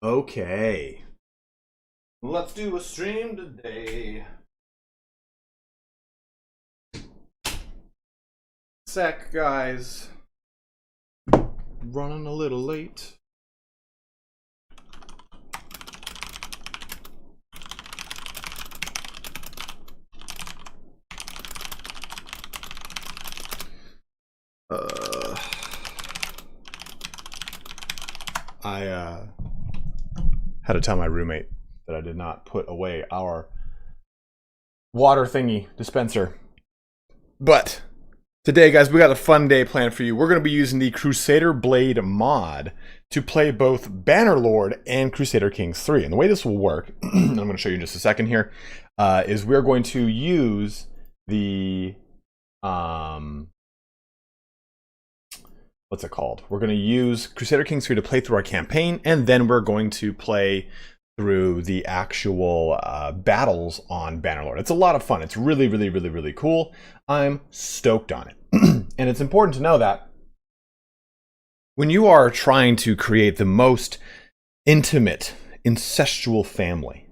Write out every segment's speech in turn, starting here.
Okay. Let's do a stream today. Sec, guys. Running a little late. I had to tell my roommate that I did not put away our water thingy dispenser. But today, guys, we got a fun day planned for you. We're going to be using the CrusaderBlade mod to play both Bannerlord and Crusader Kings 3. And the way this will work, I'm going to show you in just a second here, is we're going to use the what's it called? We're going to use Crusader Kings 3 to play through our campaign, and then we're going to play through the actual battles on Bannerlord. It's a lot of fun. It's really cool. I'm stoked on it. And it's important to know that when you are trying to create the most intimate, incestual family,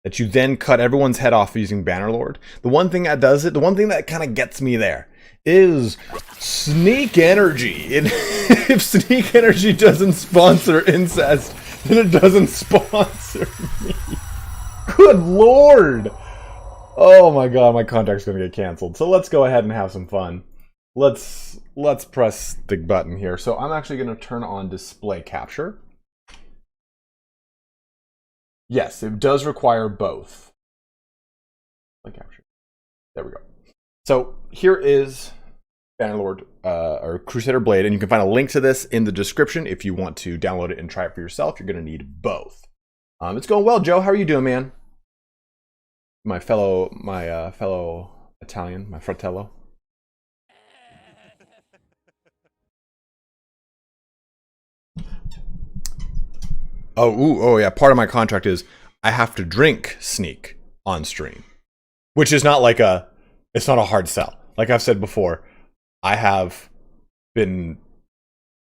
that you then cut everyone's head off using Bannerlord, the one thing that does it, the one thing that kind of gets me there, is Sneak Energy. And if Sneak Energy doesn't sponsor incest, then it doesn't sponsor me. Good lord! Oh my god, my contract's gonna get canceled. So let's go ahead and have some fun. Let's press the button here. So I'm actually gonna turn on display capture. Yes, it does require both. Display capture. There we go. So here is Bannerlord or CrusaderBlade, and you can find a link to this in the description if you want to download it and try it for yourself. You're going to need both. It's going well, Joe. How are you doing, man? My fellow Italian, my fratello. Oh yeah. Part of my contract is I have to drink Sneak on stream, which is not like it's not a hard sell. Like I've said before, I have been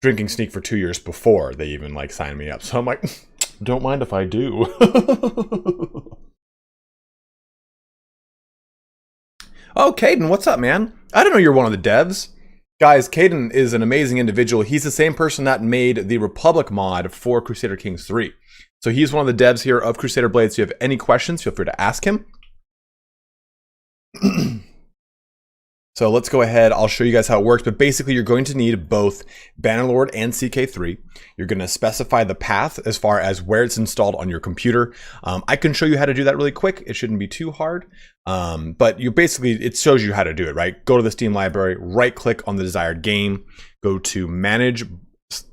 drinking Sneak for 2 years before they even like signed me up. So I'm like, don't mind if I do. Oh, Caden, what's up, man? I didn't know you're one of the devs. Guys, Caden is an amazing individual. He's the same person that made the Republic mod for Crusader Kings 3. So he's one of the devs here of CrusaderBlade. So if you have any questions, feel free to ask him. So let's go ahead. I'll show you guys how it works. But basically, you're going to need both Bannerlord and CK3. You're going to specify the path as far as where it's installed on your computer. I can show you how to do that really quick. It shouldn't be too hard. But you basically, it shows you how to do it, right? Go to the Steam library, right click on the desired game, go to manage,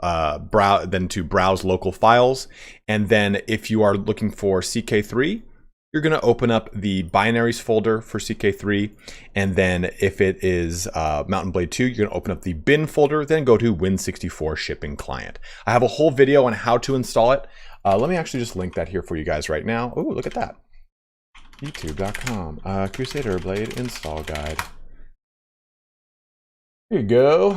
then to browse local files. And then if you are looking for CK3, you're going to open up the binaries folder for CK3, and then if it is Mountain Blade 2, you're going to open up the bin folder, then go to Win64 shipping client. I have a whole video on how to install it. Let me actually just link that here for you guys right now. Oh, look at that. YouTube.com, CrusaderBlade install guide. Here you go.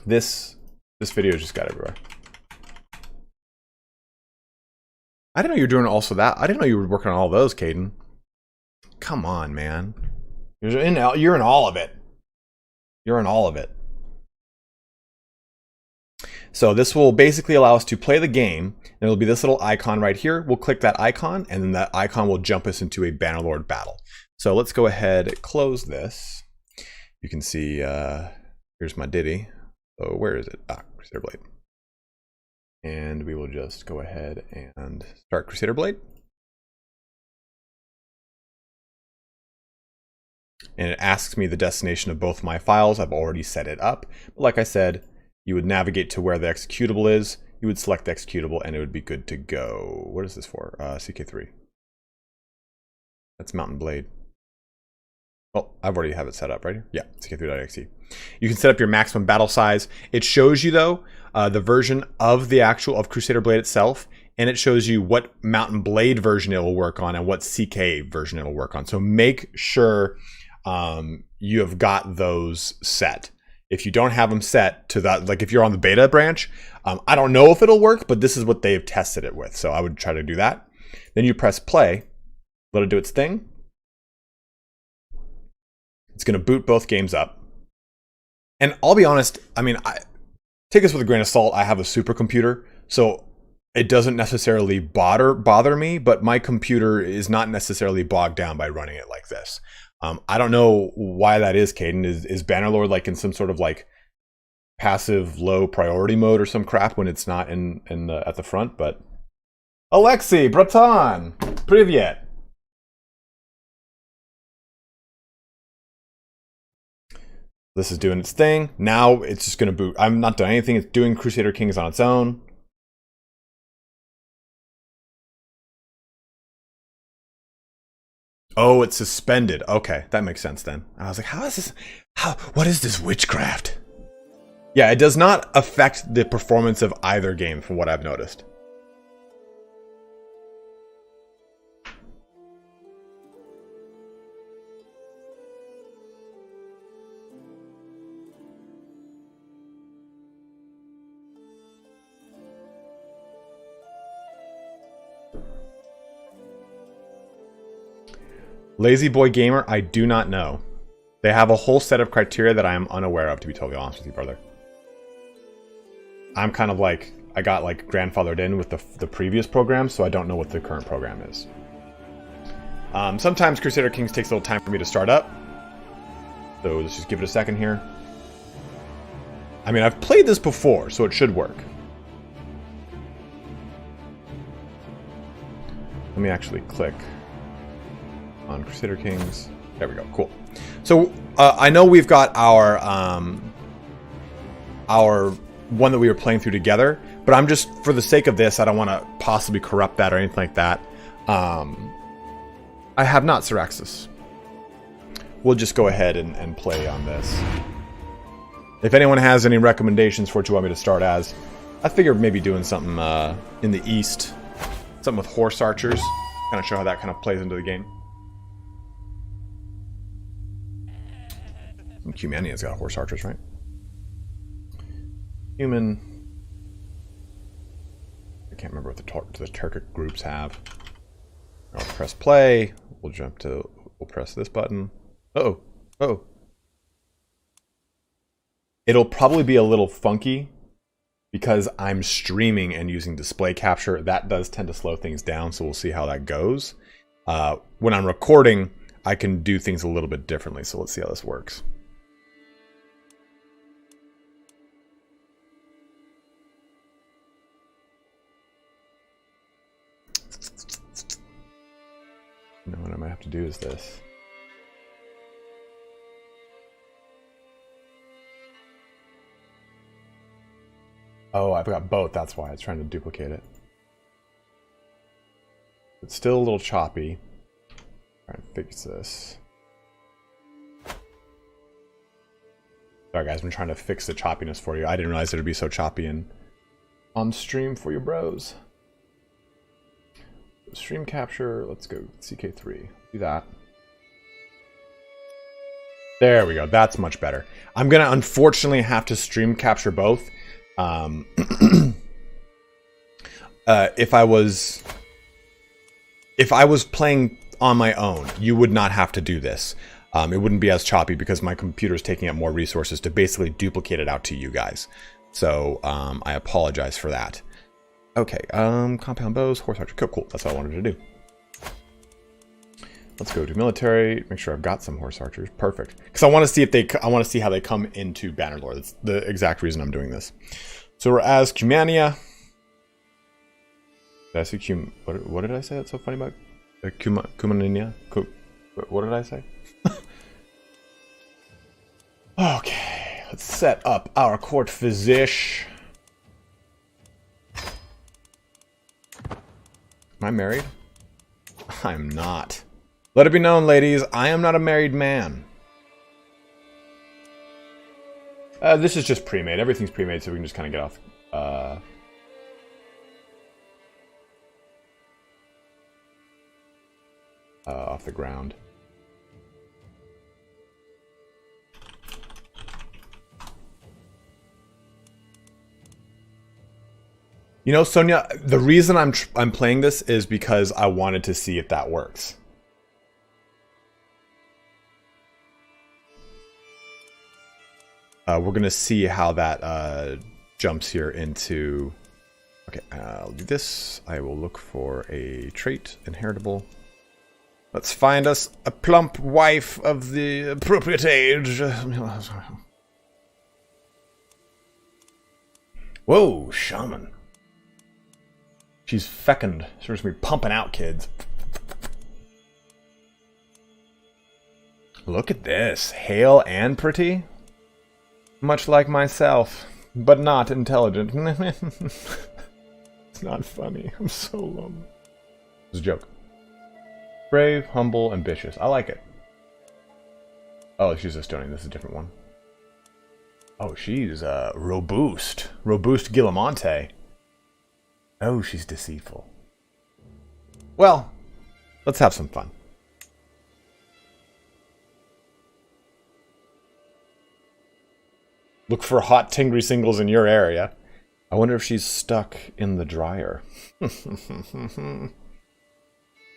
This video just got everywhere. I didn't know you were doing also that. I didn't know you were working on all those, Caden. Come on, man. You're in all of it. You're in all of it. So this will basically allow us to play the game. And it'll be this little icon right here. We'll click that icon, and then that icon will jump us into a Bannerlord battle. So let's go ahead, close this. You can see, here's my ditty. So where is it? CrusaderBlade. And we will just go ahead and start CrusaderBlade. And it asks me the destination of both my files. I've already set it up. But like I said, you would navigate to where the executable is. You would select the executable and it would be good to go. What is this for? CK3. That's Mountain Blade. Oh, I've already have it set up right here. Yeah, CK3.exe. You can set up your maximum battle size. It shows you though the version of the actual of CrusaderBlade itself, and it shows you what Mountain Blade version it will work on and what CK version it will work on. So make sure you have got those set. if you don't have them set to that, like if you're on the beta branch, I don't know if it'll work, but this is what they've tested it with. So I would try to do that. Then you press play, let it do its thing. It's going to boot both games up. And I'll be honest, I mean, take this with a grain of salt. I have a supercomputer, so it doesn't necessarily bother me, but my computer is not necessarily bogged down by running it like this. I don't know why that is, Caden. Is Bannerlord like in some sort of like passive low priority mode or some crap when it's not at the front? But Alexei, Bratan, Privyet. This is doing its thing. Now it's just going to boot. I'm not doing anything. It's doing Crusader Kings on its own. Oh, it's suspended. Okay, that makes sense then. I was like, how is this? What is this witchcraft? Yeah, it does not affect the performance of either game from what I've noticed. Lazy Boy Gamer, I do not know. They have a whole set of criteria that I am unaware of, to be totally honest with you, brother. I'm kind of like, I got like grandfathered in with the previous program, so I don't know what the current program is. Sometimes Crusader Kings takes a little time for me to start up. So let's just give it a second here. I mean, I've played this before, so it should work. Let me actually click on Crusader Kings. There we go. Cool. So I know we've got our one that we were playing through together, but I'm just, for the sake of this, I don't want to possibly corrupt that or anything like that. I have not, Syraxis. We'll just go ahead and play on this. If anyone has any recommendations for what you want me to start as, I figure maybe doing something in the east, something with horse archers, kind of show how that kind of plays into the game. Humania's got horse archers, right? Human. I can't remember what the Turkic groups have. I'll press play. We'll press this button. Uh-oh. Uh-oh. It'll probably be a little funky because I'm streaming and using display capture. That does tend to slow things down, so we'll see how that goes. When I'm recording, I can do things a little bit differently, so let's see how this works. You know what I might have to do is this. Oh, I've got both. That's why it's trying to duplicate it. It's still a little choppy. Try and fix this. Sorry guys, I'm trying to fix the choppiness for you. I didn't realize it would be so choppy and on stream for you bros. Stream capture, let's go CK3. Do that. There we go. That's much better. I'm gonna unfortunately have to stream capture both. If I was playing on my own, you would not have to do this. It wouldn't be as choppy because my computer is taking up more resources to basically duplicate it out to you guys. So I apologize for that. Okay, compound bows, horse archer. Cool. That's what I wanted to do. Let's go to military. Make sure I've got some horse archers. Perfect. Because I want to see I want to see how they come into Bannerlord. That's the exact reason I'm doing this. So we're as Cumania. Did I say what did I say that's so funny about Cumania? What did I say? Okay, let's set up our court physician. Am I married? I'm not. Let it be known, ladies, I am not a married man. This is just pre-made. Everything's pre-made, so we can just kind of get off the ground. You know, Sonia, the reason I'm playing this is because I wanted to see if that works. We're gonna see how that jumps here into. Okay, I'll do this. I will look for a trait, inheritable. Let's find us a plump wife of the appropriate age. Whoa, shaman. She's fecund. She's gonna be pumping out kids. Look at this. Hale and pretty. Much like myself, but not intelligent. It's not funny. I'm so lonely. It's a joke. Brave, humble, ambitious. I like it. Oh, she's Estonian. This is a different one. Oh, she's robust. Robust Guillemante. Oh, she's deceitful. Well, let's have some fun. Look for hot tingry singles in your area. I wonder if she's stuck in the dryer.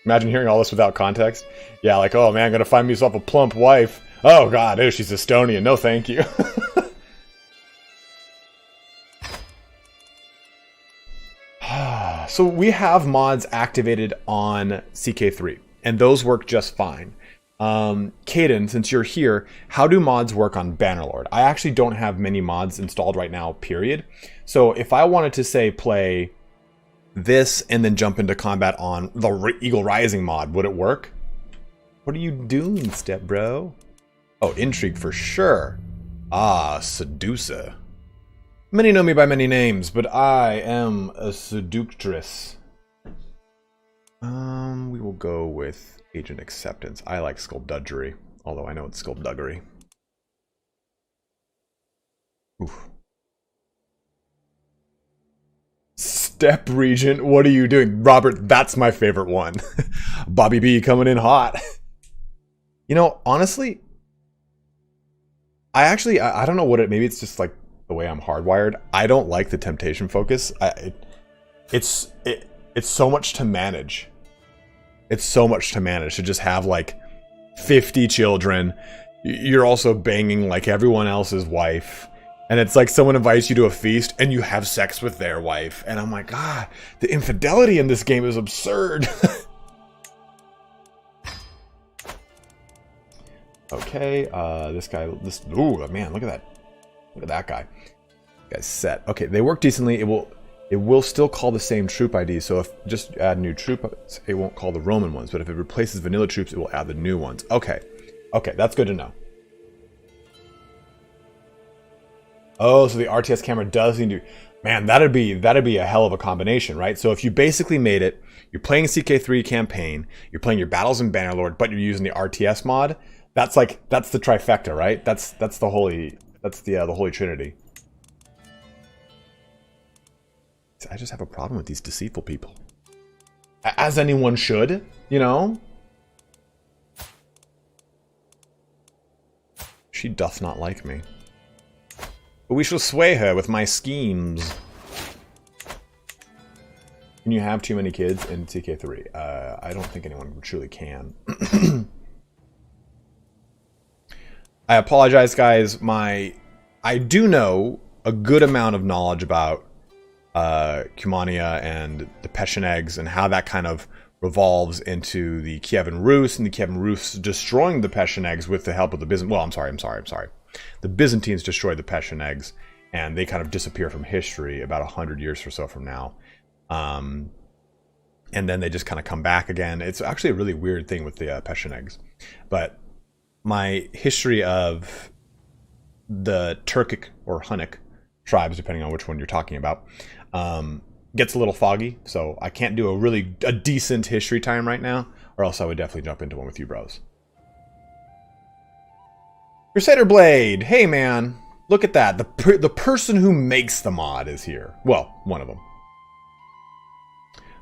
Imagine hearing all this without context. Yeah, like, oh man, I'm gonna find myself a plump wife. Oh god, oh, she's Estonian. No thank you. So we have mods activated on CK3, and those work just fine. Caden, since you're here, how do mods work on Bannerlord? I actually don't have many mods installed right now, period. So if I wanted to, say, play this and then jump into combat on the Eagle Rising mod, would it work? What are you doing, step bro? Oh, intrigue for sure. Ah, seducer. Many know me by many names, but I am a seductress. We will go with Agent Acceptance. I like Skullduggery, although I know it's Skullduggery. Oof. Step Regent, what are you doing? Robert, that's my favorite one. Bobby B coming in hot. You know, honestly, I don't know what it, maybe it's just like the way I'm hardwired. I don't like the temptation focus. It's so much to manage. It's so much to manage to just have like 50 children. You're also banging like everyone else's wife. And it's like someone invites you to a feast and you have sex with their wife. And I'm like, ah, the infidelity in this game is absurd. Okay, this guy, ooh, man, look at that. Look at that guy. Guy's set. Okay, they work decently. It will still call the same troop ID. So if just add new troop, it won't call the Roman ones. But if it replaces vanilla troops, it will add the new ones. Okay, okay, that's good to know. Oh, so the RTS camera does need to... Man, that'd be a hell of a combination, right? So if you basically made it, you're playing CK3 campaign, you're playing your battles in Bannerlord, but you're using the RTS mod. That's the trifecta, right? That's the holy trinity. I just have a problem with these deceitful people. As anyone should, you know? She doth not like me. But we shall sway her with my schemes. Can you have too many kids in CK3? I don't think anyone truly can. I apologize, guys. I do know a good amount of knowledge about Cumania and the Pechenegs and how that kind of revolves into the Kievan Rus, and the Kievan Rus destroying the Pechenegs with the help of the Byzantines. Well, I'm sorry. The Byzantines destroyed the Pechenegs, and they kind of disappear from history about 100 years or so from now. And then they just kind of come back again. It's actually a really weird thing with the Pechenegs. But my history of the Turkic or Hunnic tribes, depending on which one you're talking about, gets a little foggy. So I can't do a decent history time right now, or else I would definitely jump into one with you bros. CrusaderBlade, hey man, look at that. The person who makes the mod is here. Well, one of them.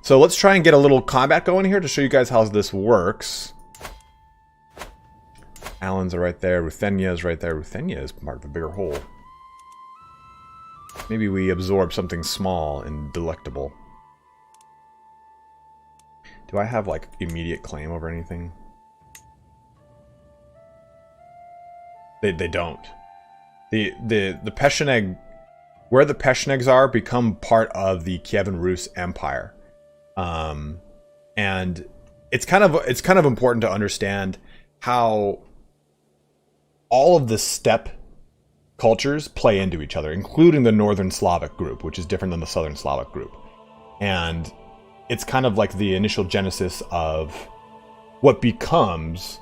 So let's try and get a little combat going here to show you guys how this works. Alan's right there. Ruthenia is right there. Ruthenia is part of a bigger hole. Maybe we absorb something small and delectable. Do I have, like, immediate claim over anything? They don't. The Pecheneg, where the Pechenegs are, become part of the Kievan Rus Empire. And it's kind of important to understand how all of the steppe cultures play into each other, including the Northern Slavic group, which is different than the Southern Slavic group. And it's kind of like the initial genesis of what becomes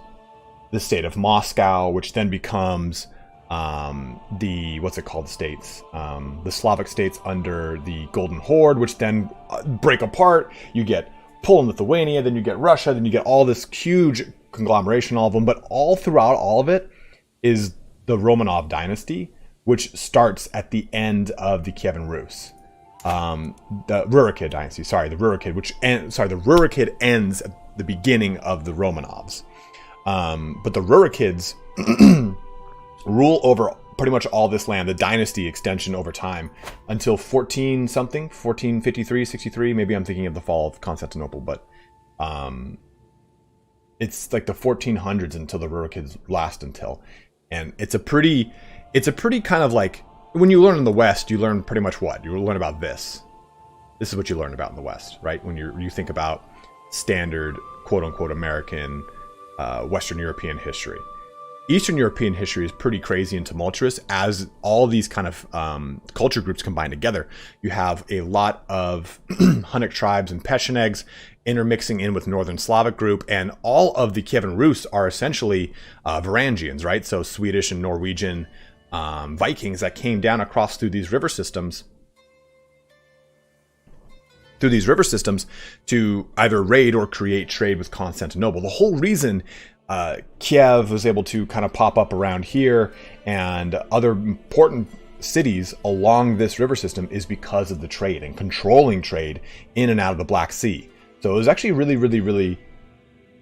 the state of Moscow, which then becomes the, what's it called, states? The Slavic states under the Golden Horde, which then break apart. You get Poland, Lithuania, then you get Russia, then you get all this huge conglomeration, all of them. But all throughout all of it is the Romanov dynasty, which starts at the end of the Kievan Rus. The Rurikid dynasty, the Rurikid ends at the beginning of the Romanovs. But the Rurikids rule over pretty much all this land, the dynasty extension over time, until 1453, 63. Maybe I'm thinking of the fall of Constantinople, but it's like the 1400s until the Rurikids last until. And it's a pretty kind of like, when you learn in the West, you learn pretty much what? You learn about this. This is what you learn about in the West, right? When you think about standard, quote-unquote, American, Western European history. Eastern European history is pretty crazy and tumultuous as all these kind of culture groups combine together. You have a lot of Hunnic tribes and Pechenegs intermixing in with Northern Slavic group, and all of the Kievan Rus are essentially Varangians, right? So Swedish and Norwegian Vikings that came down across through these river systems to either raid or create trade with Constantinople. The whole reason Kiev was able to kind of pop up around here and other important cities along this river system is because of the trade and controlling trade in and out of the Black Sea. So it was actually really, really, really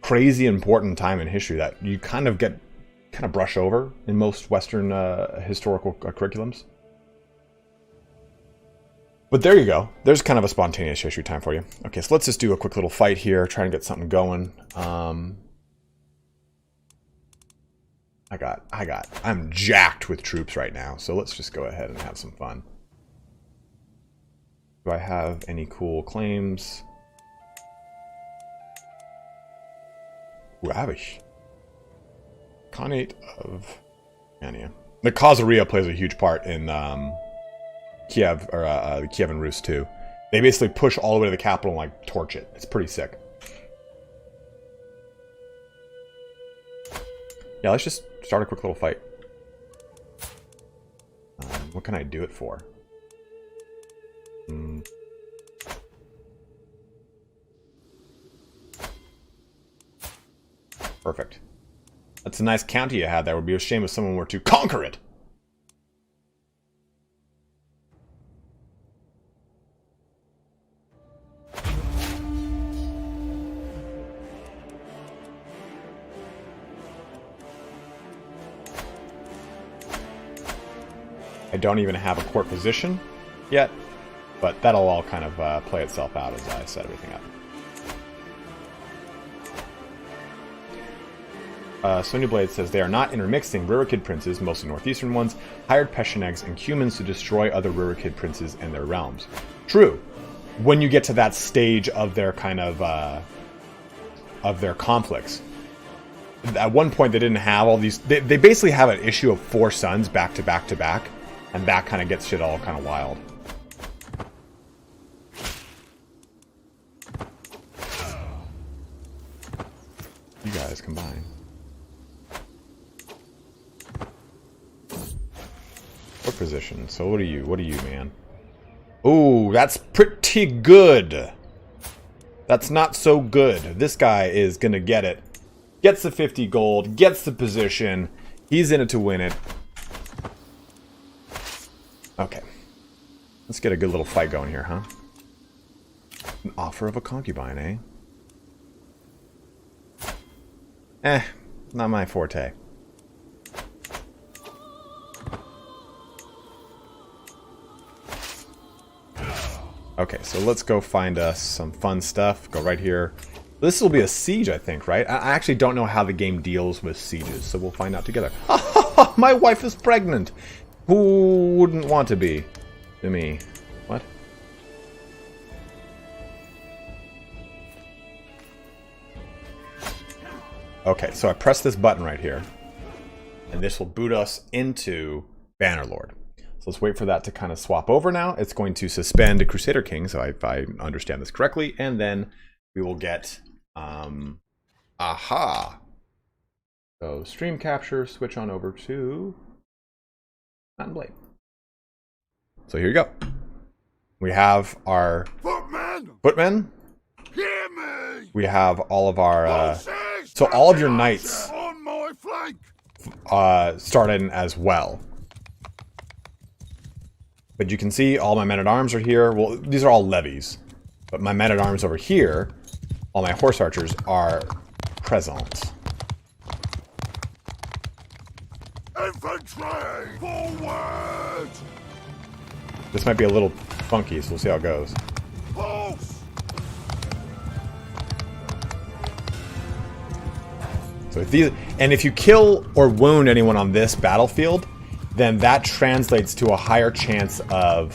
crazy important time in history that you kind of brush over in most Western historical curriculums. But there you go. There's kind of a spontaneous history time for you. Okay, so let's just do a quick little fight here, try and get something going. I'm jacked with troops right now, so let's just go ahead and have some fun. Do I have any cool claims? Ooh, I have a Khanate of Ania. The Khazaria plays a huge part in Kiev, or the Kievan Rus too. They basically push all the way to the capital and like torch it. It's pretty sick. Yeah, let's just start a quick little fight. What can I do it for? Perfect. That's a nice county you had there. It would be a shame if someone were to conquer it. I don't even have a court position yet, but that'll all kind of play itself out as I set everything up. Sonya Blade says they are not intermixing. Rurikid princes, mostly northeastern ones, hired Pechenegs and Cumans to destroy other Rurikid princes and their realms. True. When you get to that stage of their kind of their conflicts. At one point they didn't have all these. They basically have an issue of 4 sons back to back to back, and that kind of gets shit all kind of wild. You guys combine. What position? So what are you? What are you, man? Ooh, that's pretty good. That's not so good. This guy is gonna get it. Gets the 50 gold, gets the position. He's in it to win it. Okay. Let's get a good little fight going here, huh? An offer of a concubine, eh? Not my forte. Okay, so let's go find us some fun stuff. Go right here. This will be a siege, I think, right? I actually don't know how the game deals with sieges, so we'll find out together. My wife is pregnant! Who wouldn't want to be? To me. What? Okay, so I press this button right here, and this will boot us into Bannerlord. So let's wait for that to kind of swap over now. It's going to suspend Crusader King, so if I understand this correctly, and then we will get aha. So stream capture, switch on over to Blade. So here you go. We have our footmen. Hear me. We have all of our so all of your knights on my flank. Start in as well. But you can see all my men-at-arms are here. Well, these are all levies. But my men-at-arms over here, all my horse archers are present. Infantry, forward! This might be a little funky, so we'll see how it goes. Pulse! So if these, and if you kill or wound anyone on this battlefield, then that translates to a higher chance of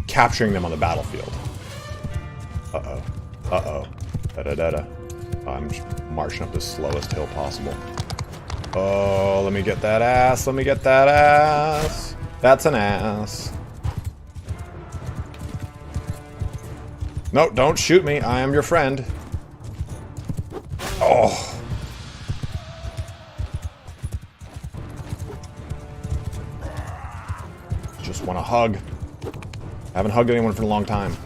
capturing them on the battlefield. Uh-oh. Uh-oh. Da-da-da-da. I'm marching up the slowest hill possible. Oh, let me get that ass. Let me get that ass. That's an ass. No, don't shoot me. I am your friend. Oh. Just want a hug. I haven't hugged anyone for a long time.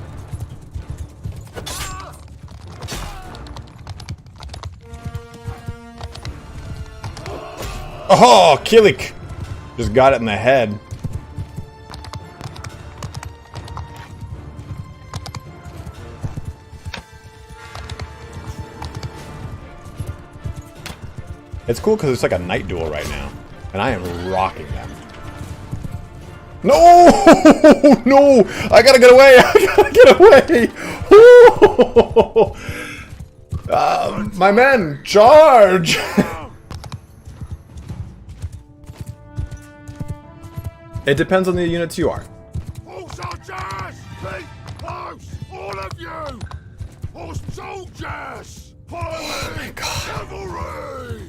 Oh, Kilik! Just got it in the head. It's cool because it's like a night duel right now. And I am rocking them. No! No! I gotta get away! I gotta get away! My men, charge! It depends on the units you are. All soldiers! Keep close! All of you! All soldiers! Follow me! Oh my God. Cavalry!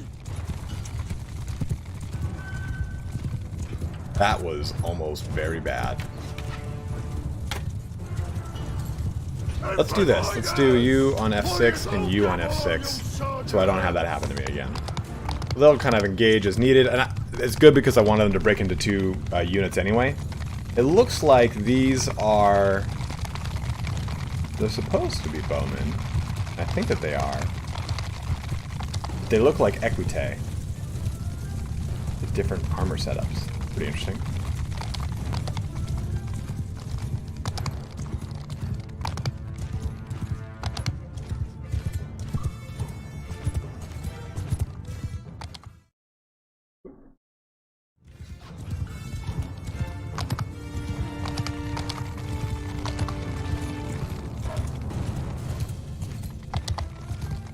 That was almost very bad. Let's do this. Let's do you on F6 and you on F6, so I don't have that happen to me again. They'll kind of engage as needed, and it's good because I wanted them to break into two units anyway. It looks like these are... They're supposed to be bowmen. I think that they are. They look like Equite. With different armor setups. Pretty interesting.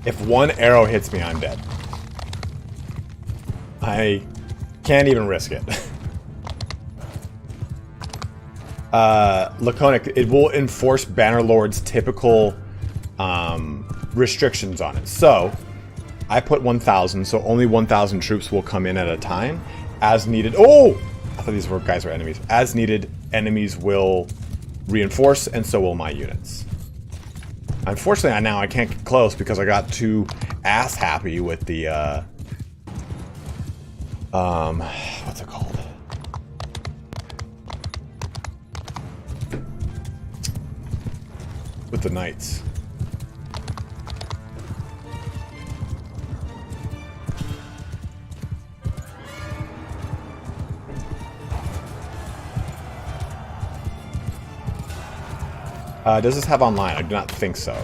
If one arrow hits me, I'm dead. I can't even risk it. Laconic, it will enforce Bannerlord's typical restrictions on it. So, I put 1,000, so only 1,000 troops will come in at a time. As needed... Oh! I thought these guys were enemies. As needed, enemies will reinforce, and so will my units. Unfortunately, now I can't get close because I got too ass-happy with the, what's it called? With the knights. Does this have online? I do not think so.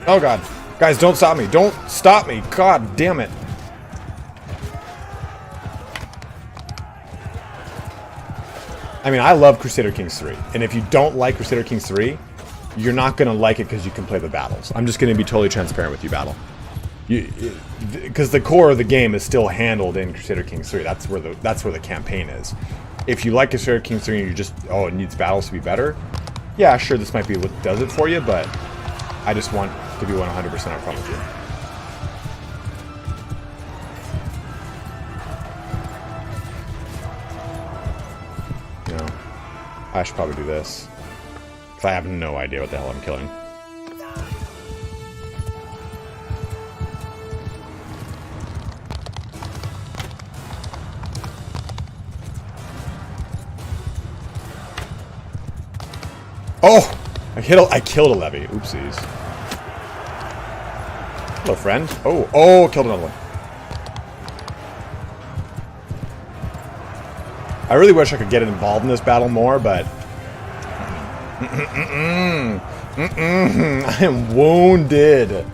Oh god. Guys, don't stop me. Don't stop me. God damn it. I mean, I love Crusader Kings 3. And if you don't like Crusader Kings 3, you're not going to like it because you can play the battles. I'm just going to be totally transparent with you, Battle. Because the core of the game is still handled in Crusader Kings 3. That's where the campaign is. If you like Crusader Kings 3 and you just, oh, it needs battles to be better, yeah, sure, this might be what does it for you, but I just want to be 100% upfront with you. I should probably do this. Because I have no idea what the hell I'm killing. Oh! I killed a levy. Oopsies. Hello, friend. Oh, killed another one. I really wish I could get involved in this battle more, but I am wounded.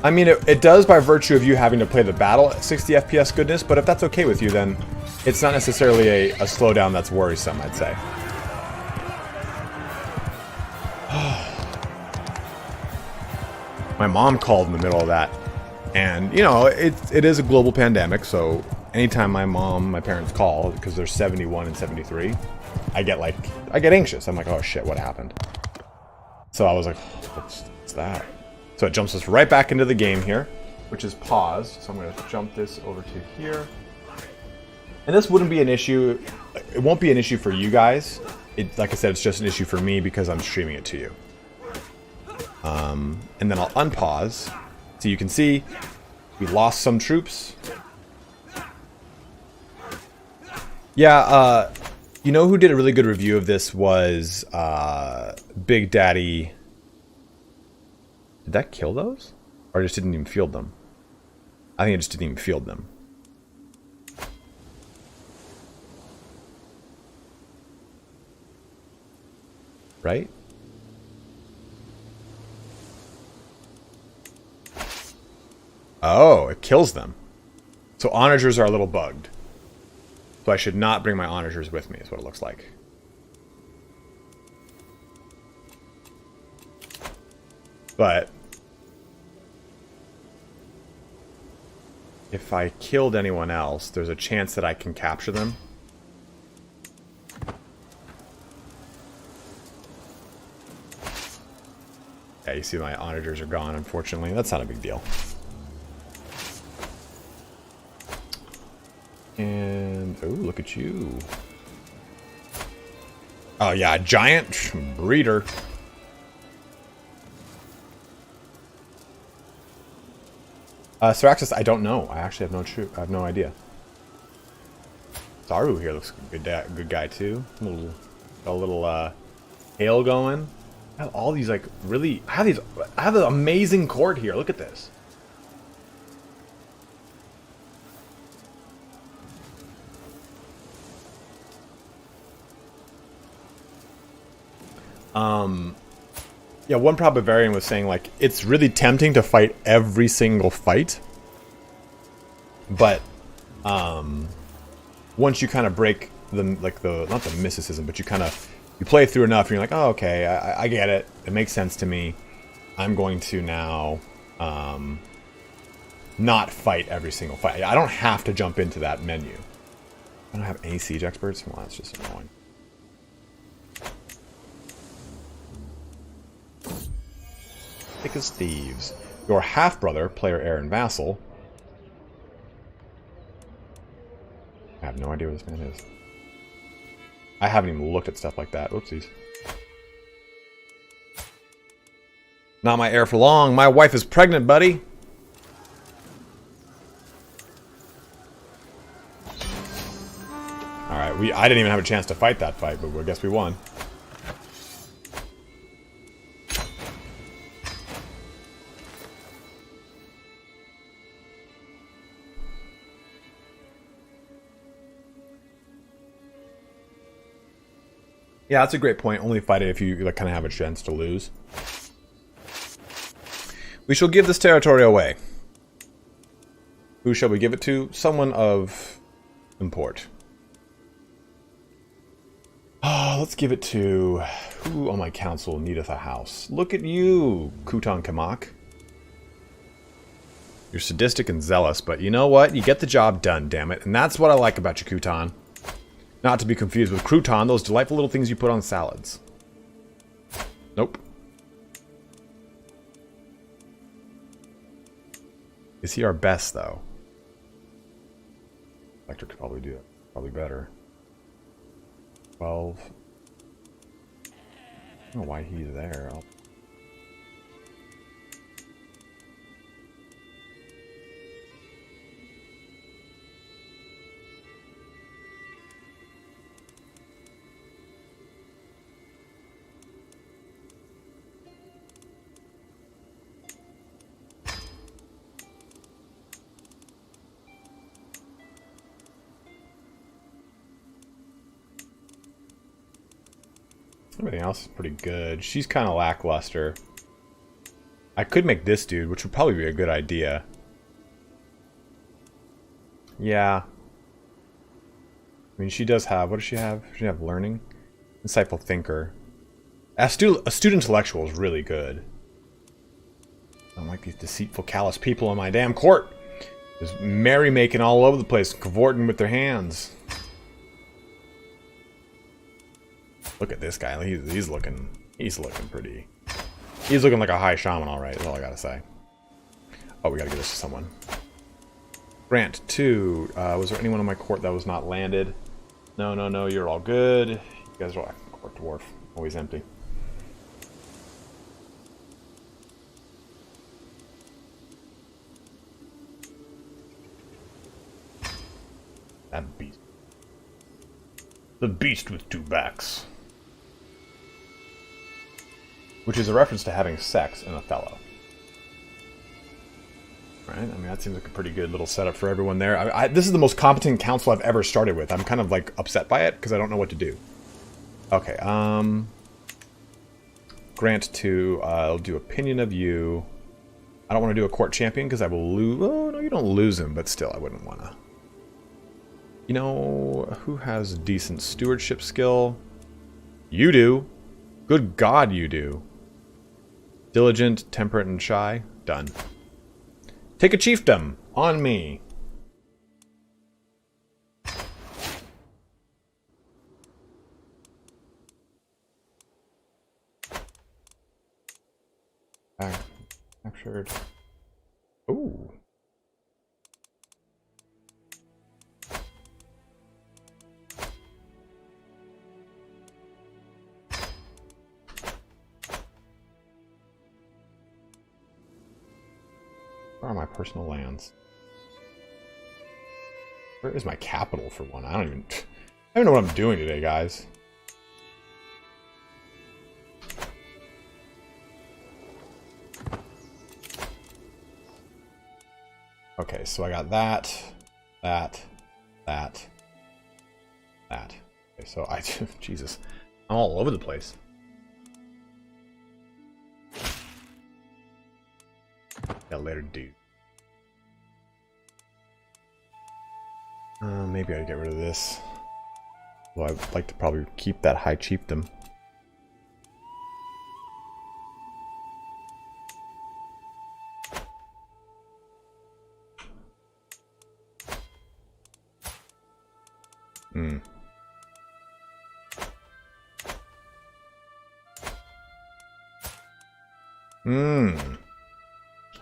I mean, it does by virtue of you having to play the battle at 60 FPS goodness, but if that's okay with you, then it's not necessarily a slowdown that's worrisome, I'd say. My mom called in the middle of that, and you know it is a global pandemic, so anytime my parents call, because they're 71 and 73, I get anxious. I'm like, oh shit, what happened? So I was like, what's that? So it jumps us right back into the game here, which is paused. So I'm going to jump this over to here, and this wouldn't be an issue. It won't be an issue for you guys. Like I said, it's just an issue for me because I'm streaming it to you. And then I'll unpause, so you can see we lost some troops. Yeah, you know who did a really good review of this was Big Daddy. Did that kill those? Or just didn't even field them? I think it just didn't even field them. Right? Oh, it kills them. So onagers are a little bugged. So I should not bring my onagers with me, is what it looks like. But if I killed anyone else, there's a chance that I can capture them. Yeah, you see my onagers are gone, unfortunately. That's not a big deal. And, oh, look at you. Oh, yeah, giant breeder. Syraxis, I don't know. I actually have no idea. Zaru here looks good guy too. A little hail going. I have all these like really. I have an amazing court here. Look at this. Yeah, one Probavarian was saying, like, it's really tempting to fight every single fight. But, once you kind of break the, like, not the mysticism, but you play through enough, and you're like, oh, okay, I get it. It makes sense to me. I'm going to now, not fight every single fight. I don't have to jump into that menu. I don't have any siege experts? Well, that's just annoying. Thick as thieves. Your half-brother, player Aaron Vassal. I have no idea what this man is. I haven't even looked at stuff like that. Oopsies. Not my heir for long. My wife is pregnant, buddy. Alright, I didn't even have a chance to fight that fight, but I guess we won. Yeah, that's a great point. Only fight it if you like, kind of have a chance to lose. We shall give this territory away. Who shall we give it to? Someone of import. Oh, let's give it to... Who on my council needeth a house? Look at you, Kutan Kamak. You're sadistic and zealous, but you know what? You get the job done, damn it. And that's what I like about you, Kutan. Not to be confused with crouton, those delightful little things you put on salads. Nope. Is he our best, though? Elector could probably do it. Probably better. 12. I don't know why he's there. Everything else is pretty good. She's kind of lackluster. I could make this dude, which would probably be a good idea. Yeah. I mean, she does have... What does she have? Does she have learning? Insightful thinker. Astute intellectual is really good. I don't like these deceitful, callous people in my damn court. Just merrymaking all over the place, cavorting with their hands. Look at this guy. He's looking pretty. He's looking like a high shaman, all right. That's all I gotta say. Oh, we gotta give this to someone. Grant 2. Was there anyone on my court that was not landed? No. You're all good. You guys are all court dwarf. Always empty. That beast. The beast with 2 backs. Which is a reference to having sex in Othello. Right? I mean, that seems like a pretty good little setup for everyone there. This is the most competent council I've ever started with. I'm kind of, like, upset by it, because I don't know what to do. Okay, Grant 2, I'll do opinion of you. I don't want to do a court champion, because I will lose... Oh, no, you don't lose him, but still, I wouldn't want to. You know, who has decent stewardship skill? You do. Good God, you do. Diligent, temperate, and shy. Done. Take a chiefdom. On me. Captured. Ooh. Where are my personal lands? Where is my capital for one? I don't know what I'm doing today, guys. Okay, so I got that. Okay, so Jesus, I'm all over the place. Yeah, later, dude. Maybe I'd get rid of this. Well, I'd like to probably keep that high chiefdom.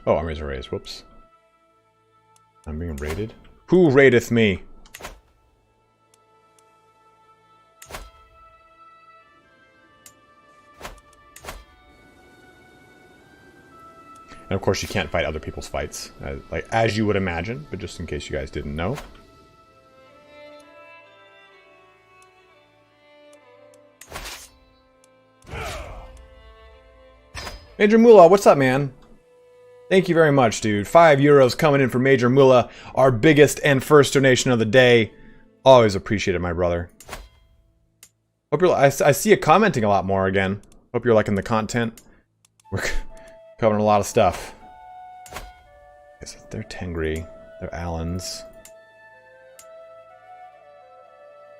Oh, armies are raised. Whoops. I'm being raided. Who raideth me? And of course, you can't fight other people's fights, as you would imagine. But just in case you guys didn't know. Major Mullah, what's up, man? Thank you very much, dude. €5 coming in for Major Mullah, our biggest and first donation of the day. Always appreciated, my brother. Hope you're. I see you commenting a lot more again. Hope you're liking the content. We're covering a lot of stuff. Okay, so they're Tengri. They're Allens.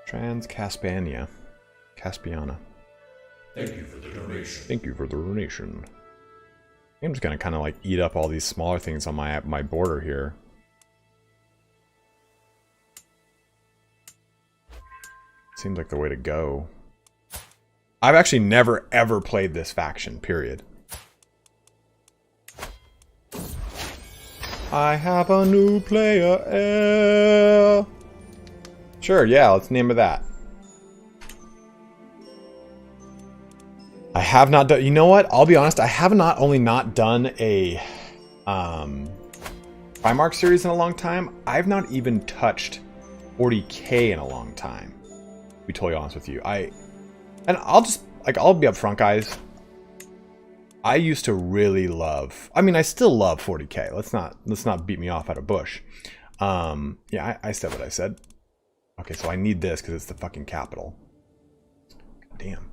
Trans-Caspania. Caspiana. Thank you for the donation. Thank you for the donation. I'm just gonna kind of like eat up all these smaller things on my border here. Seems like the way to go. I've actually never ever played this faction, period. I have a new player. Sure, yeah, let's name it that. I have not done, you know what? I'll be honest, I have not only not done a Primarch series in a long time, I've not even touched 40k in a long time. To be totally honest with you. I'll just, like, I'll be upfront, guys. I used to really love, I mean, I still love 40k. Let's not beat me off at a bush. Yeah, I said what I said. Okay, so I need this because it's the fucking capital. Damn.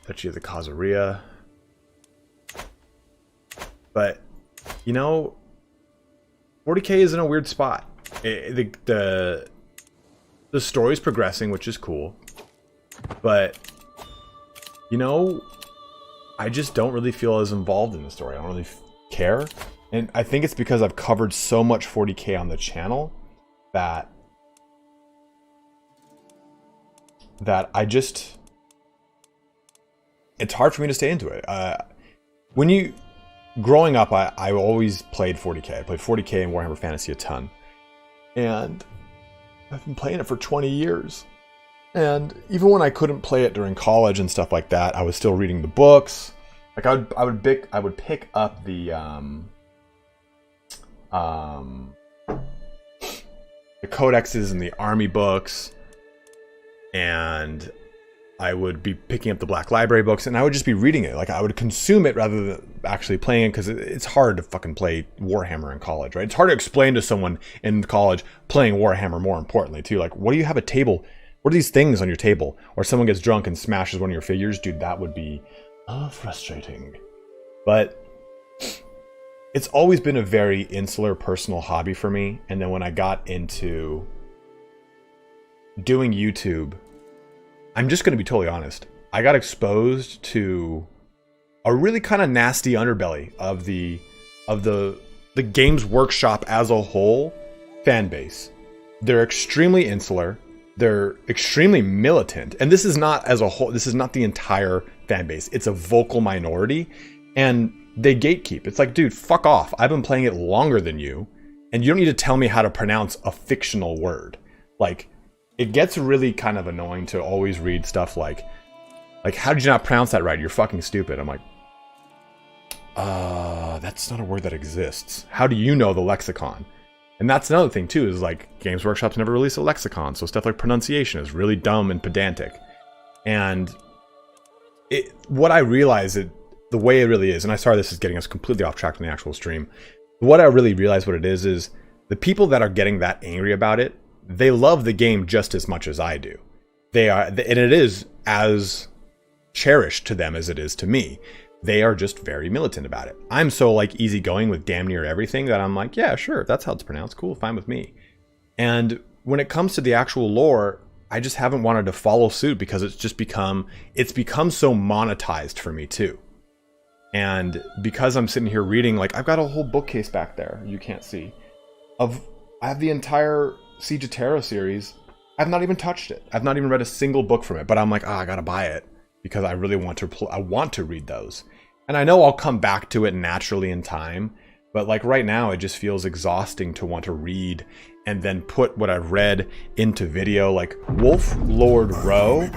Duchy of the Khazaria. But, you know, 40k is in a weird spot. The story's progressing, which is cool. But, you know, I just don't really feel as involved in the story. I don't really care. And I think it's because I've covered so much 40k on the channel that I just, it's hard for me to stay into it. Growing up, I always played 40k. I played 40k and Warhammer Fantasy a ton. And I've been playing it for 20 years. And even when I couldn't play it during college and stuff like that, I was still reading the books. Like I would pick up the codexes and the army books, and I would be picking up the Black Library books, and I would just be reading it. Like, I would consume it rather than actually playing it, because it's hard to fucking play Warhammer in college, right? It's hard to explain to someone in college playing Warhammer, more importantly, too. Like, what do you have a table? What are these things on your table? Or someone gets drunk and smashes one of your figures? Dude, that would be frustrating. But it's always been a very insular personal hobby for me. And then when I got into doing YouTube, I'm just going to be totally honest. I got exposed to a really kind of nasty underbelly of the Games Workshop as a whole fan base. They're extremely insular. They're extremely militant. And this is not as a whole, this is not the entire fan base. It's a vocal minority. And they gatekeep. It's like, dude, fuck off. I've been playing it longer than you. And you don't need to tell me how to pronounce a fictional word. Like, it gets really kind of annoying to always read stuff like, how did you not pronounce that right? You're fucking stupid. I'm like, that's not a word that exists. How do you know the lexicon? And that's another thing too, is like, Games Workshop's never released a lexicon, so stuff like pronunciation is really dumb and pedantic. And what I realize, the way it really is, and I sorry this is getting us completely off track from the actual stream, what I really realize what it is the people that are getting that angry about it, they love the game just as much as I do. They are, and it is as cherished to them as it is to me. They are just very militant about it. I'm so like easygoing with damn near everything that I'm like, yeah, sure, that's how it's pronounced. Cool, fine with me. And when it comes to the actual lore, I just haven't wanted to follow suit because it's become so monetized for me too. And because I'm sitting here reading, like, I've got a whole bookcase back there you can't see. I have the entire Siege of Terra series. I've not even touched it. I've not even read a single book from it, but I'm like, I gotta buy it because I really want to read those. And I know I'll come back to it naturally in time, but like right now it just feels exhausting to want to read and then put what I've read into video. Like Wolf Lord Rowe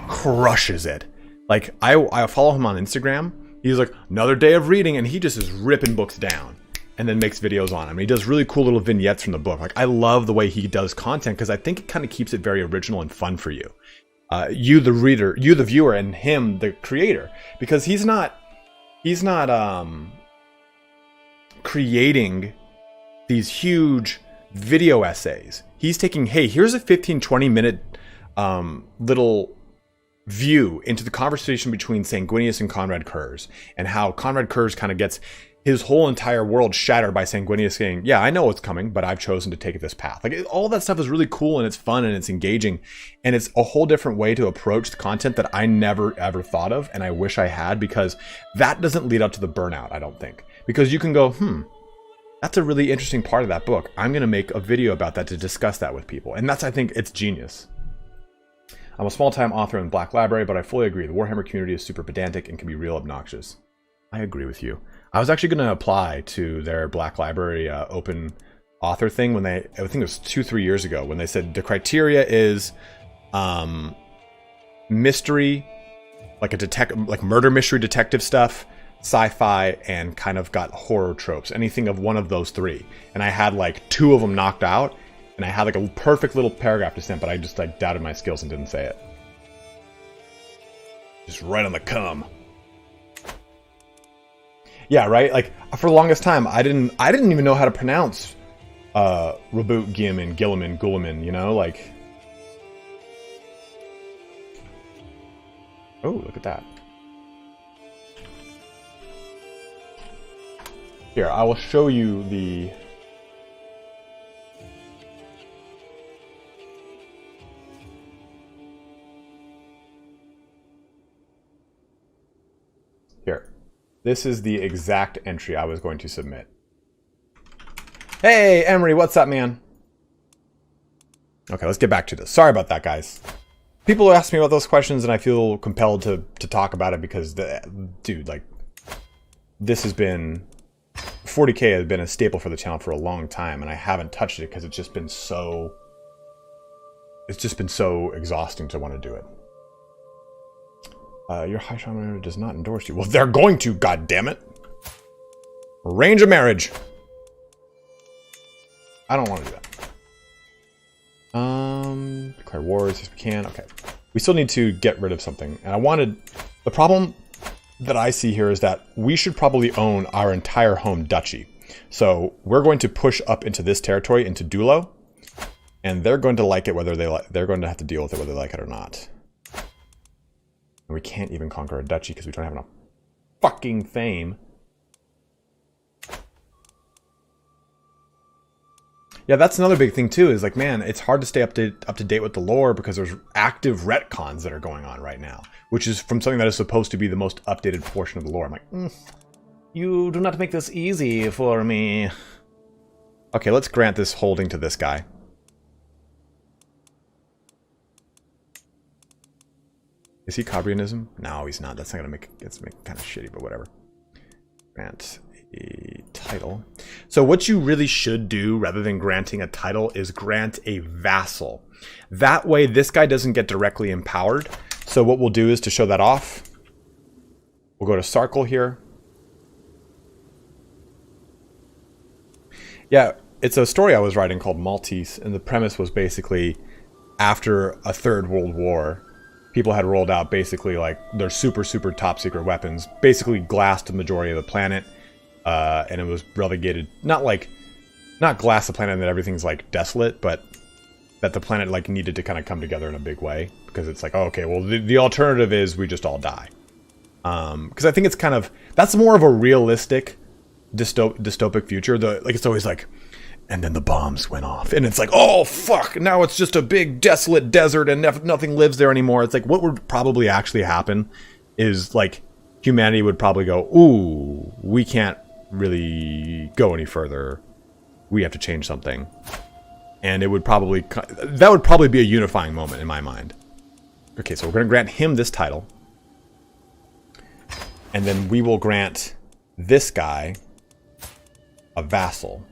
crushes it. Like I follow him on Instagram. He's like, another day of reading, and he just is ripping books down and then makes videos on them. He does really cool little vignettes from the book. Like, I love the way he does content because I think it kind of keeps it very original and fun for you. You the reader, you the viewer, and him the creator, because he's not creating these huge video essays. He's taking, hey, here's a 15-20 minute little view into the conversation between Sanguinius and Conrad Kurz, and how Conrad Kurz kind of gets his whole entire world shattered by Sanguinius saying, yeah, I know what's coming, but I've chosen to take this path. Like, all that stuff is really cool, and it's fun, and it's engaging, and it's a whole different way to approach the content that I never ever thought of, and I wish I had, because that doesn't lead up to the burnout, I don't think. Because you can go, that's a really interesting part of that book. I'm going to make a video about that to discuss that with people. And that's, I think, it's genius. I'm a small-time author in Black Library, but I fully agree. The Warhammer community is super pedantic and can be real obnoxious. I agree with you. I was actually going to apply to their Black Library open author thing when I think it was 2-3 years ago, when they said the criteria is mystery, like murder mystery detective stuff, sci-fi, and kind of got horror tropes, anything of one of those three. And I had like 2 of them knocked out, and I had like a perfect little paragraph to send, but I just like doubted my skills and didn't say it. Just right on the cum. Yeah, right? Like, for the longest time, I didn't even know how to pronounce Reboot, Gilliman, Gulliman, you know? Like... Oh, look at that. Here, I will show you the... Here. This is the exact entry I was going to submit. Hey, Emery, what's up, man? Okay, let's get back to this. Sorry about that, guys. People ask me about those questions, and I feel compelled to talk about it because, dude, like, this has been... 40K has been a staple for the channel for a long time, and I haven't touched it because it's just been so... It's just been so exhausting to want to do it. Your high shaman does not endorse you. Well, they're going to, goddammit. Arrange a marriage. I don't want to do that. Declare wars if we can. Okay. We still need to get rid of something. And I wanted... The problem that I see here is that we should probably own our entire home duchy. So we're going to push up into this territory, into Dulo. And they're going to like it whether they like... They're going to have to deal with it whether they like it or not. And we can't even conquer a duchy because we don't have enough fucking fame. Yeah, that's another big thing too, is like, man, it's hard to stay up to date with the lore because there's active retcons that are going on right now, which is from something that is supposed to be the most updated portion of the lore. I'm like, you do not make this easy for me. Okay, let's grant this holding to this guy. Is he Cobrianism? No, he's not. That's not gonna make it kind of shitty, but whatever. Grant a title. So what you really should do, rather than granting a title, is grant a vassal. That way, this guy doesn't get directly empowered. So what we'll do is, to show that off, we'll go to Sarkle here. Yeah, it's a story I was writing called Maltese, and the premise was basically, after a third world war, people had rolled out basically like their super top secret weapons, basically glassed the majority of the planet, and it was relegated, not glass the planet and that everything's like desolate, but that the planet like needed to kind of come together in a big way, because it's like, oh, okay, well the alternative is we just all die. Because I think it's kind of, that's more of a realistic dystopic future. Like, it's always like, and then the bombs went off, and it's like, oh fuck, now it's just a big desolate desert and nothing lives there anymore. It's like, what would probably actually happen is like humanity would probably go, ooh, we can't really go any further, we have to change something. And it would probably, that would probably be a unifying moment in my mind. Okay, so we're going to grant him this title, and then we will grant this guy a vassal.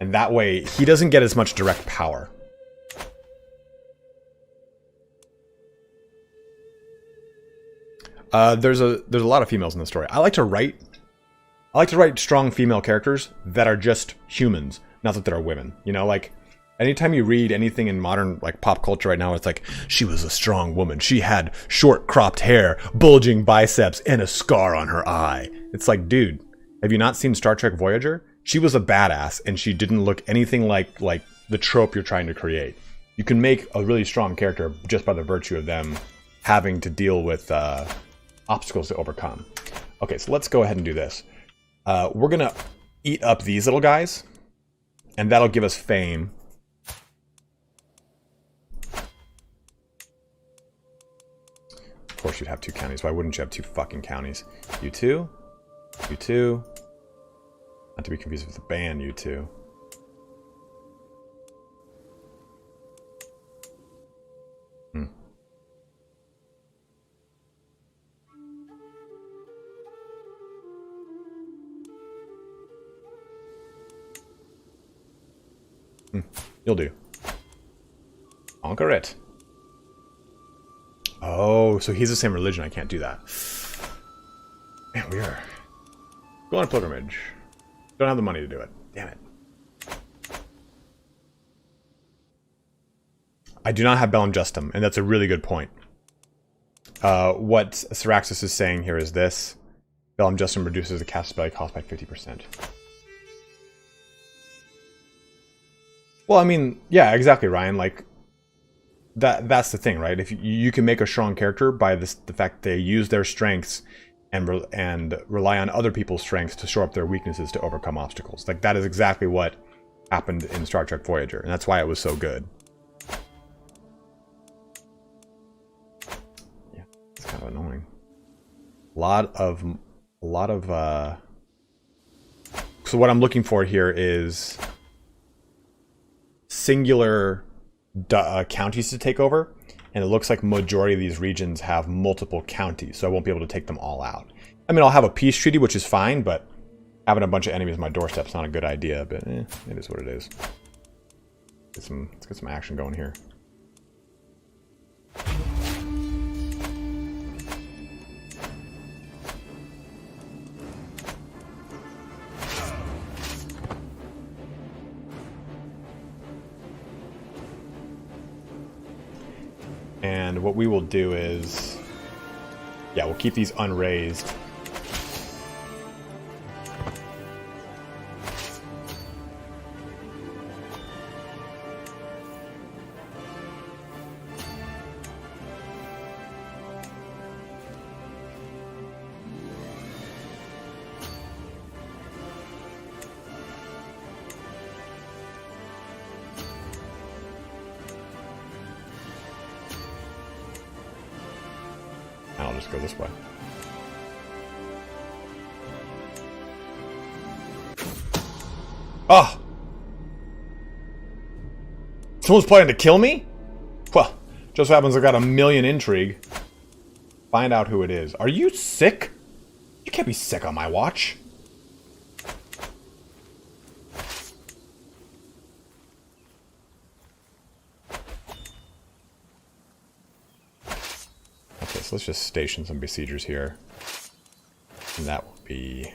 And that way, he doesn't get as much direct power. There's a lot of females in the story. I like to write strong female characters that are just humans, not that they're women. You know, like, anytime you read anything in modern like pop culture right now, it's like, she was a strong woman. She had short cropped hair, bulging biceps, and a scar on her eye. It's like, dude, have you not seen Star Trek Voyager? She was a badass, and she didn't look anything like the trope you're trying to create. You can make a really strong character just by the virtue of them having to deal with obstacles to overcome. Okay, so let's go ahead and do this. We're going to eat up these little guys, and that'll give us fame. Of course you'd have 2 counties. Why wouldn't you have 2 fucking counties? You 2. You 2. Not to be confused with the band, you 2. You'll do. Conquer it. Oh, so he's the same religion. I can't do that. Man, we are. Go on a pilgrimage. Don't have the money to do it. Damn it. I do not have Bellum Justum, and that's a really good point. What Syraxis is saying here is this. Bellum Justum reduces the cast spell cost by 50%. Well, I mean, yeah, exactly, Ryan. Like, that's the thing, right? If you can make a strong character by the fact they use their strengths and rely on other people's strengths to shore up their weaknesses to overcome obstacles. Like, that is exactly what happened in Star Trek Voyager, and that's why it was so good. Yeah, it's kind of annoying. A lot of so what I'm looking for here is singular counties to take over, and it looks like majority of these regions have multiple counties, so I won't be able to take them all out. I mean, I'll have a peace treaty, which is fine, but having a bunch of enemies on my doorstep is not a good idea, but it is what it is. Let's get some action going here. And what we will do is, yeah, we'll keep these unraised. I'll just go this way. Oh! Someone's planning to kill me? Well, just so happens I've got a million intrigue. Find out who it is. Are you sick? You can't be sick on my watch. So let's just station some besiegers here. And that will be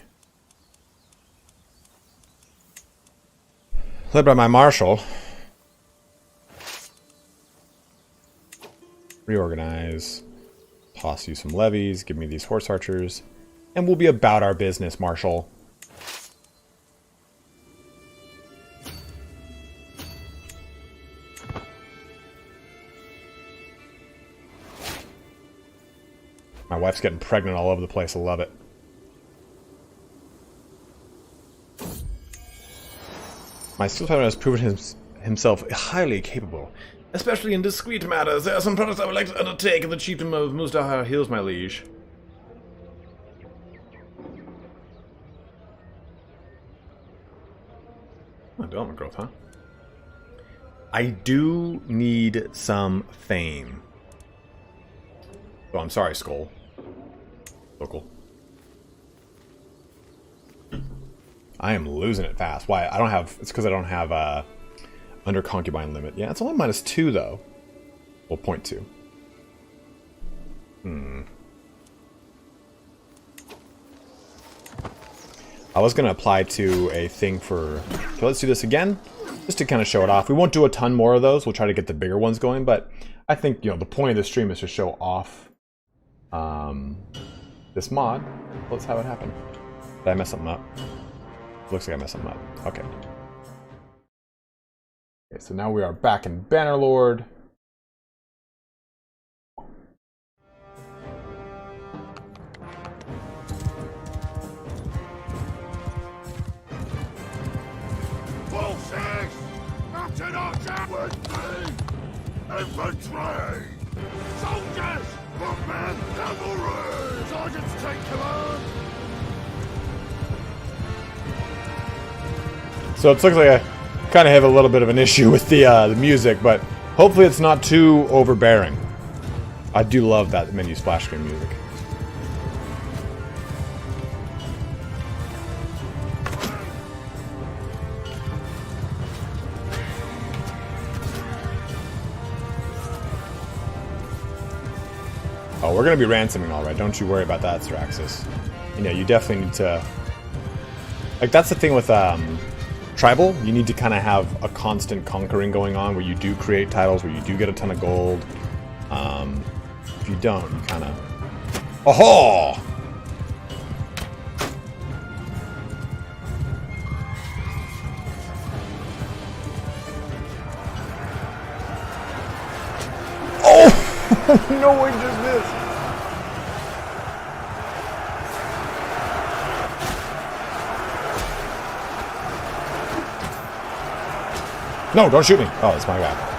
led by my marshal. Reorganize. Toss you some levies. Give me these horse archers. And we'll be about our business, marshal. My wife's getting pregnant all over the place. I love it. My skill partner has proven himself highly capable, especially in discreet matters. There are some products I would like to undertake in the chiefdom of Mustahar Hills, my liege. Oh, development growth, huh? I do need some fame. Oh, I'm sorry, Skull. Local. I am losing it fast. Why? I don't have... It's because I don't have under concubine limit. Yeah, it's only -2, though. Well, 0.2. I was going to apply to a thing for... So let's do this again, just to kind of show it off. We won't do a ton more of those. We'll try to get the bigger ones going, but I think, you know, the point of the stream is to show off this mod. Let's have it happen. Did I mess something up? Looks like I messed something up. Okay. Okay, so now we are back in Bannerlord. Forces! Mounted archer with me! Infantry! Soldiers! Footmen! Cavalry! Sergeants take command! So it looks like I kind of have a little bit of an issue with the music, but hopefully it's not too overbearing. I do love that menu splash screen music. Oh, we're going to be ransoming all right. Don't you worry about that, Straxus. You know, you definitely need to... Like, that's the thing with Tribal. You need to kind of have a constant conquering going on where you do create titles, where you do get a ton of gold. If you don't, you kind of... Oh-ho! Oh! No way does this! No, don't shoot me. Oh, it's my guy.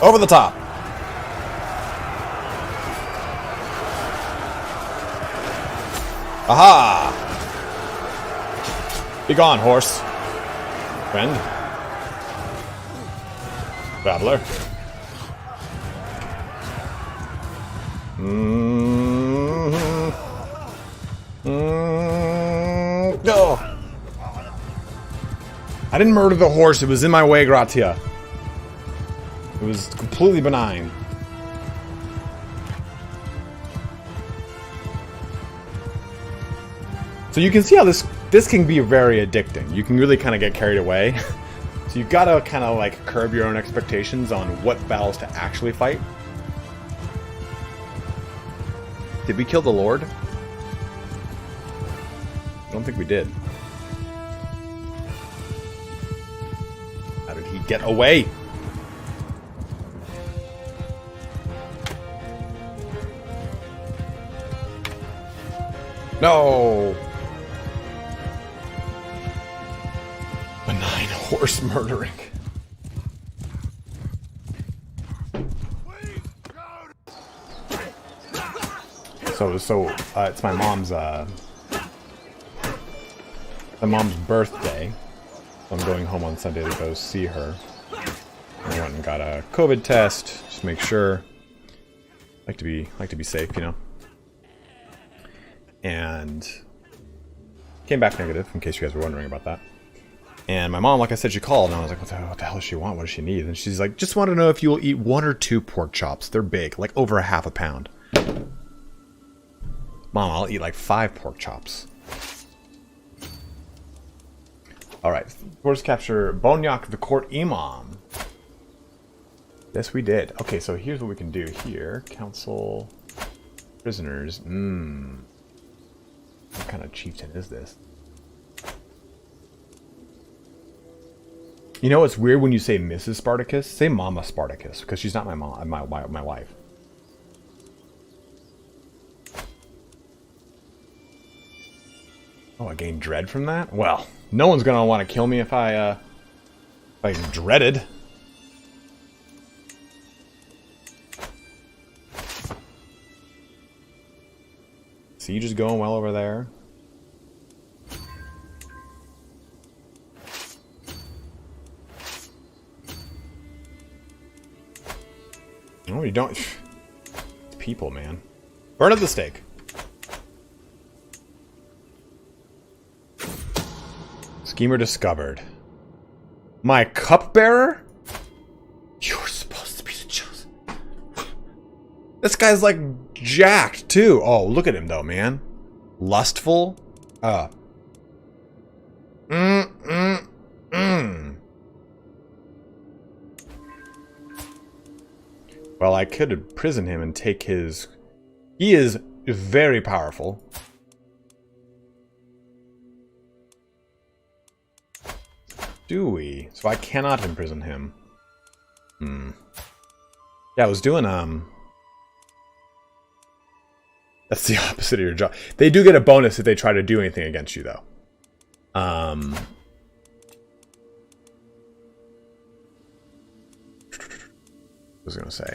Over the top. Aha! Be gone, horse. Friend. Battler. Oh. I didn't murder the horse. It was in my way, Gratia. It was completely benign. So you can see how this can be very addicting. You can really kind of get carried away. So you've got to kind of like curb your own expectations on what battles to actually fight. Did we kill the Lord? I don't think we did. How did he get away? No! Benign horse murdering. So it's my mom's birthday. So I'm going home on Sunday to go see her. I went and got a COVID test, just to make sure. Like to be safe, you know. And came back negative, in case you guys were wondering about that. And my mom, like I said, she called, and I was like, what the hell does she want? What does she need? And she's like, just want to know if you will eat 1 or 2 pork chops. They're big, like over ½ a pound. Mom, I'll eat like 5 pork chops. Alright, force capture Bonyak, the court imam. Yes, we did. Okay, so here's what we can do here. Council prisoners. What kind of chieftain is this? You know, it's weird when you say Mrs. Spartacus. Say Mama Spartacus, because she's not my mom, my wife. Oh, I gained dread from that? Well, no one's gonna want to kill me if I dreaded. Siege is going well over there. No, you don't. It's people, man. Burn at the stake. Schemer discovered. My cupbearer? You're supposed to be the chosen. This guy's like jacked too. Oh, look at him though, man. Lustful. Well, I could imprison him and take his He is very powerful. Do we? So I cannot imprison him. Yeah, I was doing, that's the opposite of your job. They do get a bonus if they try to do anything against you, though. I was gonna say.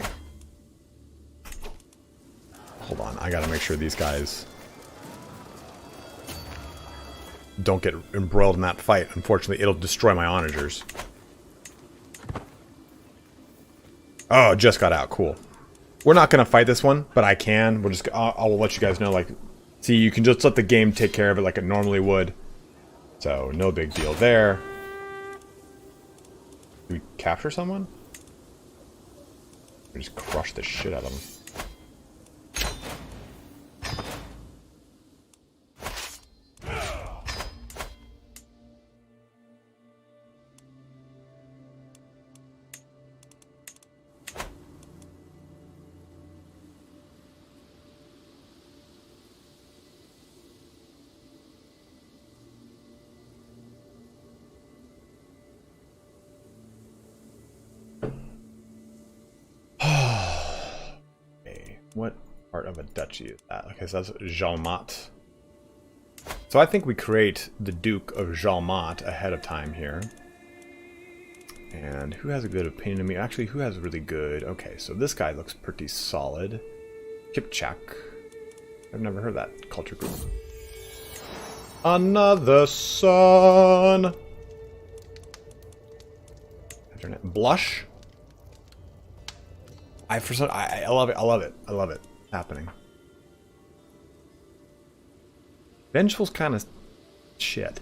Hold on, I gotta make sure these guys don't get embroiled in that fight. Unfortunately, it'll destroy my onagers. Oh, just got out. Cool. We're not gonna fight this one, but I can. We'll just. I'll let you guys know. Like, see, you can just let the game take care of it like it normally would. So no big deal there. Did we capture someone? We just crush the shit out of them. What part of a duchy is that? Okay, so that's Jalmat. So I think we create the Duke of Jalmat ahead of time here. And who has a good opinion of me? Actually, who has really good? Okay, so this guy looks pretty solid. Kipchak. I've never heard that culture group. Another son. Blush. I love it. I love it. I love it. Happening. Vengeful's kind of shit.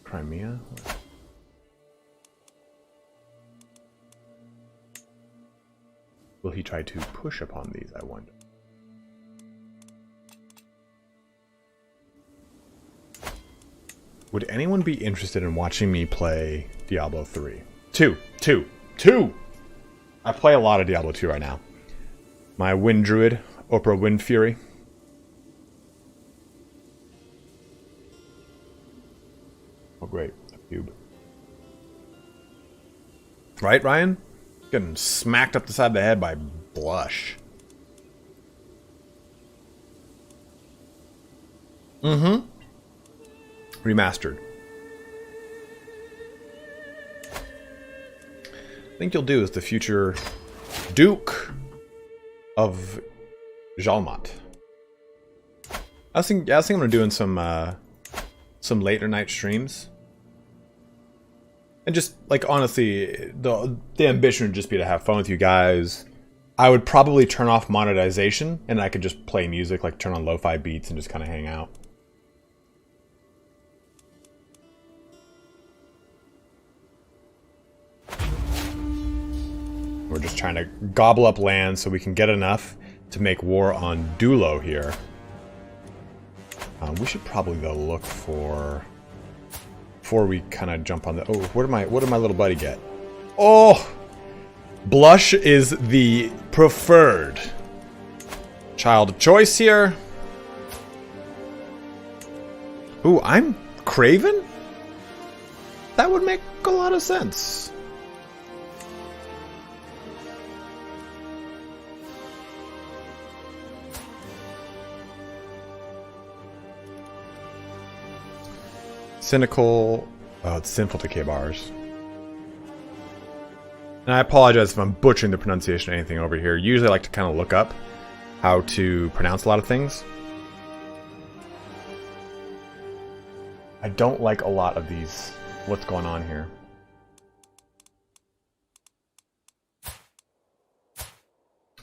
Crimea. Will he try to push upon these, I wonder? Would anyone be interested in watching me play Diablo 3? 2! I play a lot of Diablo 2 right now. My Wind Druid, Oprah Wind Fury. Oh great, a cube. Right, Ryan? Getting smacked up the side of the head by Blush. Mm-hmm. Remastered. I think you'll do is the future Duke of Jalmat. I was thinking I'm gonna doing some later night streams. And just like honestly, the ambition would just be to have fun with you guys. I would probably turn off monetization and I could just play music, like turn on lo-fi beats and just kind of hang out. We're just trying to gobble up land so we can get enough to make war on Dulo here. We should probably though look for, before we kind of jump on the. Oh, what did my little buddy get? Oh, Blush is the preferred child of choice here. Ooh, I'm Craven? That would make a lot of sense. Cynical. Oh, it's sinful to K-bars. And I apologize if I'm butchering the pronunciation or anything over here. Usually I like to kind of look up how to pronounce a lot of things. I don't like a lot of these. What's going on here?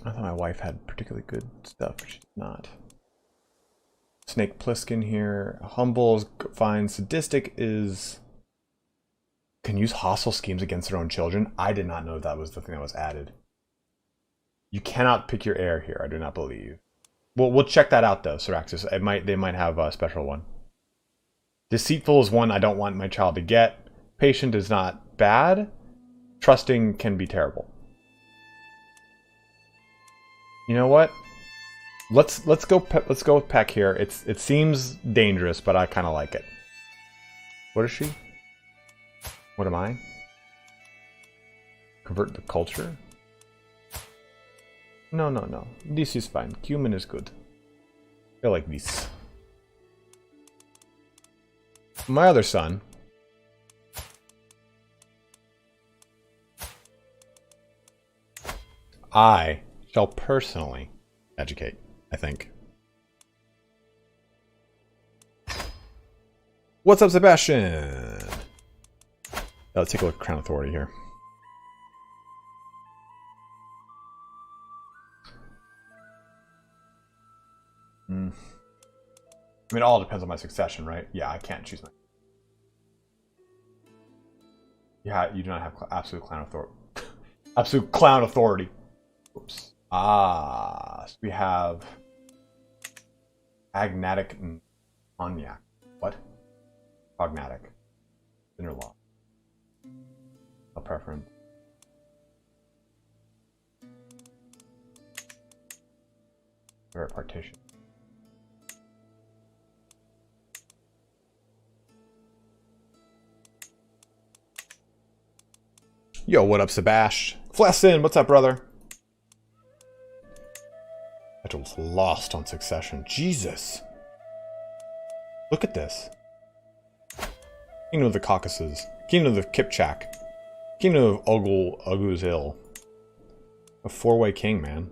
I thought my wife had particularly good stuff, but she's not. Snake Plissken here. Humble is fine. Sadistic is... Can use hostile schemes against their own children. I did not know that was the thing that was added. You cannot pick your heir here, I do not believe. Well, we'll check that out though, Syraxis. They might have a special one. Deceitful is one I don't want my child to get. Patient is not bad. Trusting can be terrible. You know what? Let's go with Peck here. It seems dangerous, but I kind of like it. What is she? What am I? Convert the culture? No, no, no. This is fine. Cumin is good. I like this. My other son. I shall personally educate, I think. What's up, Sebastian? Let's take a look at Crown Authority here. I mean, it all depends on my succession, right? Yeah, I can't choose my... Yeah, you do not have absolute clown authority. Absolute clown authority. Oops. So we have Agnatic and Cognac. What? Cognatic. Inner law. A preference. Favorite partition. Yo, what up, Sebastian? Flessin, what's up, brother? I was lost on succession. Jesus. Look at this. Kingdom of the Caucasus. Kingdom of the Kipchak. Kingdom of Uguzil. A four-way king, man.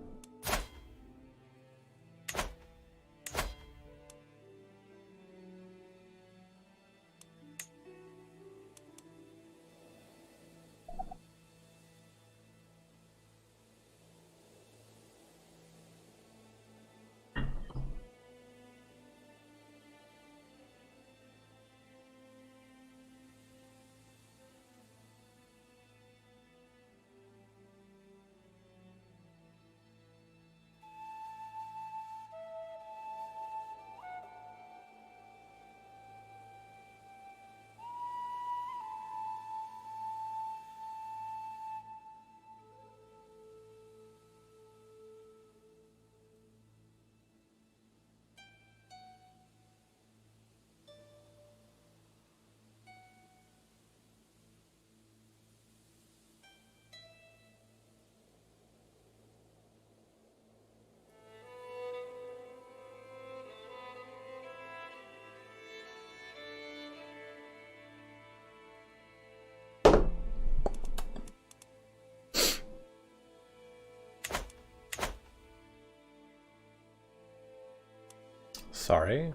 Sorry.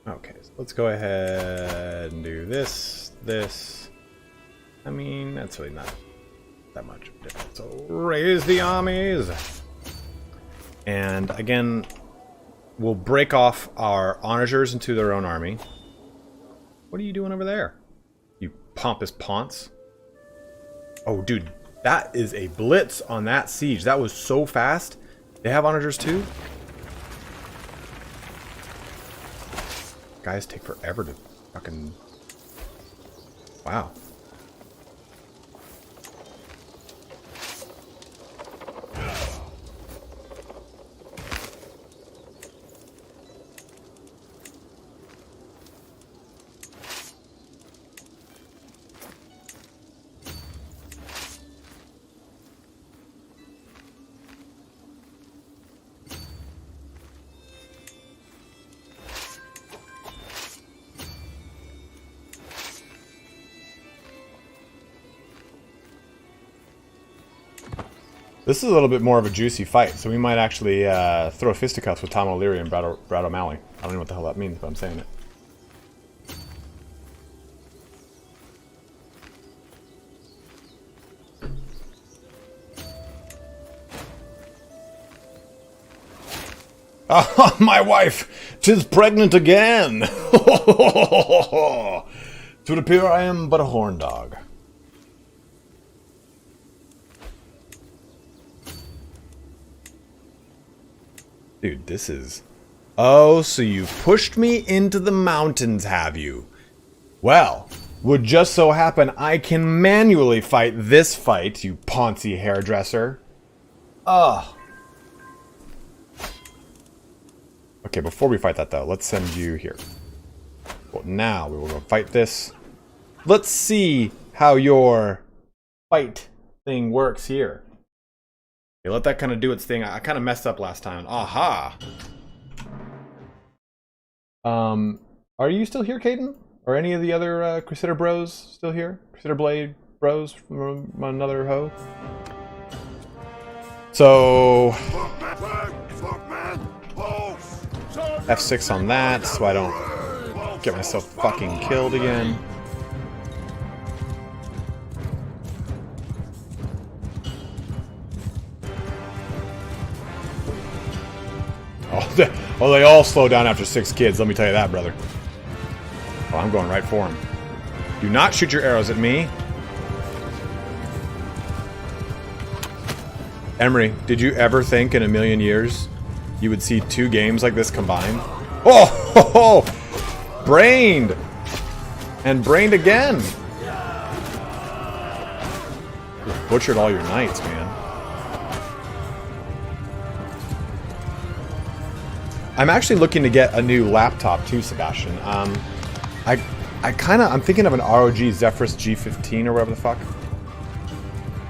Okay, so let's go ahead and do this. I mean, that's really not that much of a difference. So raise the armies. And again, we'll break off our onagers into their own army. What are you doing over there? You pompous ponce. Oh, dude, that is a blitz on that siege. That was so fast. They have onagers too? Guys take forever to fucking... Wow. This is a little bit more of a juicy fight, so we might actually throw fisticuffs with Tom O'Leary and Brad O'Malley. I don't know what the hell that means, but I'm saying it. Ah, my wife! 'Tis pregnant again! To appear I am but a horn dog. Dude, this is... Oh, so you pushed me into the mountains, have you? Well, would just so happen I can manually fight this fight, you Ponzi hairdresser. Ugh. Okay, before we fight that though, let's send you here. Well, now we will go fight this. Let's see how your fight thing works here. Okay, let that kind of do its thing. I kind of messed up last time. Aha! Are you still here, Caden? Or any of the other Crusader bros still here? CrusaderBlade bros from another hoe? So... F6 on that, so I don't get myself fucking killed again. Oh, they all slow down after 6 kids, let me tell you that, brother. Oh, I'm going right for him. Do not shoot your arrows at me. Emery, did you ever think in a million years you would see 2 games like this combined? Oh! Ho, ho, brained! And brained again! You've butchered all your knights, man. I'm actually looking to get a new laptop too, Sebastian. I'm thinking of an ROG Zephyrus G15 or whatever the fuck.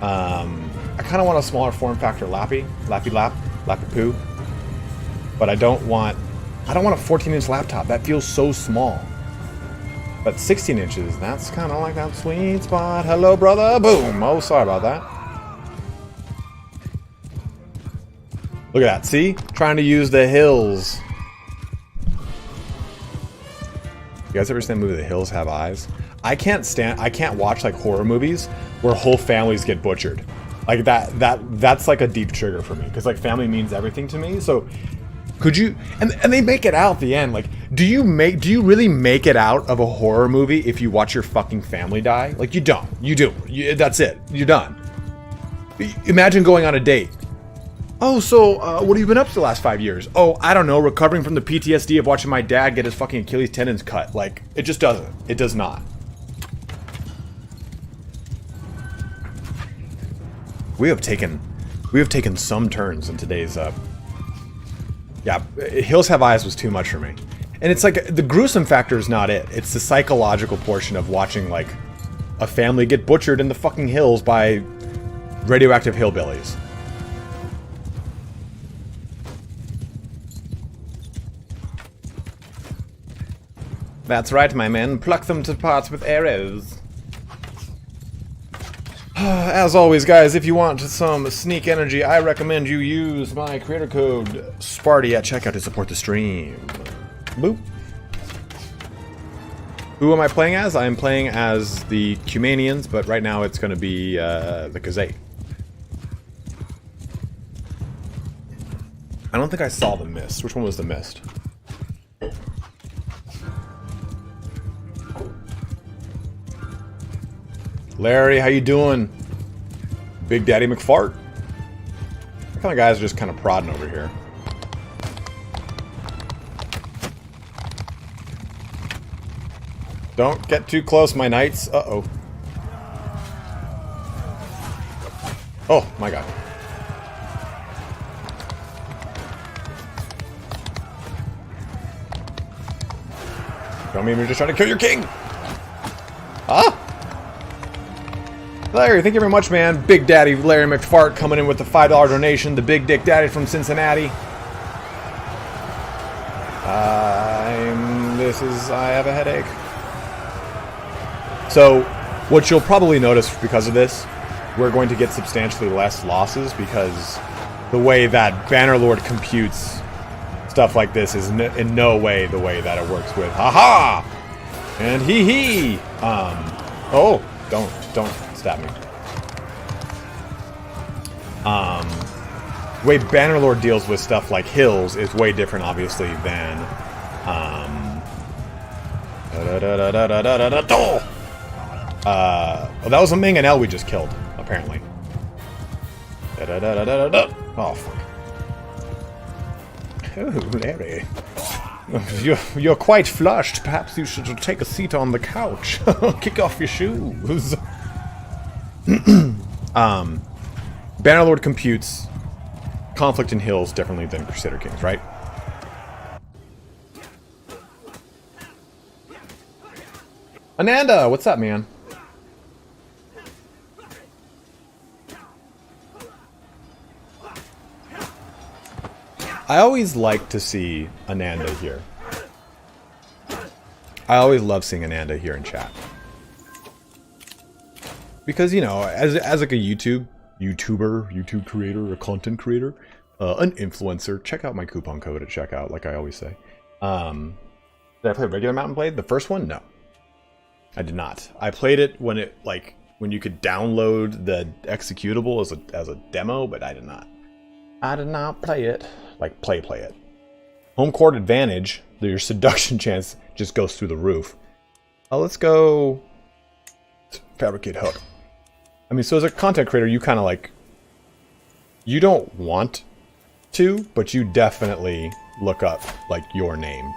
I kind of want a smaller form factor Lappy Poo. But I don't want a 14-inch laptop. That feels so small. But 16 inches, that's kind of like that sweet spot. Hello, brother. Boom. Oh, sorry about that. Look at that. See? Trying to use the hills. You guys ever seen the movie The Hills Have Eyes? I can't watch like horror movies where whole families get butchered. Like that's like a deep trigger for me because like family means everything to me. So could you and they make it out at the end. Like do you really make it out of a horror movie if you watch your fucking family die? Like you don't. You do. That's it. You're done. Imagine going on a date. Oh, so what have you been up to the last 5 years? Oh, I don't know, recovering from the PTSD of watching my dad get his fucking Achilles tendons cut. Like, it just doesn't. It does not. We have taken some turns in today's yeah, Hills Have Eyes was too much for me. And it's like the gruesome factor is not it. It's the psychological portion of watching like a family get butchered in the fucking hills by radioactive hillbillies. That's right, my men. Pluck them to parts with arrows. As always, guys, if you want some sneak energy, I recommend you use my creator code SPARTY at checkout to support the stream. Boop. Who am I playing as? I am playing as the Cumanians, but right now it's going to be the Crusader. I don't think I saw the mist. Which one was the mist? Larry, how you doing? Big Daddy McFart. What kind of guys are just kind of prodding over here? Don't get too close, my knights. Uh-oh. Oh, my God. Don't mean we're just trying to kill your king. Huh? Larry, thank you very much, man. Big Daddy Larry McFart coming in with the $5 donation. The Big Dick Daddy from Cincinnati. I have a headache. So, what you'll probably notice because of this, we're going to get substantially less losses because the way that Bannerlord computes stuff like this is in no way the way that it works with haha and hee. Oh, don't stab me. The way Bannerlord deals with stuff like hills is way different, obviously, than well, that was a Ming and L we just killed, apparently. Oh, fuck. Oh, Larry. You're quite flushed. Perhaps you should take a seat on the couch. Kick off your shoes. Bannerlord computes conflict in hills differently than Crusader Kings, right? Ananda, what's up, man? I always like to see Ananda here. I always love seeing Ananda here in chat. Because, you know, as like a YouTuber, YouTube creator, a content creator, an influencer, check out my coupon code at checkout, like I always say. Did I play regular Mountain Blade? The first one? No. I did not. I played it when when you could download the executable as a demo, but I did not. I did not play it. Like, play it. Home court advantage, your seduction chance just goes through the roof. Let's go fabricate hook. I mean, so as a content creator, you kind of like, you don't want to, but you definitely look up like your name.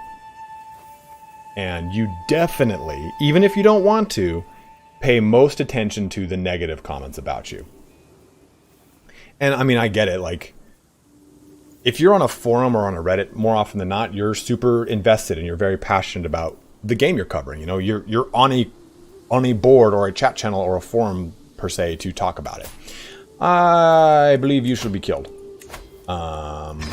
And you definitely, even if you don't want to, pay most attention to the negative comments about you. And I mean, I get it, like, if you're on a forum or on a Reddit, more often than not, you're super invested and you're very passionate about the game you're covering. You know, you're on a board or a chat channel or a forum per se to talk about it. I believe you should be killed. Always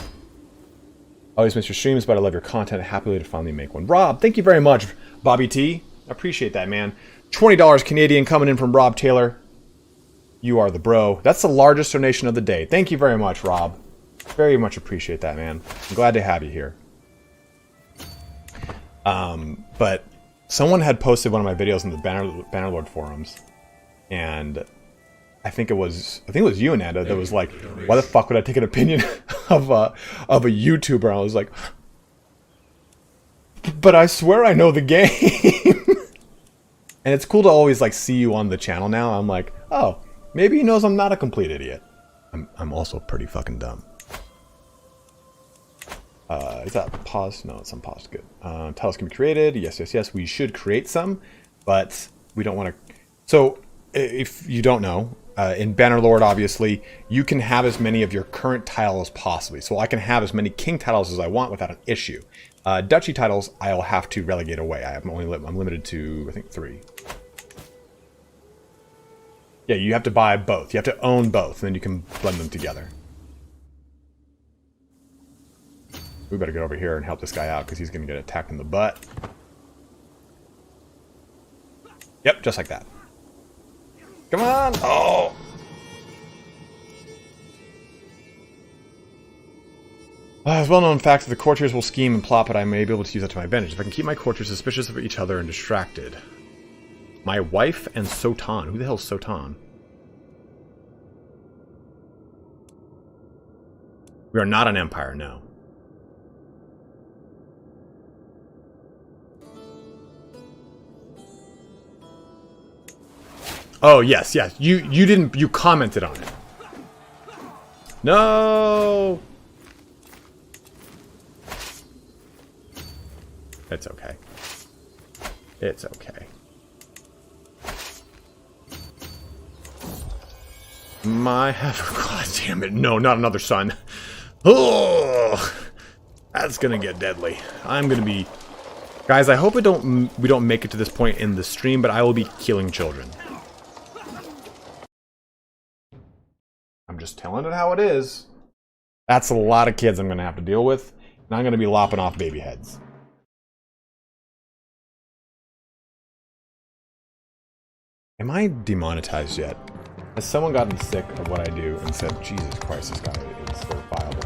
miss your streams, but I love your content. Happily to finally make one. Rob, thank you very much, Bobby T. I appreciate that, man. $20 Canadian coming in from Rob Taylor. You are the bro. That's the largest donation of the day. Thank you very much, Rob. Very much appreciate that, man. I'm glad to have you here. But someone had posted one of my videos in the Bannerlord forums, and I think it was you, Ananda, that was like, why the fuck would I take an opinion of a YouTuber? I was like, but I swear I know the game. And it's cool to always like see you on the channel now. I'm like, oh, maybe he knows I'm not a complete idiot. I'm also pretty fucking dumb. Is that paused? No, it's unpaused. Good. Titles can be created. Yes. We should create some, but we don't want to. So if you don't know, in Bannerlord, obviously, you can have as many of your current titles possibly. So I can have as many king titles as I want without an issue. Duchy titles, I'll have to relegate away. I'm limited to, I think, 3. Yeah, you have to buy both. You have to own both, and then you can blend them together. We better get over here and help this guy out, because he's going to get attacked in the butt. Yep, just like that. Come on! Oh! It's well-known fact that the courtiers will scheme and plot, but I may be able to use that to my advantage. If I can keep my courtiers suspicious of each other and distracted. My wife and Sotan. Who the hell is Sotan? We are not an empire, no. Oh, yes. You commented on it. No! It's okay. It's okay. God damn it. No, not another son. Oh! That's gonna get deadly. I'm gonna be... Guys, I hope we don't make it to this point in the stream, but I will be killing children. I'm just telling it how it is. That's a lot of kids I'm gonna have to deal with, and I'm gonna be lopping off baby heads. Am I demonetized yet? Has someone gotten sick of what I do and said, Jesus Christ, this guy is verifiable?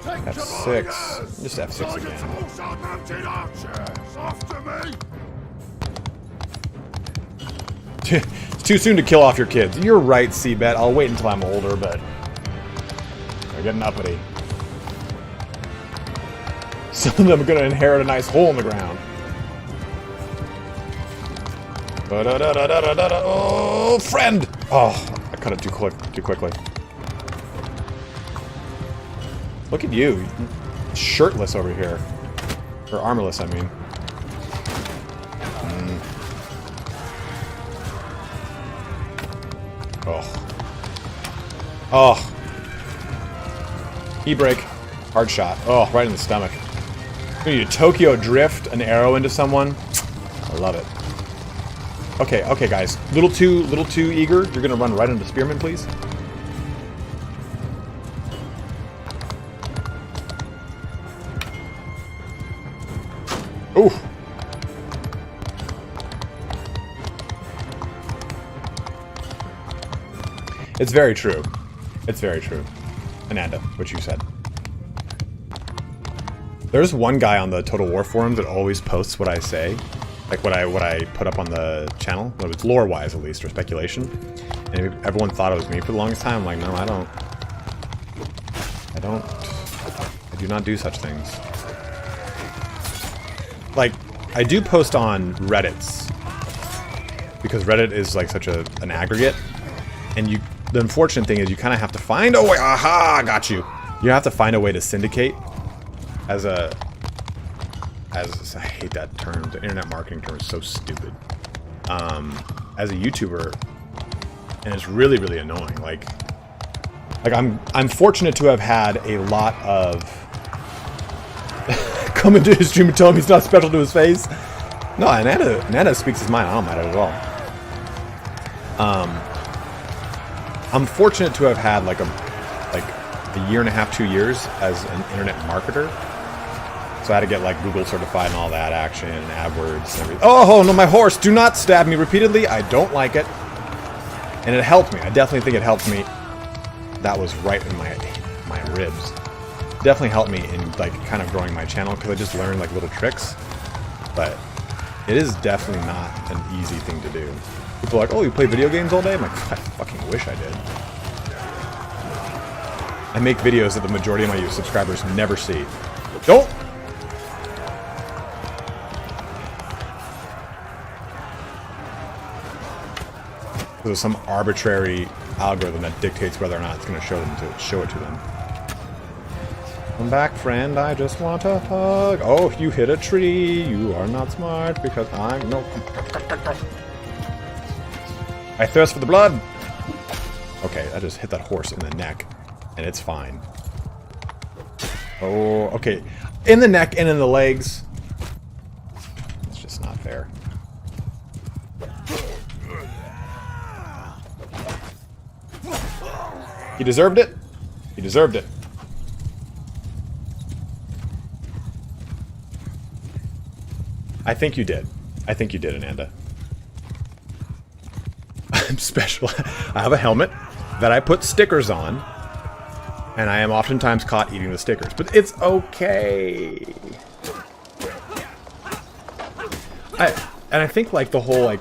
F6. Just F6 again. It's too soon to kill off your kids. You're right, Seabet. I'll wait until I'm older, but they're getting uppity. Some of them are going to inherit a nice hole in the ground. Oh, friend! Oh, I cut it too quickly. Look at you. Shirtless over here. Or armorless, I mean. Oh. Oh. E-brake. Hard shot. Oh, right in the stomach. You need to Tokyo drift an arrow into someone. I love it. Okay, okay, guys. Little too eager. You're gonna run right into Spearman, please. Ooh. It's very true. It's very true. Ananda, what you said. There's one guy on the Total War forums that always posts what I say. Like what I put up on the channel. Well, it's lore-wise, at least, or speculation. And everyone thought it was me for the longest time. I'm like, no, I don't. I do not do such things. Like, I do post on Reddits. Because Reddit is like such an aggregate. And the unfortunate thing is you kind of have to find a way. Aha, got you. You have to find a way to syndicate as I hate that term. The internet marketing term is so stupid. As a YouTuber, and it's really, really annoying. Like I'm fortunate to have had a lot of come into his stream and tell him he's not special to his face. No, Nana speaks his mind. I don't mind it at all. I'm fortunate to have had like a year and a half, 2 years as an internet marketer. So I had to get like Google certified and all that action and AdWords and everything. Oh no, my horse! Do not stab me repeatedly. I don't like it. And it helped me. I definitely think it helped me. That was right in my ribs. Definitely helped me in like kind of growing my channel because I just learned like little tricks. But it is definitely not an easy thing to do. People are like, oh, you play video games all day? I'm like, I fucking wish I did. I make videos that the majority of my subscribers never see. Don't! There's some arbitrary algorithm that dictates whether or not it's going to show it to them. Come back, friend. I just want a hug. Oh, you hit a tree. You are not smart because I'm no. I thirst for the blood. Okay, I just hit that horse in the neck, and it's fine. Oh, okay, in the neck and in the legs. It's just not fair. He deserved it. He deserved it. I think you did. I think you did, Ananda. I'm special. I have a helmet that I put stickers on, and I am oftentimes caught eating the stickers, but it's okay. I think like the whole like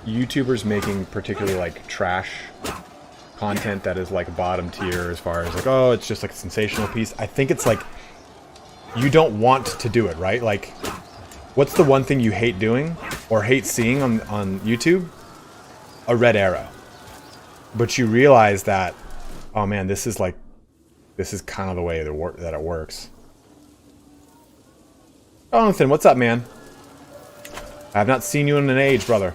YouTubers making particularly like trash content that is like bottom tier as far as like, oh, it's just like a sensational piece. I think it's like you don't want to do it, right? Like, what's the one thing you hate doing or hate seeing on YouTube? A red arrow. But you realize that, oh man, this is kind of the way that it works. Jonathan, what's up, man? I have not seen you in an age, brother.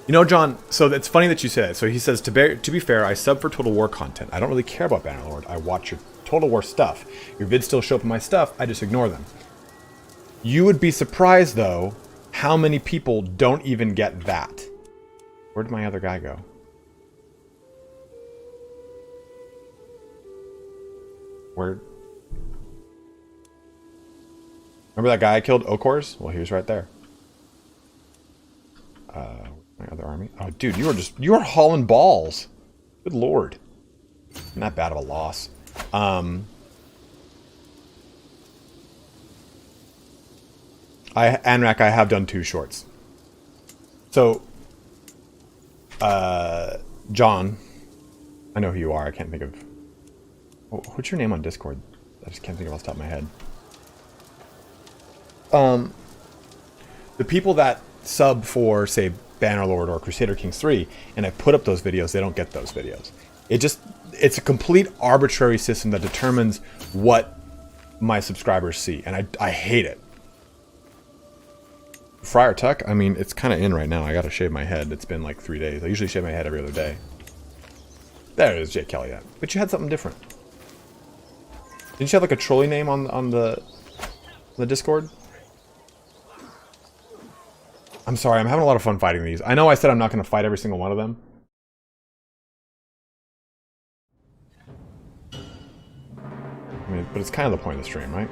You know, John, so it's funny that you say that. So he says, to be fair, I sub for Total War content. I don't really care about Bannerlord. I watch your Total War stuff. Your vids still show up in my stuff. I just ignore them. You would be surprised, though, how many people don't even get that. Where did my other guy go? Where? Remember that guy I killed, Okors? Well, he was right there. My other army. Oh, dude, you are hauling balls. Good lord. Not bad of a loss. Anrak, I have done 2 shorts. So, John, I know who you are. I can't think of. What's your name on Discord? I just can't think of off the top of my head. The people that sub for, say, Bannerlord or Crusader Kings 3, and I put up those videos, they don't get those videos. It's a complete arbitrary system that determines what my subscribers see, and I hate it. Friar Tuck, I mean, it's kind of in right now. I gotta shave my head. It's been like 3 days. I usually shave my head every other day. There it is, Jake Kelly. Yeah. But you had something different. Didn't you have like a trolley name on the Discord? I'm sorry, I'm having a lot of fun fighting these. I know I said I'm not going to fight every single one of them. I mean, but it's kind of the point of the stream, right?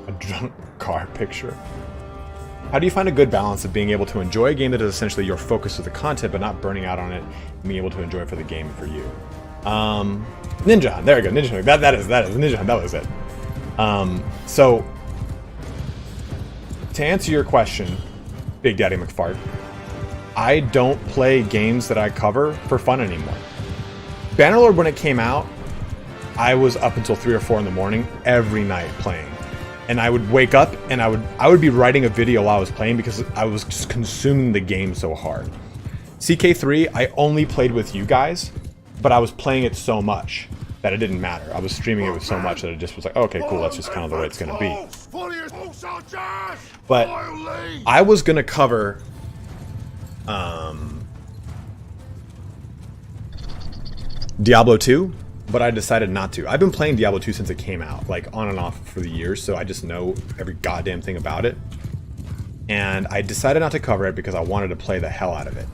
A drunk car picture. How do you find a good balance of being able to enjoy a game that is essentially your focus of the content, but not burning out on it, and being able to enjoy it for the game for you? Ninja Hunt. There we go. Ninja Hunt. That is Ninja Hunt. That was it. So to answer your question, Big Daddy McFart, I don't play games that I cover for fun anymore. Bannerlord, when it came out, I was up until 3 or 4 in the morning every night playing. And I would wake up and I would be writing a video while I was playing because I was just consuming the game so hard. CK3, I only played with you guys, but I was playing it so much that it didn't matter. I was streaming it with so much that it just was like, okay, cool, that's just kind of the way it's going to be. But I was going to cover Diablo 2, but I decided not to. I've been playing Diablo 2 since it came out, like on and off for the years, so I just know every goddamn thing about it. And I decided not to cover it because I wanted to play the hell out of it.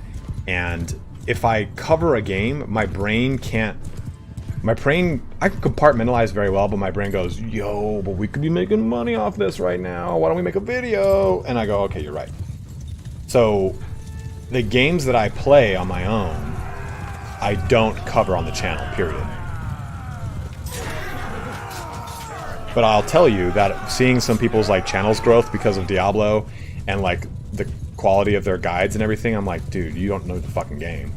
And if I cover a game, my brain, I can compartmentalize very well, but my brain goes, yo, but we could be making money off this right now. Why don't we make a video? And I go, okay, you're right. So the games that I play on my own, I don't cover on the channel, period. But I'll tell you that seeing some people's like channels growth because of Diablo and like the quality of their guides and everything, I'm like, dude, you don't know the fucking game.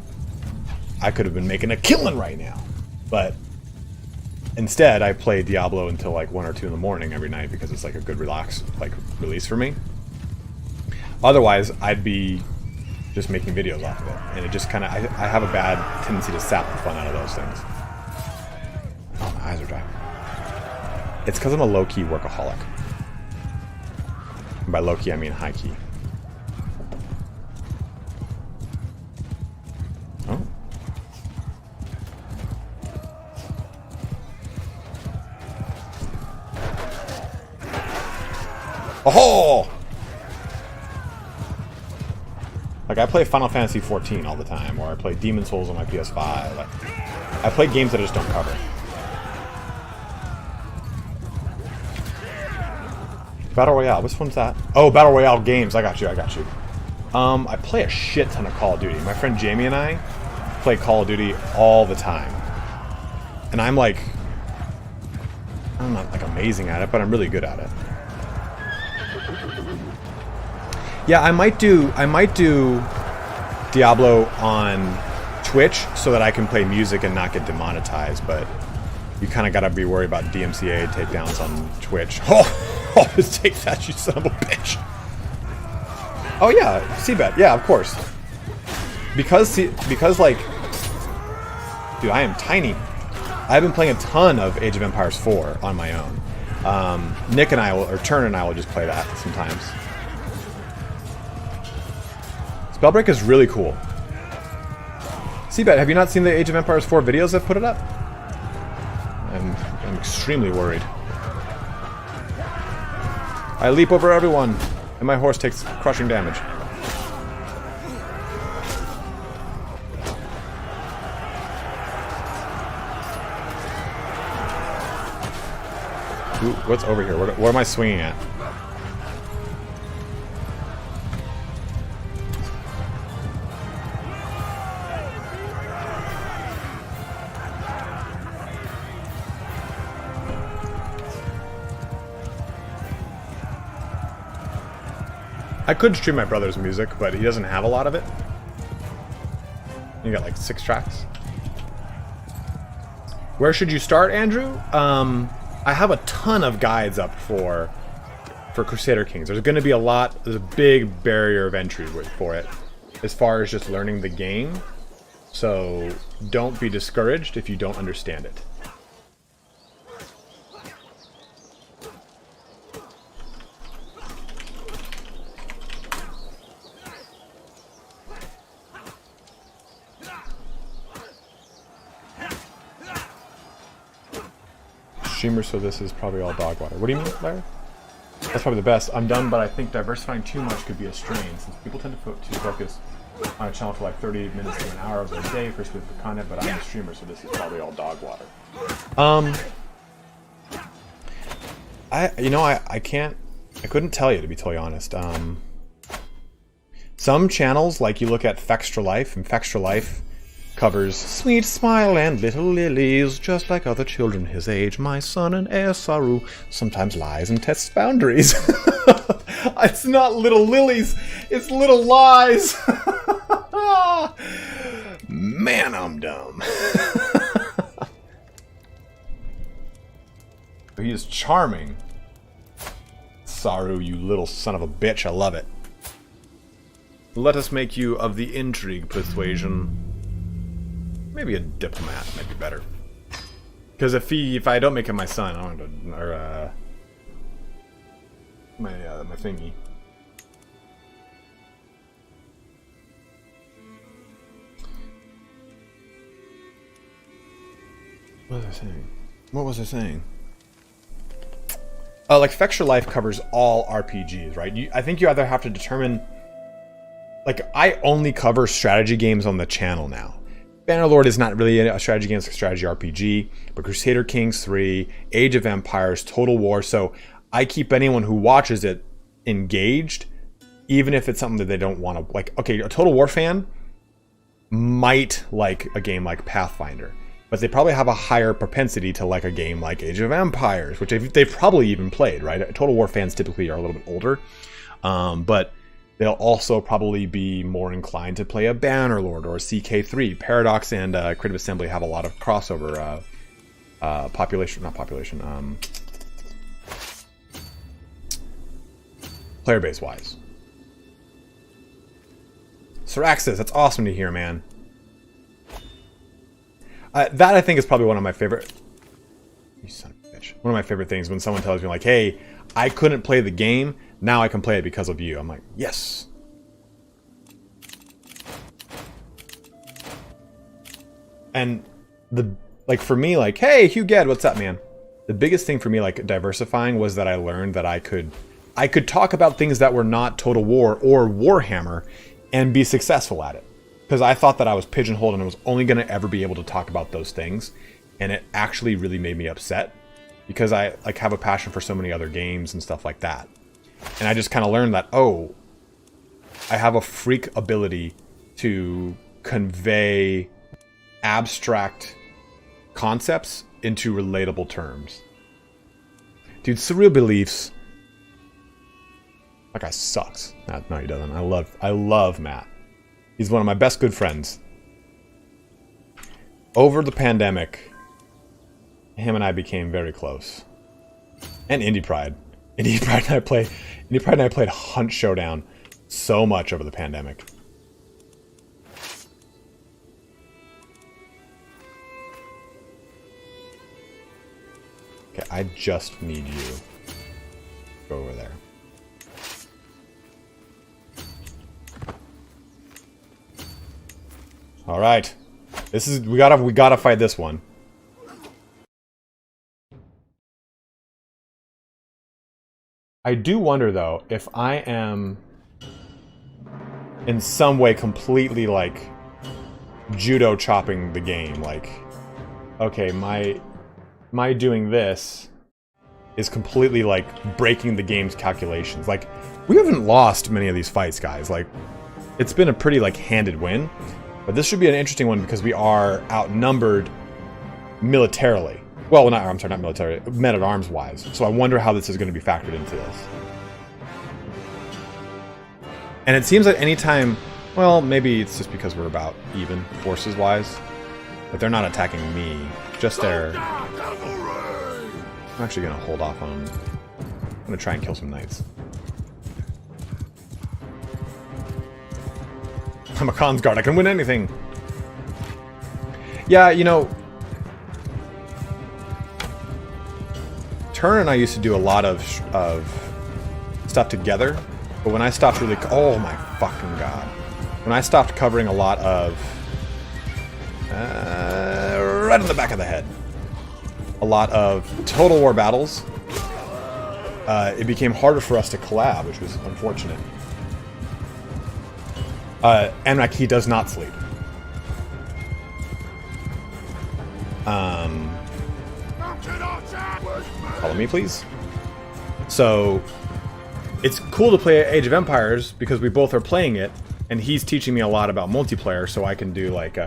I could have been making a killing right now. But instead, I play Diablo until like 1 or 2 in the morning every night because it's like a good release for me. Otherwise, I'd be just making videos off of it. And it just kind of, I have a bad tendency to sap the fun out of those things. Oh, my eyes are dry. It's because I'm a low-key workaholic. And by low-key, I mean high-key. Oh. Oh! Like, I play Final Fantasy XIV all the time, or I play Demon's Souls on my PS5. I play games that I just don't cover. Battle Royale, which one's that? Oh, Battle Royale games, I got you. I play a shit ton of Call of Duty. My friend Jamie and I play Call of Duty all the time. And I'm not like amazing at it, but I'm really good at it. Yeah, I might do Diablo on Twitch so that I can play music and not get demonetized, but you kind of got to be worried about DMCA takedowns on Twitch. Oh, just take that, you son of a bitch. Oh yeah, Seabed, yeah, of course. Because like, dude, I am tiny. I've been playing a ton of Age of Empires 4 on my own. Nick and I will, or Turner and I will just play that sometimes. Spellbreak is really cool. Seabed, have you not seen the Age of Empires 4 videos that put it up? I'm extremely worried. I leap over everyone, and my horse takes crushing damage. Ooh, what's over here? What am I swinging at? I could stream my brother's music, but he doesn't have a lot of it. You got like 6 tracks. Where should you start, Andrew? I have a ton of guides up for Crusader Kings. There's going to be there's a big barrier of entry for it. as far as just learning the game. So don't be discouraged if you don't understand it. Streamer, so this is probably all dog water. What do you mean, Larry? That's probably the best. I'm done, but I think diversifying too much could be a strain, since people tend to focus on a channel for like 30 minutes to an hour of their day for specific content, but I'm a streamer, so this is probably all dog water. I couldn't tell you, to be totally honest. Some channels, like you look at Fextra Life, and Fextra Life covers sweet smile and little lilies, just like other children his age. My son and heir Saru sometimes lies and tests boundaries. It's not little lilies, it's little lies. Man, I'm dumb. He is charming. Saru, you little son of a bitch, I love it. Let us make you of the intrigue persuasion. Maybe a diplomat might be better. Because if I don't make him my son, I want to, or my thingy. What was I saying? What was I saying? Like Fextra Life covers all RPGs, right? I think you either have to determine. Like, I only cover strategy games on the channel now. Bannerlord is not really a strategy game, it's a strategy RPG, but Crusader Kings 3, Age of Empires, Total War, so I keep anyone who watches it engaged, even if it's something that they don't want to, like, okay, a Total War fan might like a game like Pathfinder, but they probably have a higher propensity to like a game like Age of Empires, which they've probably even played, right? Total War fans typically are a little bit older, but they'll also probably be more inclined to play a Bannerlord or a CK3. Paradox and Creative Assembly have a lot of crossover player base wise. Syraxis, that's awesome to hear, man. That I think is probably one of my favorite. You son of a bitch. One of my favorite things when someone tells me like, "Hey, I couldn't play the game. Now I can play it because of you." I'm like, yes. And for me, like, hey, Hugh Ged, what's up, man? The biggest thing for me, like, diversifying was that I learned that I could talk about things that were not Total War or Warhammer and be successful at it. Because I thought that I was pigeonholed and I was only going to ever be able to talk about those things. And it actually really made me upset because I like have a passion for so many other games and stuff like that. And I just kind of learned that, oh, I have a freak ability to convey abstract concepts into relatable terms. Dude, Surreal Beliefs. That guy sucks. No, he doesn't. I love Matt. He's one of my best good friends. Over the pandemic, him and I became very close. And Indie Pride. Indie Pride and I played Hunt Showdown so much over the pandemic. Okay, I just need you to go over there. All right, this is we gotta fight this one. I do wonder though if I am in some way completely like judo chopping the game. Like, okay, my doing this is completely like breaking the game's calculations. Like, we haven't lost many of these fights, guys. Like, it's been a pretty like handed win. But this should be an interesting one because we are outnumbered militarily. Well, not military, men-at-arms wise. So I wonder how this is going to be factored into this. And it seems like anytime, well, maybe it's just because we're about even forces wise, but they're not attacking me, just their. I'm actually going to hold off on. I'm going to try and kill some knights. I'm a cons guard. I can win anything. Yeah, you know, Turn and I used to do a lot of stuff together, but when I stopped really, oh my fucking god, when I stopped covering a lot of, right in the back of the head, a lot of Total War battles, it became harder for us to collab, which was unfortunate. And he does not sleep. Follow me, please. So, it's cool to play Age of Empires because we both are playing it, and he's teaching me a lot about multiplayer, so I can do like,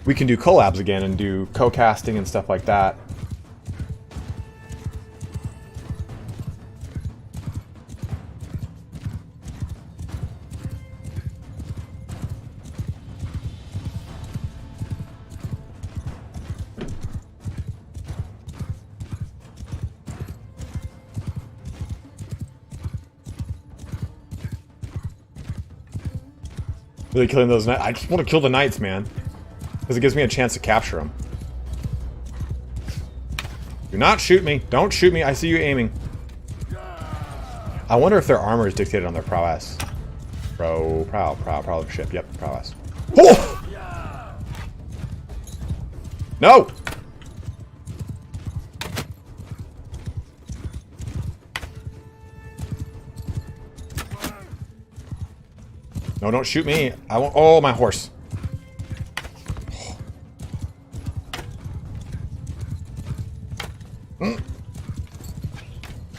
we can do collabs again and do co-casting and stuff like that. Really killing those knights. I just want to kill the knights, man. Because it gives me a chance to capture them. Do not shoot me. Don't shoot me. I see you aiming. I wonder if their armor is dictated on their prowess. Prowess. Yep, prowess. Oh! No! No, don't shoot me. I won't. Oh, my horse.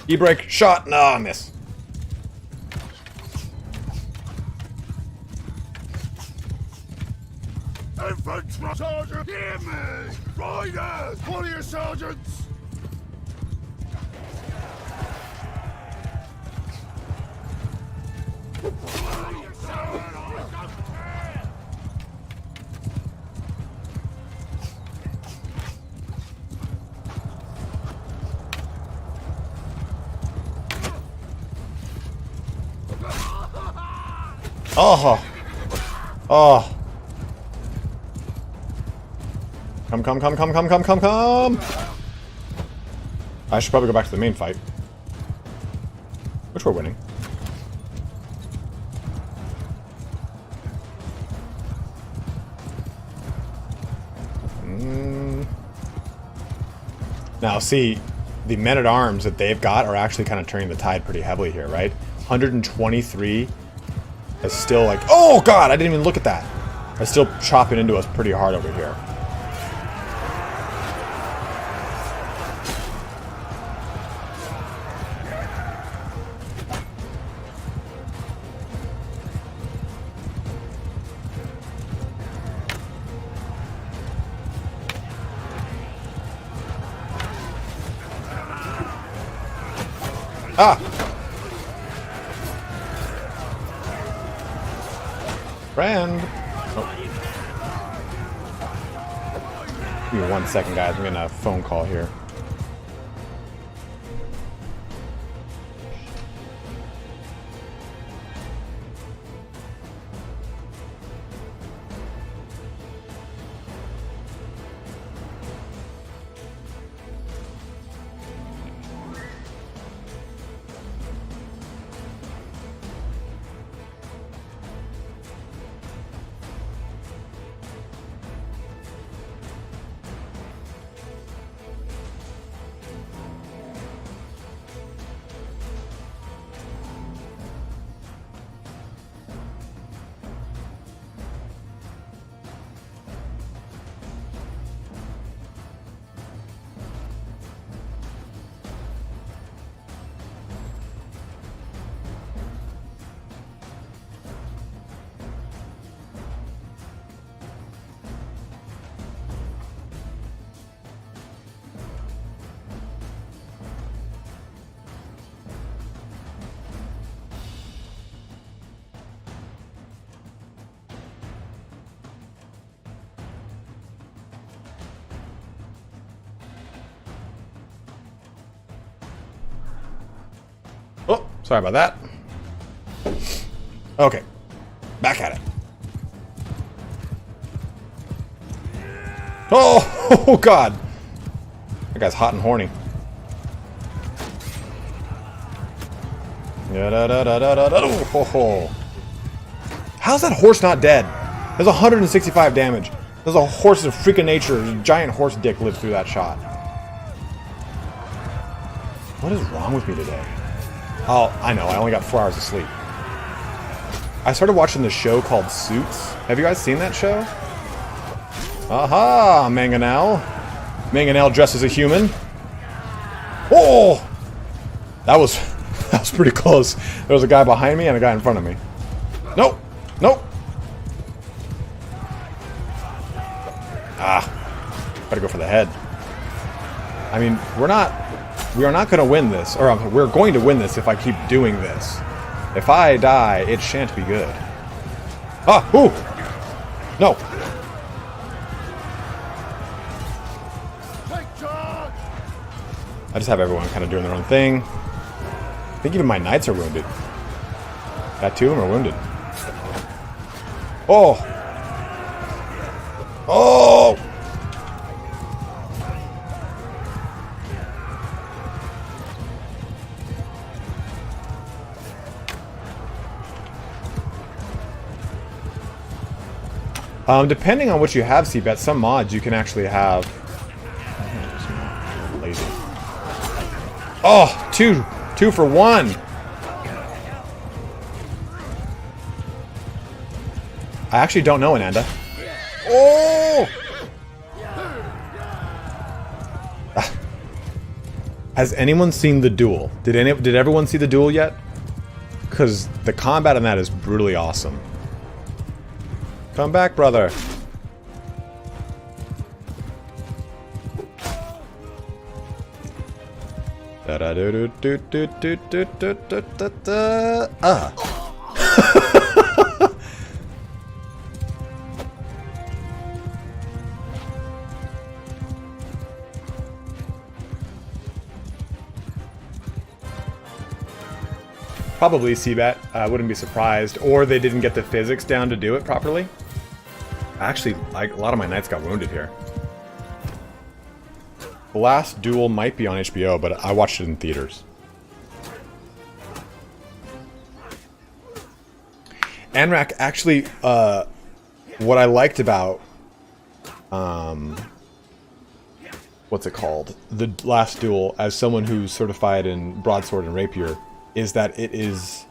E-brake, shot. No, I miss. Infantry sergeant, hear me! Riders, what are your sergeants? Oh. Oh. Come. I should probably go back to the main fight. Which we're winning. Now, see, the men-at-arms that they've got are actually kind of turning the tide pretty heavily here, right? 123 is still like... Oh, God! I didn't even look at that. They're still chopping into us pretty hard over here. Ah! Friend! Oh. Give me 1 second, guys. I'm getting a phone call here. Oh, sorry about that. Okay, back at it. Oh, oh God. That guy's hot and horny. How's that horse not dead? There's 165 damage. There's a horse of freaking nature. A giant horse dick lived through that shot. What is wrong with me today? Oh, I know. I only got 4 hours of sleep. I started watching this show called Suits. Have you guys seen that show? Aha, Mangonel. Mangonel dressed as a human. Oh! That was pretty close. There was a guy behind me and a guy in front of me. Nope. Nope. Ah. Better go for the head. I mean, we are not going to win this. Or we're going to win this if I keep doing this. If I die, it shan't be good. Ah! Ooh! No. I just have everyone kind of doing their own thing. I think even my knights are wounded. Got 2 of them are wounded. Oh! Oh! Depending on what you have, Seabet, some mods you can actually have. Lazy. Oh, two for 1. I actually don't know, Ananda. Oh! Has anyone seen the duel? Did everyone see the duel yet? Because the combat in that is brutally awesome. Come back, brother. Probably Seabat. I wouldn't be surprised. Or they didn't get the physics down to do it properly. Actually, a lot of my knights got wounded here. The last duel might be on HBO, but I watched it in theaters. Anrak, actually, what I liked about, what's it called? The last duel, as someone who's certified in broadsword and rapier, is that it is,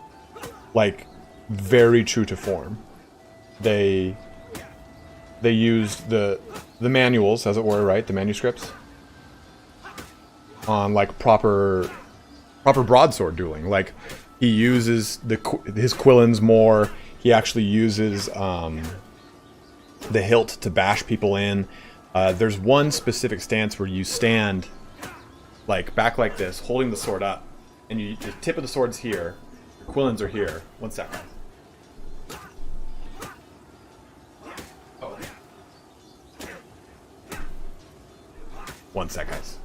like, very true to form. They used the manuals, as it were, right? The manuscripts on like proper broadsword dueling. Like he uses his quillins more. He actually uses the hilt to bash people in. There's one specific stance where you stand like back like this, holding the sword up, and the tip of the sword's here. Your quillins are here. 1 second. Oh. 1 sec, guys.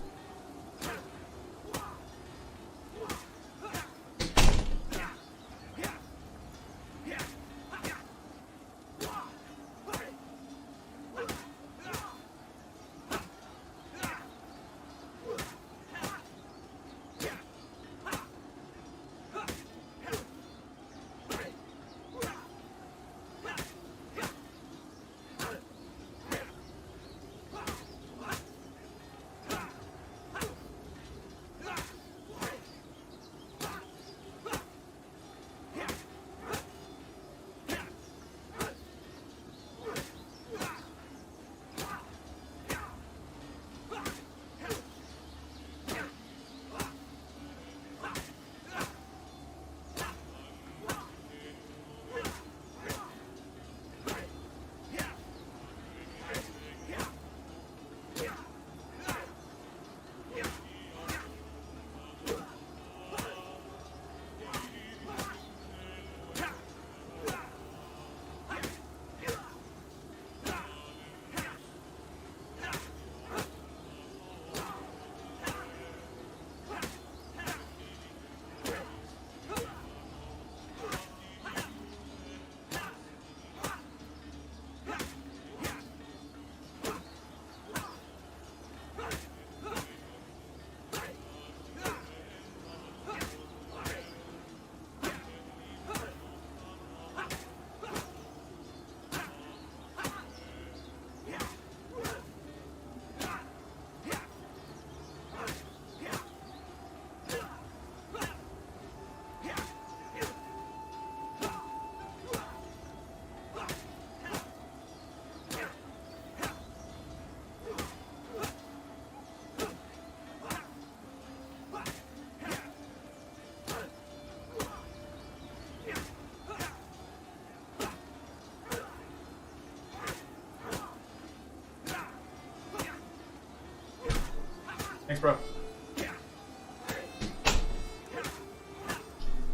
Thanks, bro.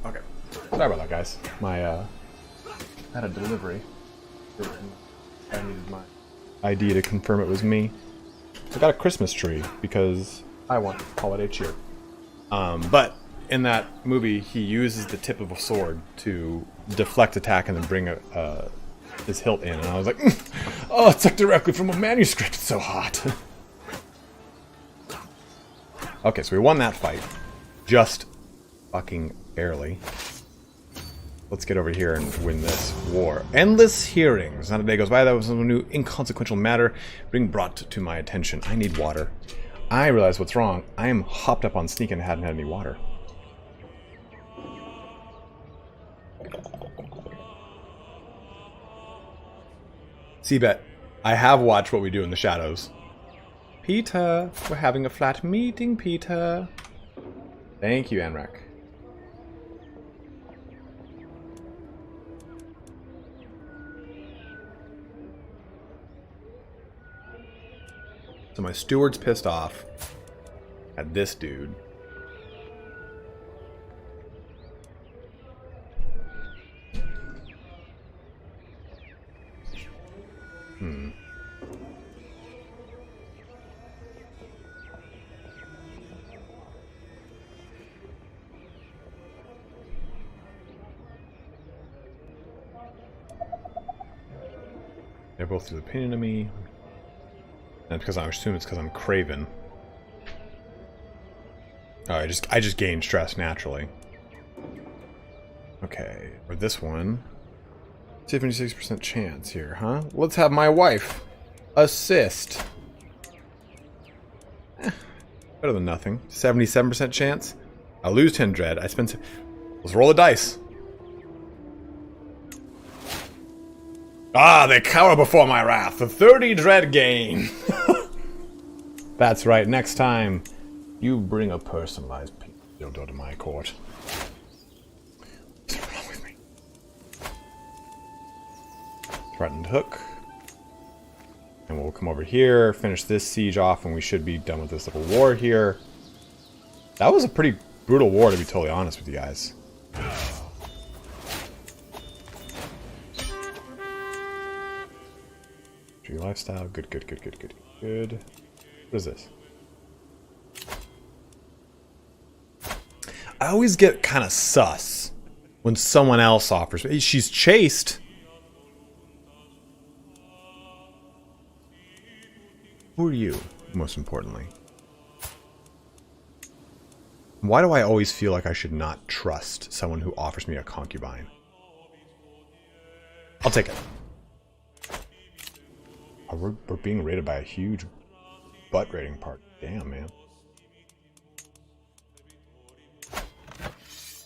Okay. Sorry about that, guys. I had a delivery. I needed my ID to confirm it was me. I got a Christmas tree because I want holiday cheer. But in that movie, he uses the tip of a sword to deflect attack and then bring his hilt in. And I was like, oh, it's like directly from a manuscript. It's so hot. Okay, so we won that fight. Just fucking barely. Let's get over here and win this war. Endless hearings. Not a day goes by that was a new inconsequential matter being brought to my attention. I need water. I realize what's wrong. I am hopped up on sneak and hadn't had any water. Seabet, I have watched What We Do in the Shadows. Peter, we're having a flat meeting, Peter. Thank you, Anrak. So my steward's pissed off at this dude. They're both through the opinion of me. And because I assume it's because I'm craven. Oh, I just gain stress naturally. Okay, or this one. 76% chance here, huh? Let's have my wife assist. Better than nothing. 77% chance. I lose 10 dread. I spend. Let's roll the dice. Ah, they cower before my wrath. The 30 dread gain. That's right. Next time, you bring a personalized dildo to my court. What's wrong with me? Threatened hook. And we'll come over here, finish this siege off, and we should be done with this little war here. That was a pretty brutal war, to be totally honest with you guys. Lifestyle, good. What is this? I always get kind of sus when someone else offers. She's chaste. Who are you, most importantly? Why do I always feel like I should not trust someone who offers me a concubine? I'll take it. Oh, we're being rated by a huge butt rating part. Damn, man.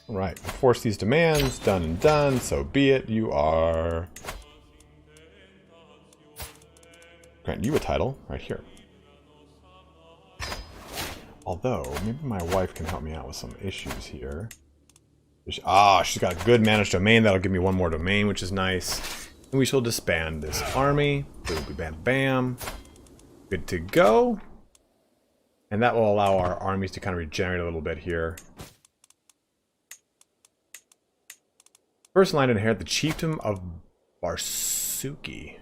Alright, force these demands. Done and done. So be it. You are... grant you a title right here. Although, maybe my wife can help me out with some issues here. Ah, she's got a good managed domain. That'll give me one more domain, which is nice. And we shall disband this army. Boom, bam, bam. Good to go. And that will allow our armies to kind of regenerate a little bit here. First line to inherit the chiefdom of Barsuki.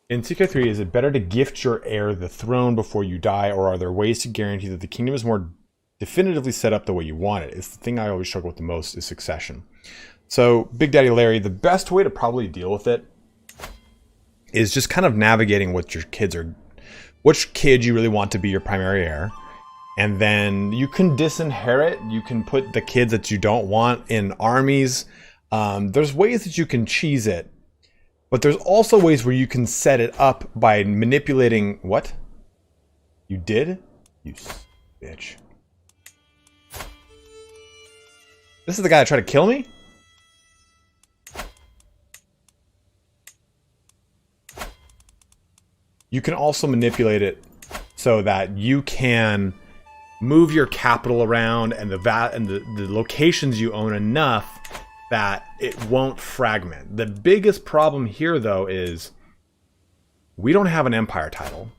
In CK3, is it better to gift your heir the throne before you die, or are there ways to guarantee that the kingdom is more definitively set up the way you want it? It's the thing I always struggle with the most is succession. So, Big Daddy Larry, the best way to probably deal with it is just kind of navigating what your kids are, which kid you really want to be your primary heir. And then you can disinherit, you can put the kids that you don't want in armies. There's ways that you can cheese it, but there's also ways where you can set it up by manipulating, what? You did? You bitch. This is the guy that tried to kill me? You can also manipulate it so that you can move your capital around and the locations you own enough that it won't fragment. The biggest problem here, though, is we don't have an Empire title.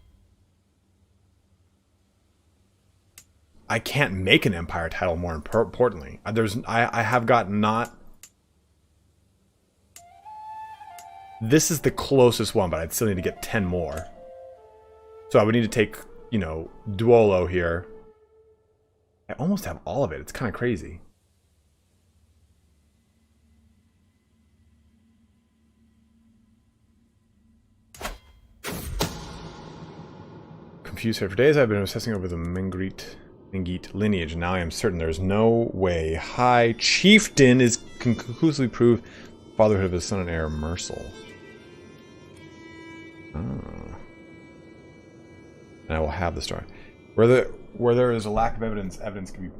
I can't make an Empire title, more importantly. I have got not... This is the closest one, but I'd still need to get 10 more. So I would need to take, you know, Duolo here. I almost have all of it. It's kind of crazy. Confused here. For days I've been obsessing over the Mingite lineage, and now I am certain there is no way High Chieftain can conclusively prove the fatherhood of his son and heir, Mercil. Oh. And I will have the story. Where there is a lack of evidence can be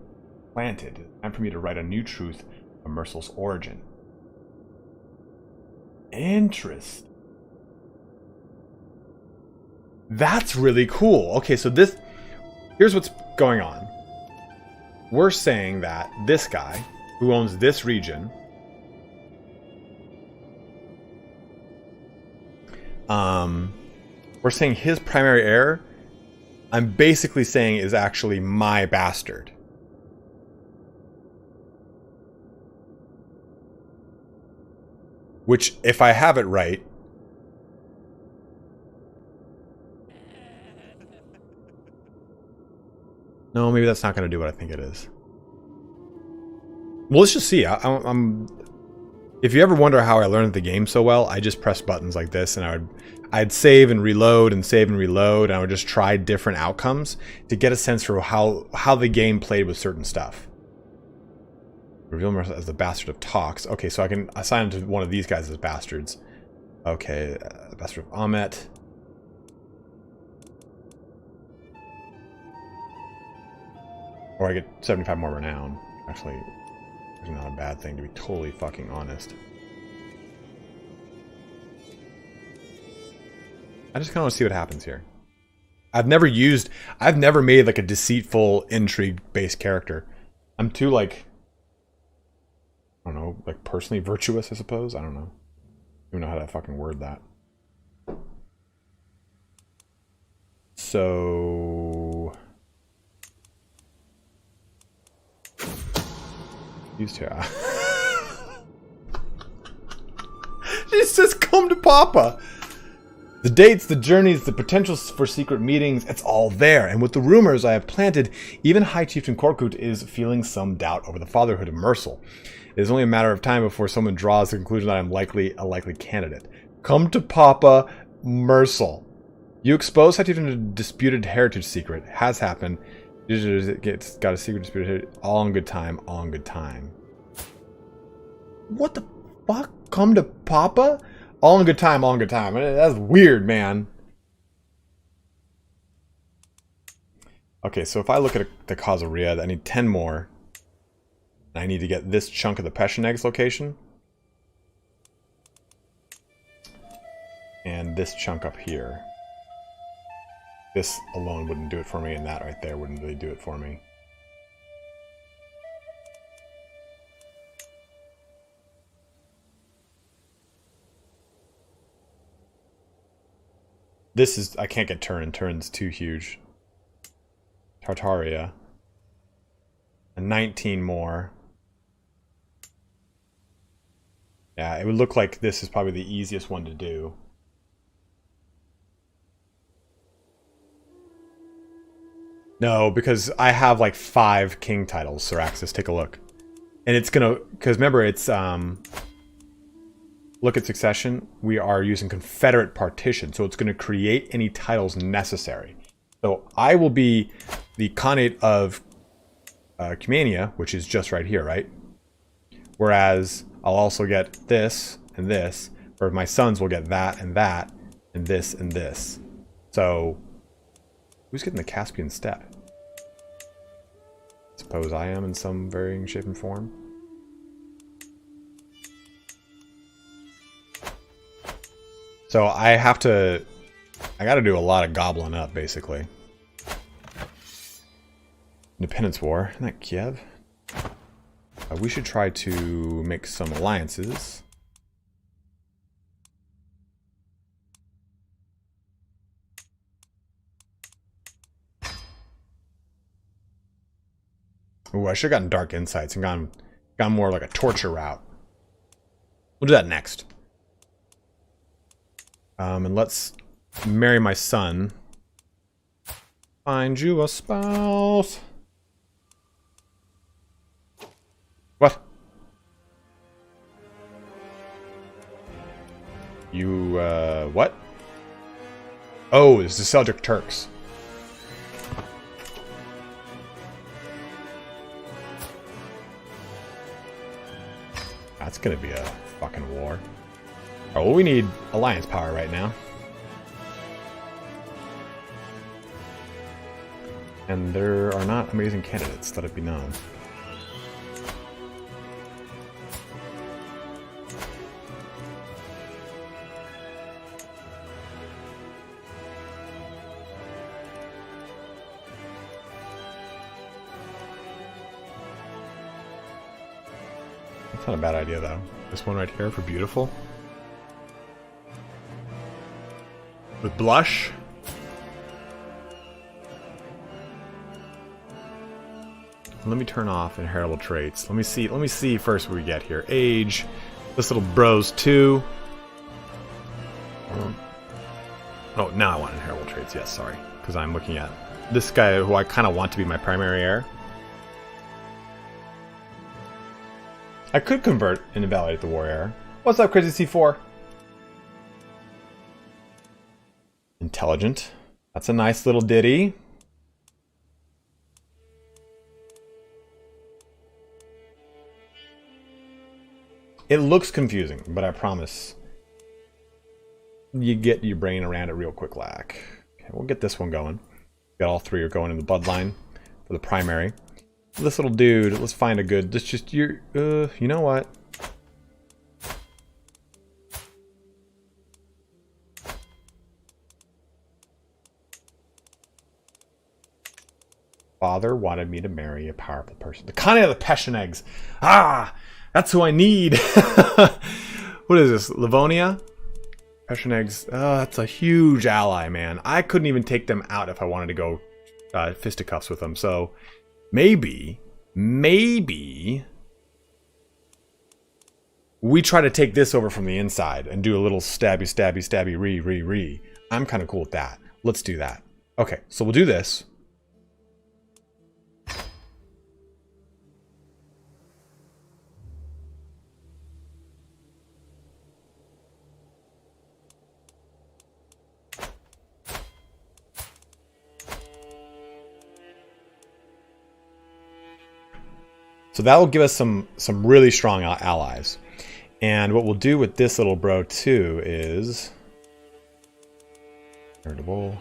planted. It's time for me to write a new truth of Mercil's origin. Interest. That's really cool. Okay, so here's what's going on. We're saying that this guy, who owns this region, we're saying his primary heir, I'm basically saying is actually my bastard. Which, if I have it right, no, maybe that's not going to do what I think it is. Well, let's just see. If you ever wonder how I learned the game so well, I just press buttons like this, and I'd save and reload and save and reload, and I would just try different outcomes to get a sense for how the game played with certain stuff. Reveal myself as the bastard of Tox. Okay, so I can assign him to one of these guys as bastards. Okay, bastard of Amet. Or I get 75 more renown. Actually, it's not a bad thing, to be totally fucking honest. I just kind of want to see what happens here. I've never made like a deceitful, intrigue-based character. I'm too, like, I don't know, like personally virtuous, I suppose? I don't know. I don't know how to fucking word that. So... used to. She says, come to Papa. The dates, the journeys, the potentials for secret meetings, it's all there. And with the rumors I have planted, even High Chieftain Korkut is feeling some doubt over the fatherhood of Mercil. It is only a matter of time before someone draws the conclusion that I'm a likely candidate. Come to Papa, Mercil. You expose High Chieftain to a disputed heritage secret. Has happened. It's got a secret disputed heritage. All in good time, all in good time. What the fuck? Come to Papa? All in good time, all in good time. That's weird, man. Okay, so if I look at the Kazuria, I need 10 more. I need to get this chunk of the Pechenegs location. And this chunk up here. This alone wouldn't do it for me, and that right there wouldn't really do it for me. This is... I can't get Turin. Turin's too huge. Tartaria. And 19 more. Yeah, it would look like this is probably the easiest one to do. No, because I have like 5 king titles, Syraxis. Take a look. And it's gonna... Because remember, it's... Look at succession. We are using Confederate partition, so it's going to create any titles necessary. So I will be the Khanate of Cumania, which is just right here, right? Whereas I'll also get this and this, or my sons will get that, and this and this. So who's getting the Caspian Steppe? I suppose I am in some varying shape and form. So I gotta do a lot of gobbling up, basically. Independence War, isn't that Kiev? We should try to make some alliances. Ooh, I should have gotten Dark Insights and gone more like a torture route. We'll do that next. And let's marry my son. Find you a spouse. What? You, what? Oh, it's the Seljuk Turks. That's gonna be a fucking war. Oh, well, we need alliance power right now. And there are not amazing candidates, let it be known. That's not a bad idea, though. This one right here for beautiful. With blush. Let me turn off inheritable traits. Let me see first what we get here. Age. This little bro's 2. Oh, now I want inheritable traits. Yes, sorry. Because I'm looking at this guy who I kind of want to be my primary heir. I could convert and invalidate the warrior. What's up, Crazy C4? Intelligent. That's a nice little ditty. It looks confusing, but I promise you get your brain around it real quick. Okay, we'll get this one going. Got all 3 are going in the bloodline for the primary. This little dude, let's find a good. This just you know what? Father wanted me to marry a powerful person. The Khane of the Pechenegs. Ah, that's who I need. What is this? Livonia? Pechenegs. Oh, that's a huge ally, man. I couldn't even take them out if I wanted to go fisticuffs with them. So maybe we try to take this over from the inside and do a little stabby, re. I'm kind of cool with that. Let's do that. Okay, so we'll do this. So that will give us some really strong allies. And what we'll do with this little bro too is irritable.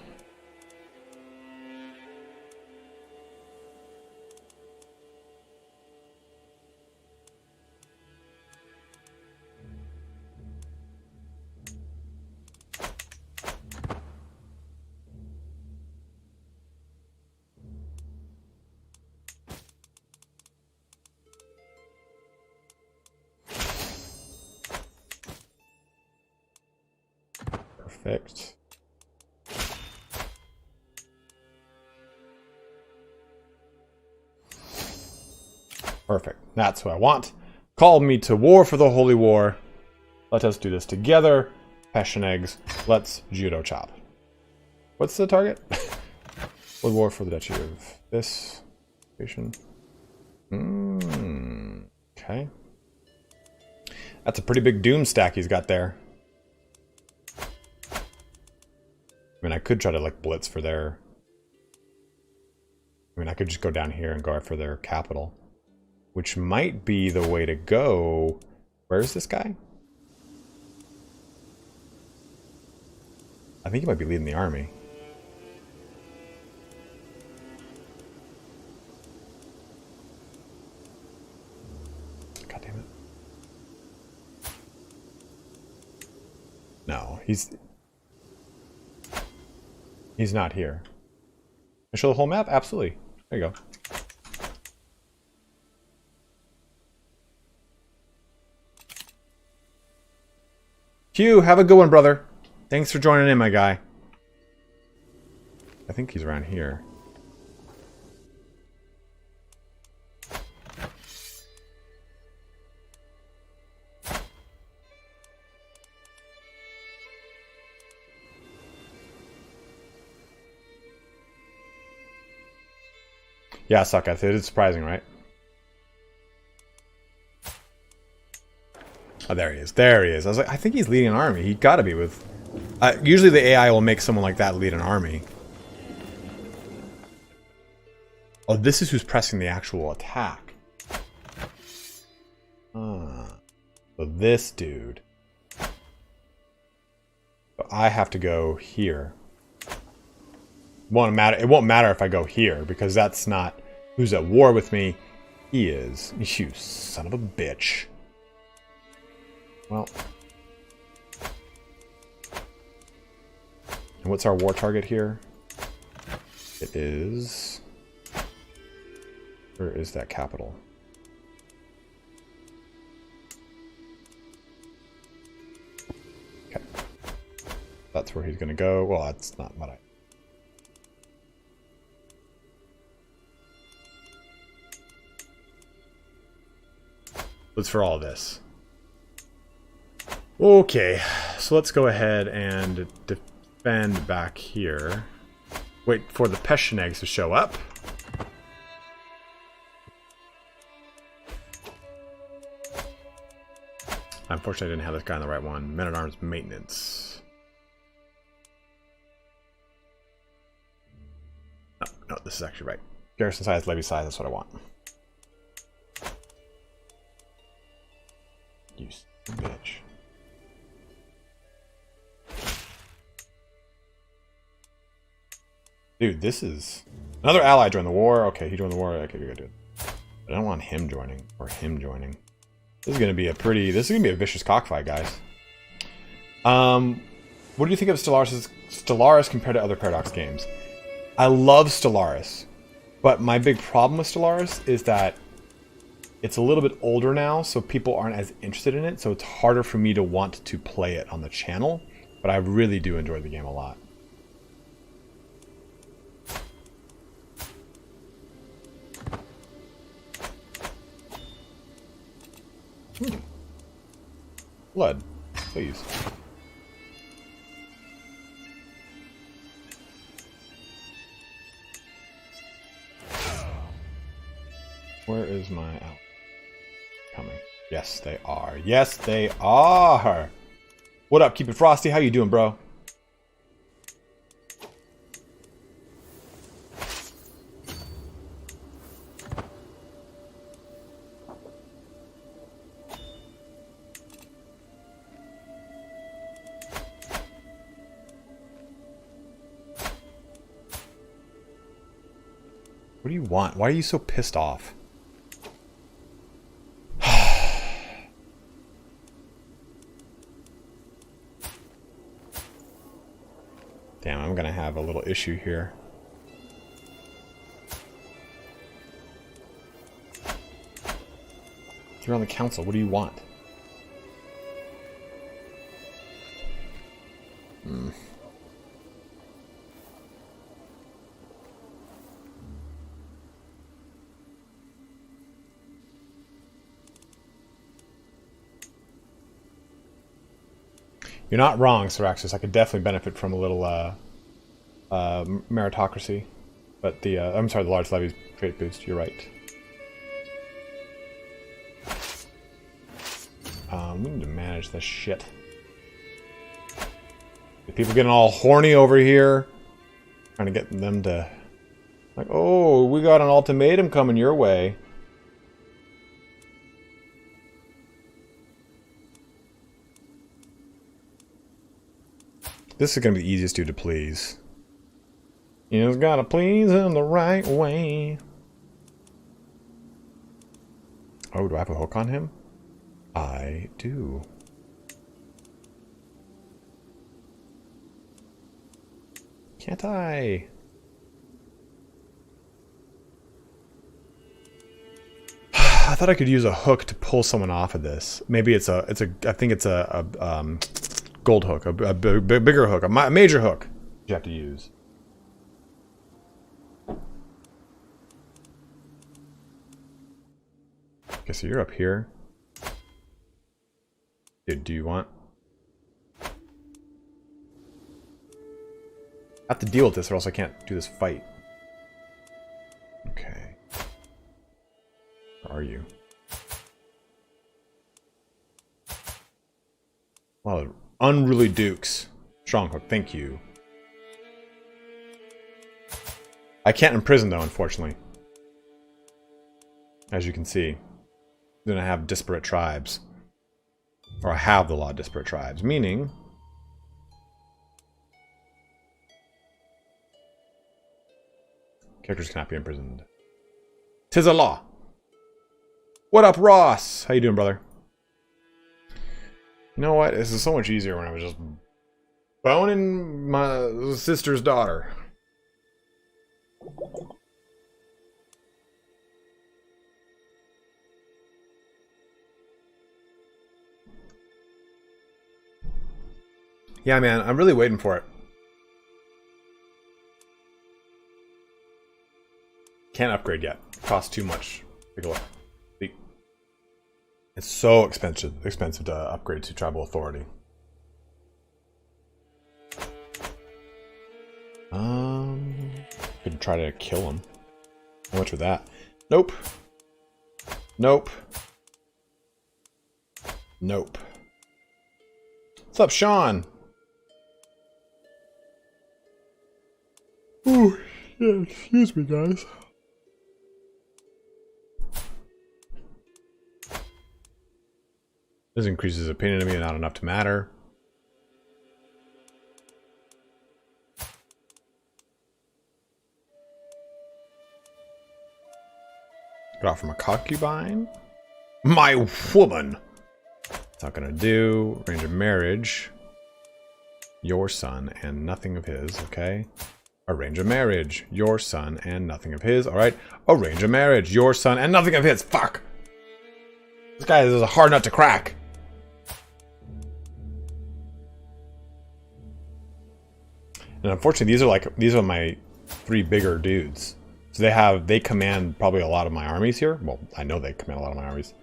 Perfect. Perfect. That's what I want. Call me to war for the Holy War. Let us do this together. Pechenegs. Let's judo chop. What's the target? World War for the Duchy of this station. Okay. That's a pretty big doom stack he's got there. I mean, I could try to, like, blitz for their... I mean, I could just go down here and go after their capital. Which might be the way to go. Where's this guy? I think he might be leading the army. God damn it. No, he's not here. Can I show the whole map? Absolutely. There you go. Q, have a good one, brother. Thanks for joining in, my guy. I think he's around here. Yeah, Sucketh. It is surprising, right? Oh, there he is. There he is. I was like, I think he's leading an army. He gotta be with... usually the AI will make someone like that lead an army. Oh, this is who's pressing the actual attack. So this dude. So I have to go here. It won't matter if I go here, because that's not who's at war with me. He is. You son of a bitch. Well. And what's our war target here? It is... Where is that capital? Okay. That's where he's going to go. Well, that's not what I... Let's for all this. Okay, so let's go ahead and defend back here. Wait for the Pechenegs to show up. Unfortunately, I didn't have this guy on the right one. Men-at-Arms maintenance. No, this is actually right. Garrison size, levy size, that's what I want. You bitch. Dude, this is... Another ally joined the war. Okay, he joined the war. Okay, we gotta do it. But I don't want him joining. Or him joining. This is gonna be a pretty... This is gonna be a vicious cockfight, guys. What do you think of Stellaris compared to other Paradox games? I love Stellaris. But my big problem with Stellaris is that it's a little bit older now, so people aren't as interested in it, so it's harder for me to want to play it on the channel. But I really do enjoy the game a lot. Blood, please. Where is my ally? Coming. Yes, they are. Yes, they are. What up, Keep It Frosty? How you doing, bro? What do you want? Why are you so pissed off? Damn, I'm gonna have a little issue here. You're on the council. What do you want? You're not wrong, Syraxis. I could definitely benefit from a little meritocracy. But the, I'm sorry, the large levies trait boost. You're right. We need to manage this shit. The people getting all horny over here. Trying to get them to... Like, oh, we got an ultimatum coming your way. This is going to be the easiest dude to please. You just gotta please him the right way. Oh, do I have a hook on him? I do. Can't I? I thought I could use a hook to pull someone off of this. Maybe it's a I think it's a gold hook, a bigger hook, a major hook you have to use. Okay, so you're up here. Dude, do you want... I have to deal with this or else I can't do this fight. Okay. Where are you? A lot of unruly dukes. Strong hook, thank you. I can't imprison though, unfortunately. As you can see. Then I have disparate tribes. Or I have the law of disparate tribes, meaning... characters cannot be imprisoned. 'Tis a law. What up, Ross? How you doing, brother? You know what? This is so much easier when I was just boning my sister's daughter. Yeah, man, I'm really waiting for it. Can't upgrade yet. Costs too much. Take a look. It's so expensive to upgrade to tribal authority. Could try to kill him. How much for that? Nope. Nope. Nope. What's up, Sean? Ooh, yeah, excuse me, guys. This increases opinion of me, not enough to matter. Got off from a concubine. My woman. It's not gonna do. Range of marriage. Your son and nothing of his. Okay. Arrange a marriage. Your son and nothing of his. All right. Arrange a marriage. Your son and nothing of his. Fuck. This guy is a hard nut to crack. And unfortunately, these are my 3 bigger dudes. So they command probably a lot of my armies here. Well, I know they command a lot of my armies.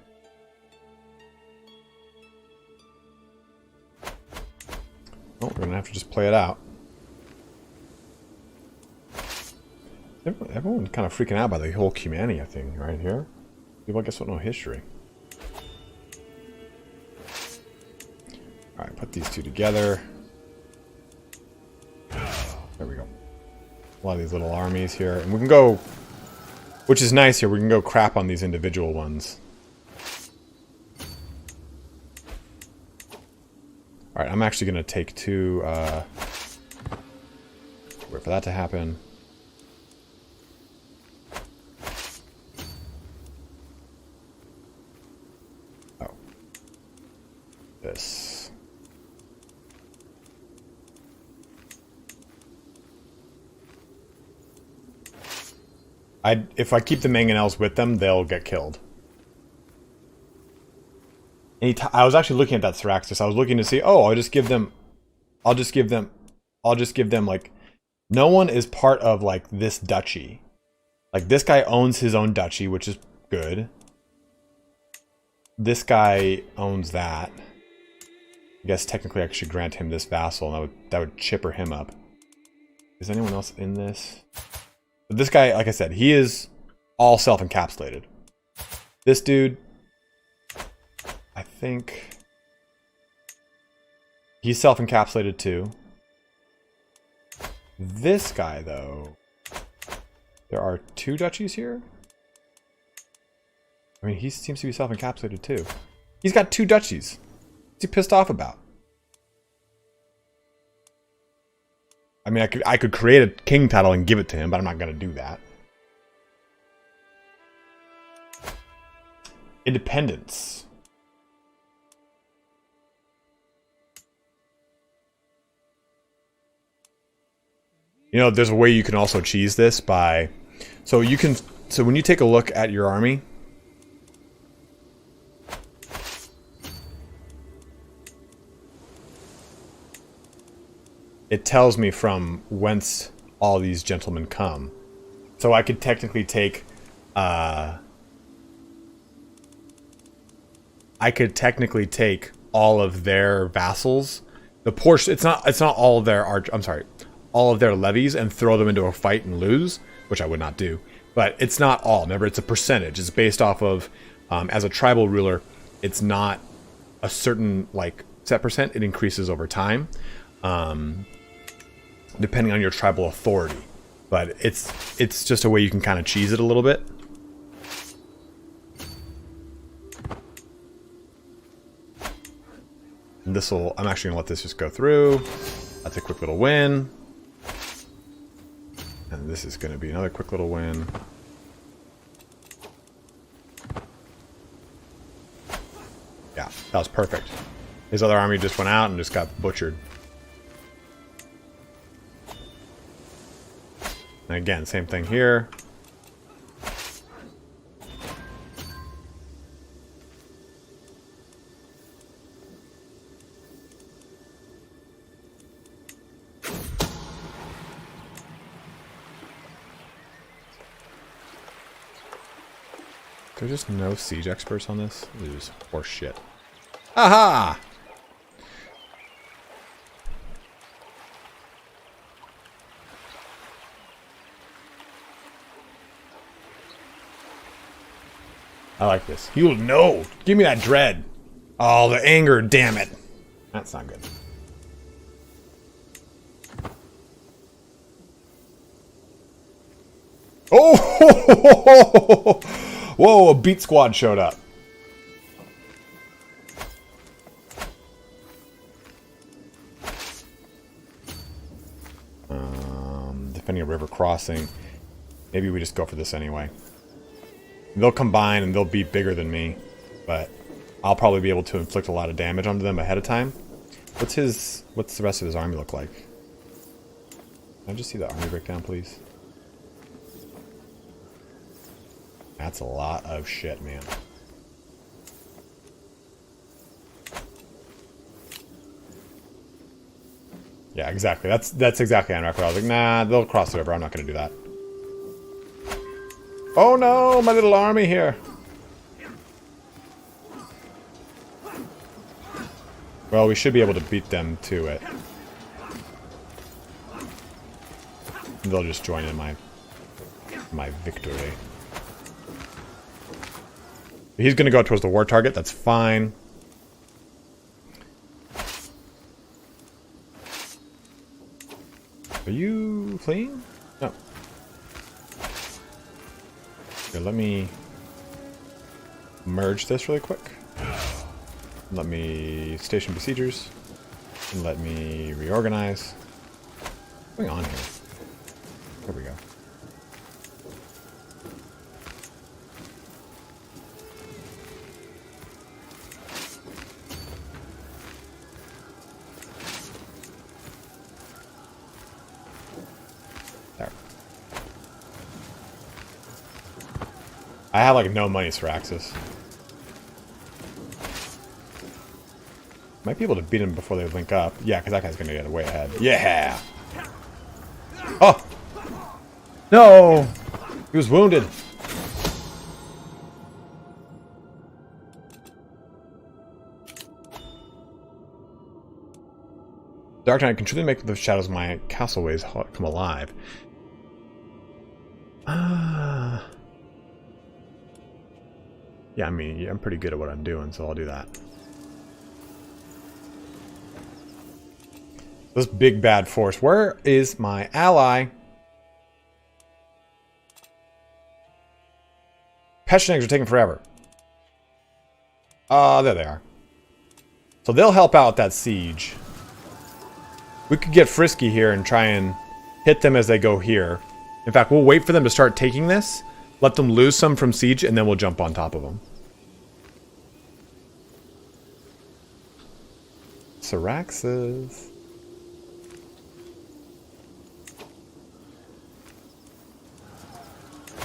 Oh, we're gonna have to just play it out. Everyone kind of freaking out by the whole Cumania thing right here. People, I guess, don't know history. All right, put these 2 together. There we go. A lot of these little armies here. And we can go... which is nice here. We can go crap on these individual ones. Alright, I'm actually going to take 2... wait for that to happen. Oh. This... if I keep the mangonels with them, they'll get killed. I was actually looking at that Syraxis. I was looking to see, oh, I'll just give them, like, no one is part of, like, this duchy. Like, this guy owns his own duchy, which is good. This guy owns that. I guess technically I should grant him this vassal, and that would chipper him up. Is anyone else in this? But this guy, like I said, he is all self-encapsulated. This dude, I think he's self-encapsulated too. This guy, though, there are 2 duchies here? I mean, he seems to be self-encapsulated too. He's got 2 duchies. What's he pissed off about? I mean, I could create a king title and give it to him, but I'm not going to do that. Independence. You know, there's a way you can also cheese this by... So when you take a look at your army... it tells me from whence all these gentlemen come. So I could technically take all of their vassals, the portion. It's not all of their all of their levies, and throw them into a fight and lose, which I would not do. But it's not all. Remember, it's a percentage. It's based off of as a tribal ruler. It's not a certain like set percent. It increases over time, depending on your tribal authority. But it's just a way you can kind of cheese it a little bit. And I'm actually gonna let this just go through. That's a quick little win. And this is gonna be another quick little win. Yeah, that was perfect. His other army just went out and just got butchered. And again, same thing here. There's just no siege experts on this. This is horse shit. Aha! I like this. You'll know. Give me that dread. Oh, the anger, damn it. That's not good. Oh! Whoa, a beat squad showed up. Defending a river crossing. Maybe we just go for this anyway. They'll combine and they'll be bigger than me, but I'll probably be able to inflict a lot of damage onto them ahead of time. What's the rest of his army look like? Can I just see the army breakdown, please? That's a lot of shit, man. Yeah, exactly. That's exactly on record. I was like, nah, they'll cross the river. I'm not going to do that. Oh no, my little army here. Well, we should be able to beat them to it. They'll just join in my victory. He's going to go towards the war target. That's fine. Are you fleeing? No. Okay, let me merge this really quick. Let me station besiegers. And let me reorganize. What's going on here? There we go. There. I have like no money for Asus. Might be able to beat him before they link up. Yeah, because that guy's going to get way ahead. Yeah! Oh! No! He was wounded. Dark Knight can truly make the shadows of my castleways come alive. Yeah, I mean, I'm pretty good at what I'm doing, so I'll do that. This big bad force. Where is my ally? Pechenegs are taking forever. There they are. So they'll help out with that siege. We could get frisky here and try and hit them as they go here. In fact, we'll wait for them to start taking this, let them lose some from siege, and then we'll jump on top of them. Syraxis.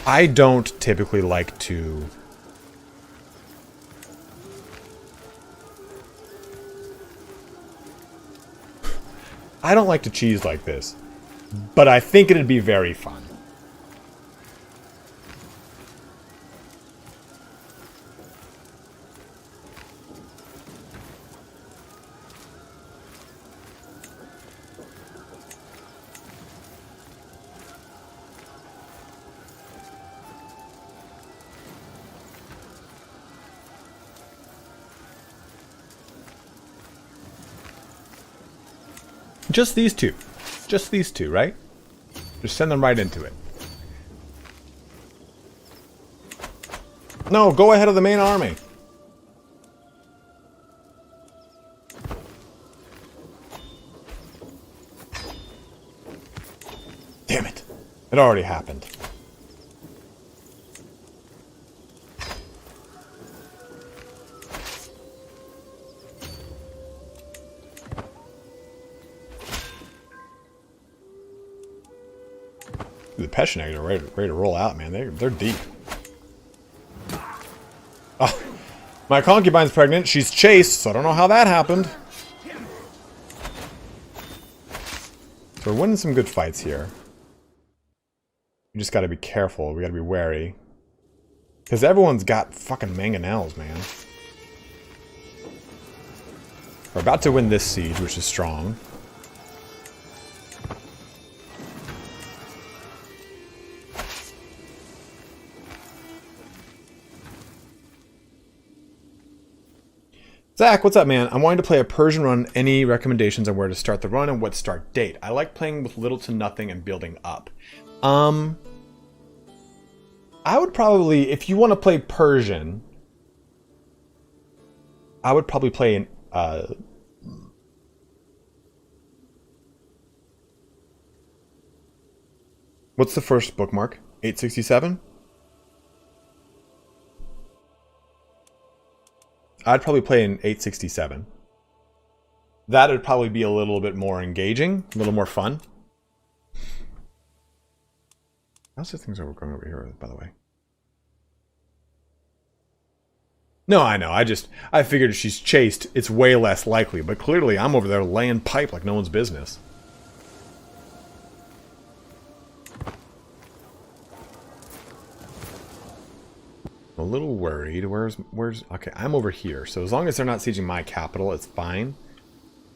I don't typically like to I don't like to cheese like this, but I think it'd be very fun. Just these two. Just these two, right? Just send them right into it. No, go ahead of the main army. Damn it. It already happened. The Pechenegs are ready to roll out, man. They're deep. Oh, my concubine's pregnant. She's chased, so I don't know how that happened. So we're winning some good fights here. We just gotta be careful. We gotta be wary. Because everyone's got fucking mangonels, man. We're about to win this siege, which is strong. Zach, what's up, man? I'm wanting to play a Persian run. Any recommendations on where to start the run and what start date? I like playing with little to nothing and building up. I would probably, if you want to play Persian, I would probably play an, what's the first bookmark? 867? I'd probably play an 867. That would probably be a little bit more engaging, a little more fun. How's the things are going over here, by the way? No, I know. I figured if she's chased, it's way less likely. But clearly, I'm over there laying pipe like no one's business. I'm a little worried. Where's... Okay, I'm over here. So as long as they're not sieging my capital, it's fine.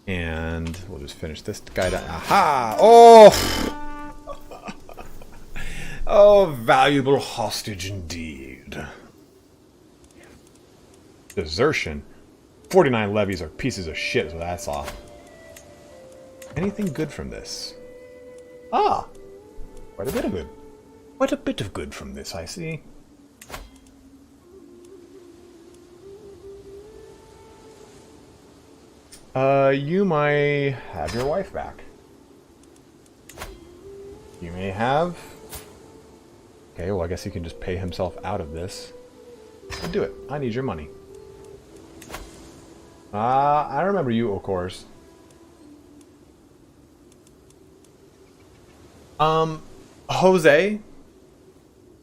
And we'll just finish this guy down. Aha! Oh! Oh, valuable hostage indeed. Desertion. 49 levies are pieces of shit is what I saw. Anything good from this? Ah! Quite a bit of good. Quite a bit of good from this, I see. You might have your wife back. You may have... Okay, well, I guess he can just pay himself out of this. I'll do it. I need your money. I remember you, of course. Jose,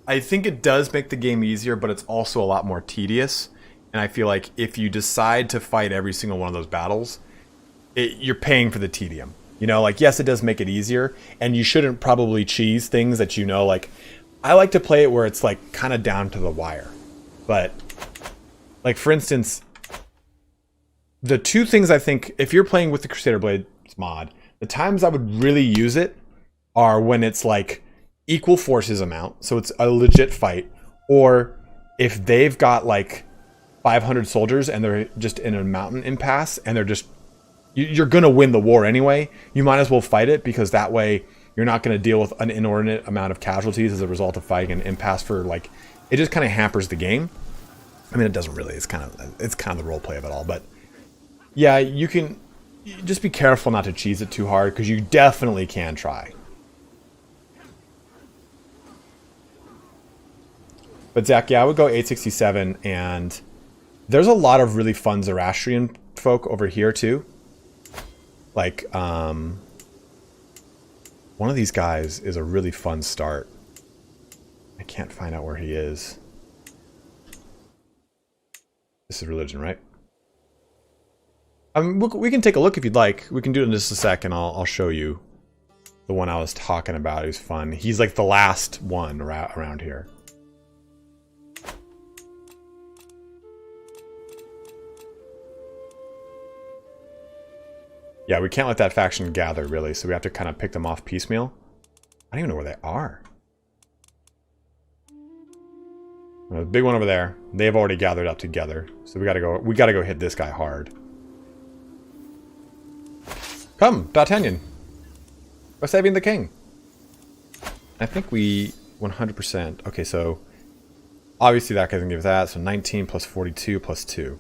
I think it does make the game easier, but it's also a lot more tedious. And I feel like if you decide to fight every single one of those battles, you're paying for the tedium. You know, like, yes, it does make it easier, and you shouldn't probably cheese things that you know, like, I like to play it where it's, like, kind of down to the wire. But, like, for instance, the two things I think, if you're playing with the CrusaderBlade mod, the times I would really use it are when it's, like, equal forces amount, so it's a legit fight, or if they've got, like, 500 soldiers and they're just in a mountain impasse and they're just... You're going to win the war anyway. You might as well fight it because that way you're not going to deal with an inordinate amount of casualties as a result of fighting an impasse for, like... It just kind of hampers the game. I mean, it doesn't really. It's kind of the role play of it all. But yeah, you can just be careful not to cheese it too hard because you definitely can try. But Zach, yeah, I would go 867, and there's a lot of really fun Zoroastrian folk over here too. Like, one of these guys is a really fun start. I can't find out where he is. This is religion, right? We can take a look if you'd like. We can do it in just a sec, and I'll show you the one I was talking about. He's fun. He's like the last one around here. Yeah, we can't let that faction gather, really, so we have to kind of pick them off piecemeal. I don't even know where they are. The big one over there. They've already gathered up together, so we gotta go hit this guy hard. Come, D'Artagnan. We're saving the king. I think we 100%. Okay, so obviously that doesn't give that. So 19 plus 42 plus 2.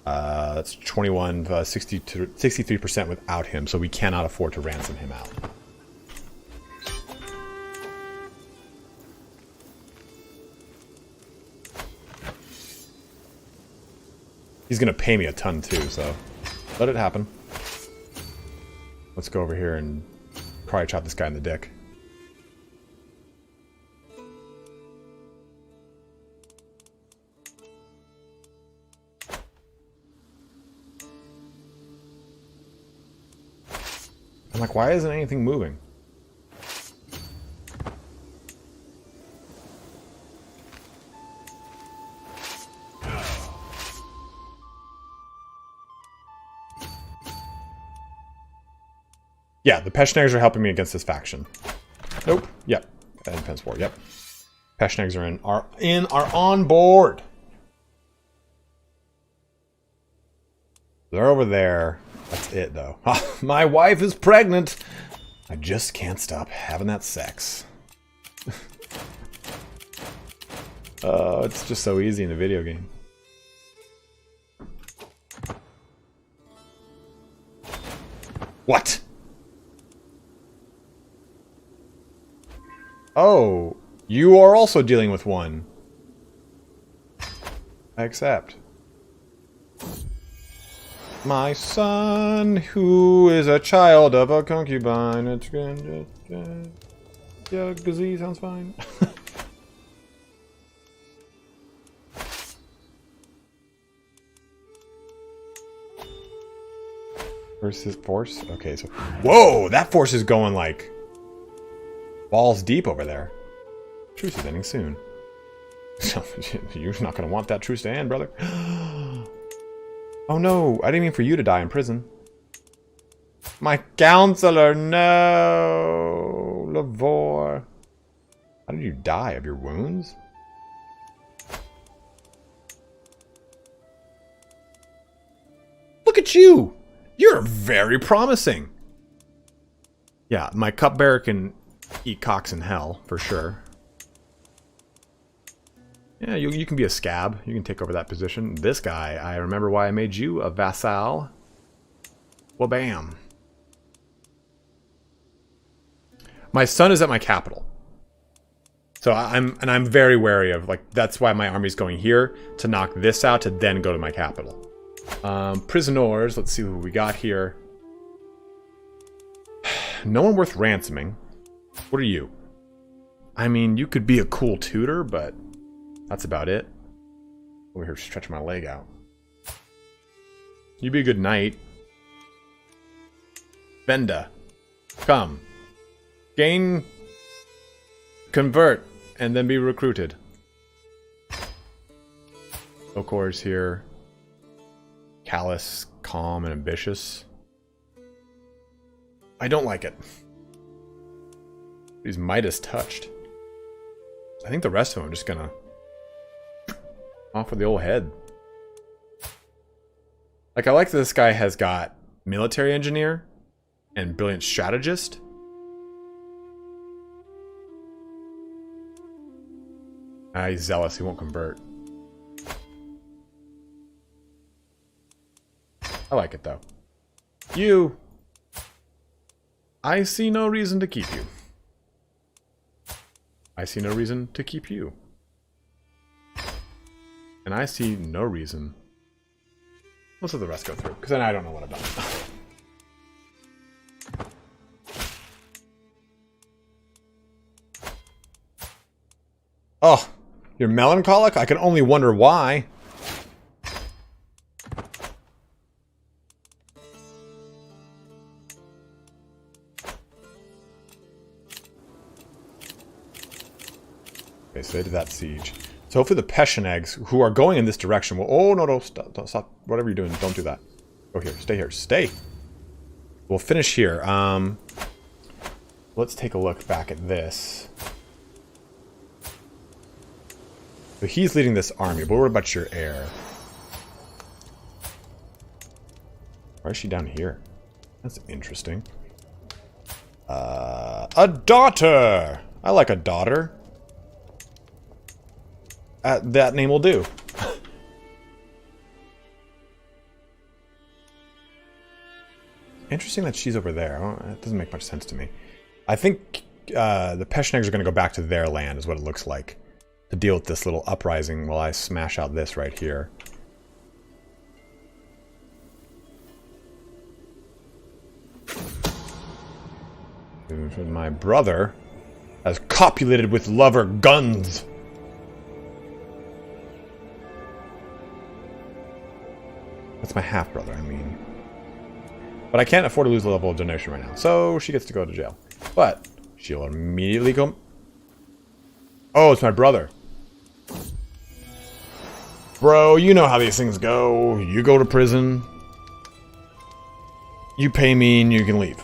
That's 21, 63% without him. So we cannot afford to ransom him out. He's gonna pay me a ton too, so let it happen. Let's go over here and probably chop this guy in the dick. I'm like, why isn't anything moving? Yeah, the Peshmergas are helping me against this faction. Nope. Yep. And Pensport. Yep. Peshmergas are on board. They're over there. That's it, though. My wife is pregnant. I just can't stop having that sex. It's just so easy in a video game. What? Oh, you are also dealing with one. I accept. My son, who is a child of a concubine. It's yeah, Gazee sounds fine. Versus force? Okay, so... Whoa! That force is going, like... balls deep over there. Truce is ending soon. So, you're not going to want that truce to end, brother. Oh no, I didn't mean for you to die in prison. My counselor, no! Lavore. How did you die? Of your wounds? Look at you! You're very promising! Yeah, my cupbearer can eat cocks in hell, for sure. Yeah, you can be a scab. You can take over that position. This guy, I remember why I made you a vassal. Well, bam. My son is at my capital. So I'm very wary of, like, that's why my army's going here, to knock this out, to then go to my capital. Prisoners, let's see who we got here. No one worth ransoming. What are you? I mean, you could be a cool tutor, but that's about it. Over here stretching my leg out. You'd be a good knight. Venda. Come. Gain. Convert. And then be recruited. Okor's here. Callous, calm, and ambitious. I don't like it. He's Midas touched. I think the rest of them are just gonna off with the old head. Like, I like that this guy has got military engineer and brilliant strategist. He's zealous, he won't convert. I like it though. You! I see no reason to keep you. I see no reason to keep you. And I see no reason. Let's let the rest go through, because then I don't know what I've done. Oh, you're melancholic? I can only wonder why. Okay, so they did that siege. So hopefully the Pechenegs, who are going in this direction, will... Oh, no, no, stop, don't stop. Whatever you're doing, don't do that. Go here, stay here, stay! We'll finish here. Let's take a look back at this. So he's leading this army, but what about your heir? Why is she down here? That's interesting. A daughter! I like a daughter. That name will do. Interesting that she's over there. Oh, that doesn't make much sense to me. I think the Pechenegs are going to go back to their land, is what it looks like, to deal with this little uprising while I smash out this right here. My brother has copulated with lover guns. That's my half-brother, I mean. But I can't afford to lose the level of donation right now, so she gets to go to jail. But she'll immediately go... Oh, it's my brother. Bro, you know how these things go. You go to prison. You pay me and you can leave.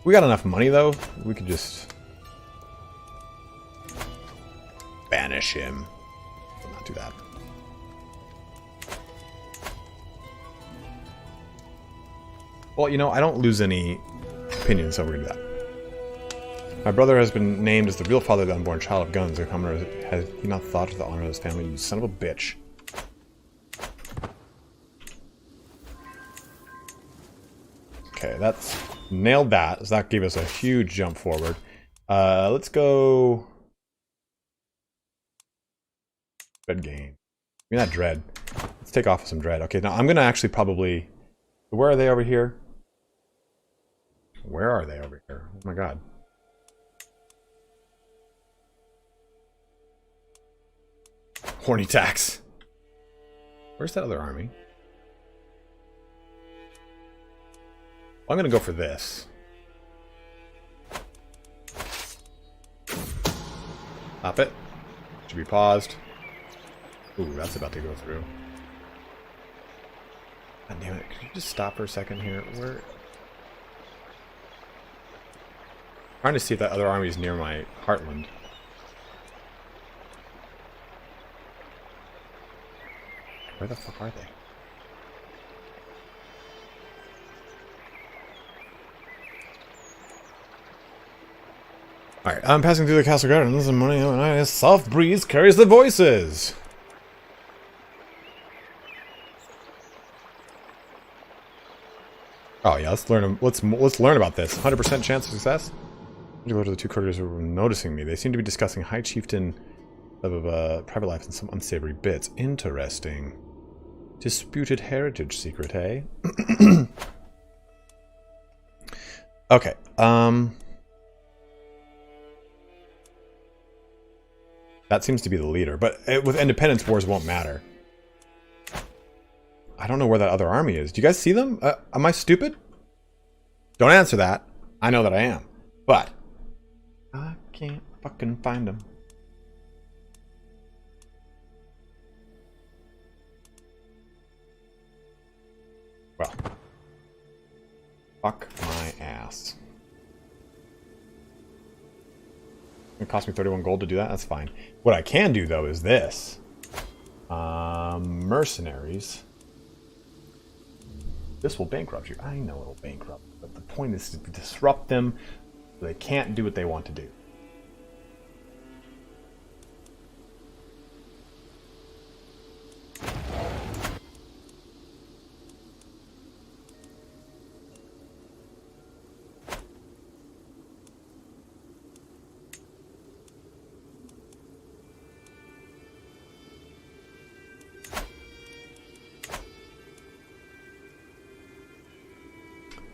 We got enough money, though. We could just... banish him. We'll not do that. Well, you know, I don't lose any opinion, so we're gonna do that. My brother has been named as the real father of the unborn child of guns. The commoner has he not thought of the honor of his family? You son of a bitch. Okay, that's nailed that. So that gave us a huge jump forward. Let's go. Dread gain. I mean, not dread. Let's take off some dread. Okay, now I'm gonna actually probably. Where are they over here? Where are they over here? Oh my god. Horny tax. Where's that other army? Well, I'm gonna go for this. Stop it. Should be paused. Ooh, that's about to go through. God damn it. Could you just stop for a second here? Where... trying to see if that other army is near my heartland. Where the fuck are they? Alright, I'm passing through the castle gardens and money and a soft breeze carries the voices. Oh yeah, let's learn about this. 100% chance of success. I'm gonna go to the two courtiers who were noticing me. They seem to be discussing High Chieftain of private life and some unsavory bits. Interesting. Disputed heritage secret, eh? Okay. That seems to be the leader, but with independence wars, it won't matter. I don't know where that other army is. Do you guys see them? Am I stupid? Don't answer that. I know that I am. But I can't fucking find them. Well. Fuck my ass. It cost me 31 gold to do that. That's fine. What I can do, though, is this. Mercenaries. This will bankrupt you. I know it'll bankrupt, but the point is to disrupt them so they can't do what they want to do.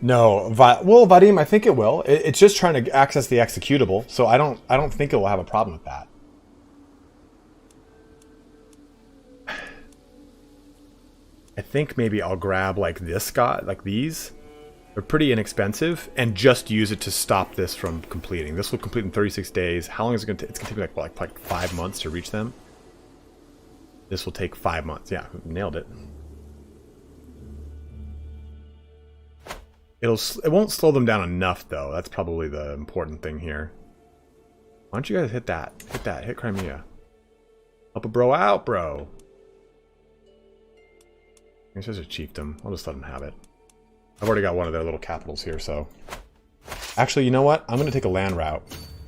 No, well, Vadim, I think it will. It's just trying to access the executable, so I don't think it will have a problem with that. I think maybe I'll grab like this guy, like these, They're pretty inexpensive, and just use it to stop this from completing. This will complete in 36 days. How long is it going to take? It's going to take like 5 months to reach them. This will take 5 months. Yeah, nailed it. It won't slow them down enough, though. That's probably the important thing here. Why don't you guys hit that? Hit that. Hit Crimea. Help a bro out, bro. He's just a chiefdom. I'll just let him have it. I've already got one of their little capitals here, so... Actually, you know what? I'm going to take a land route.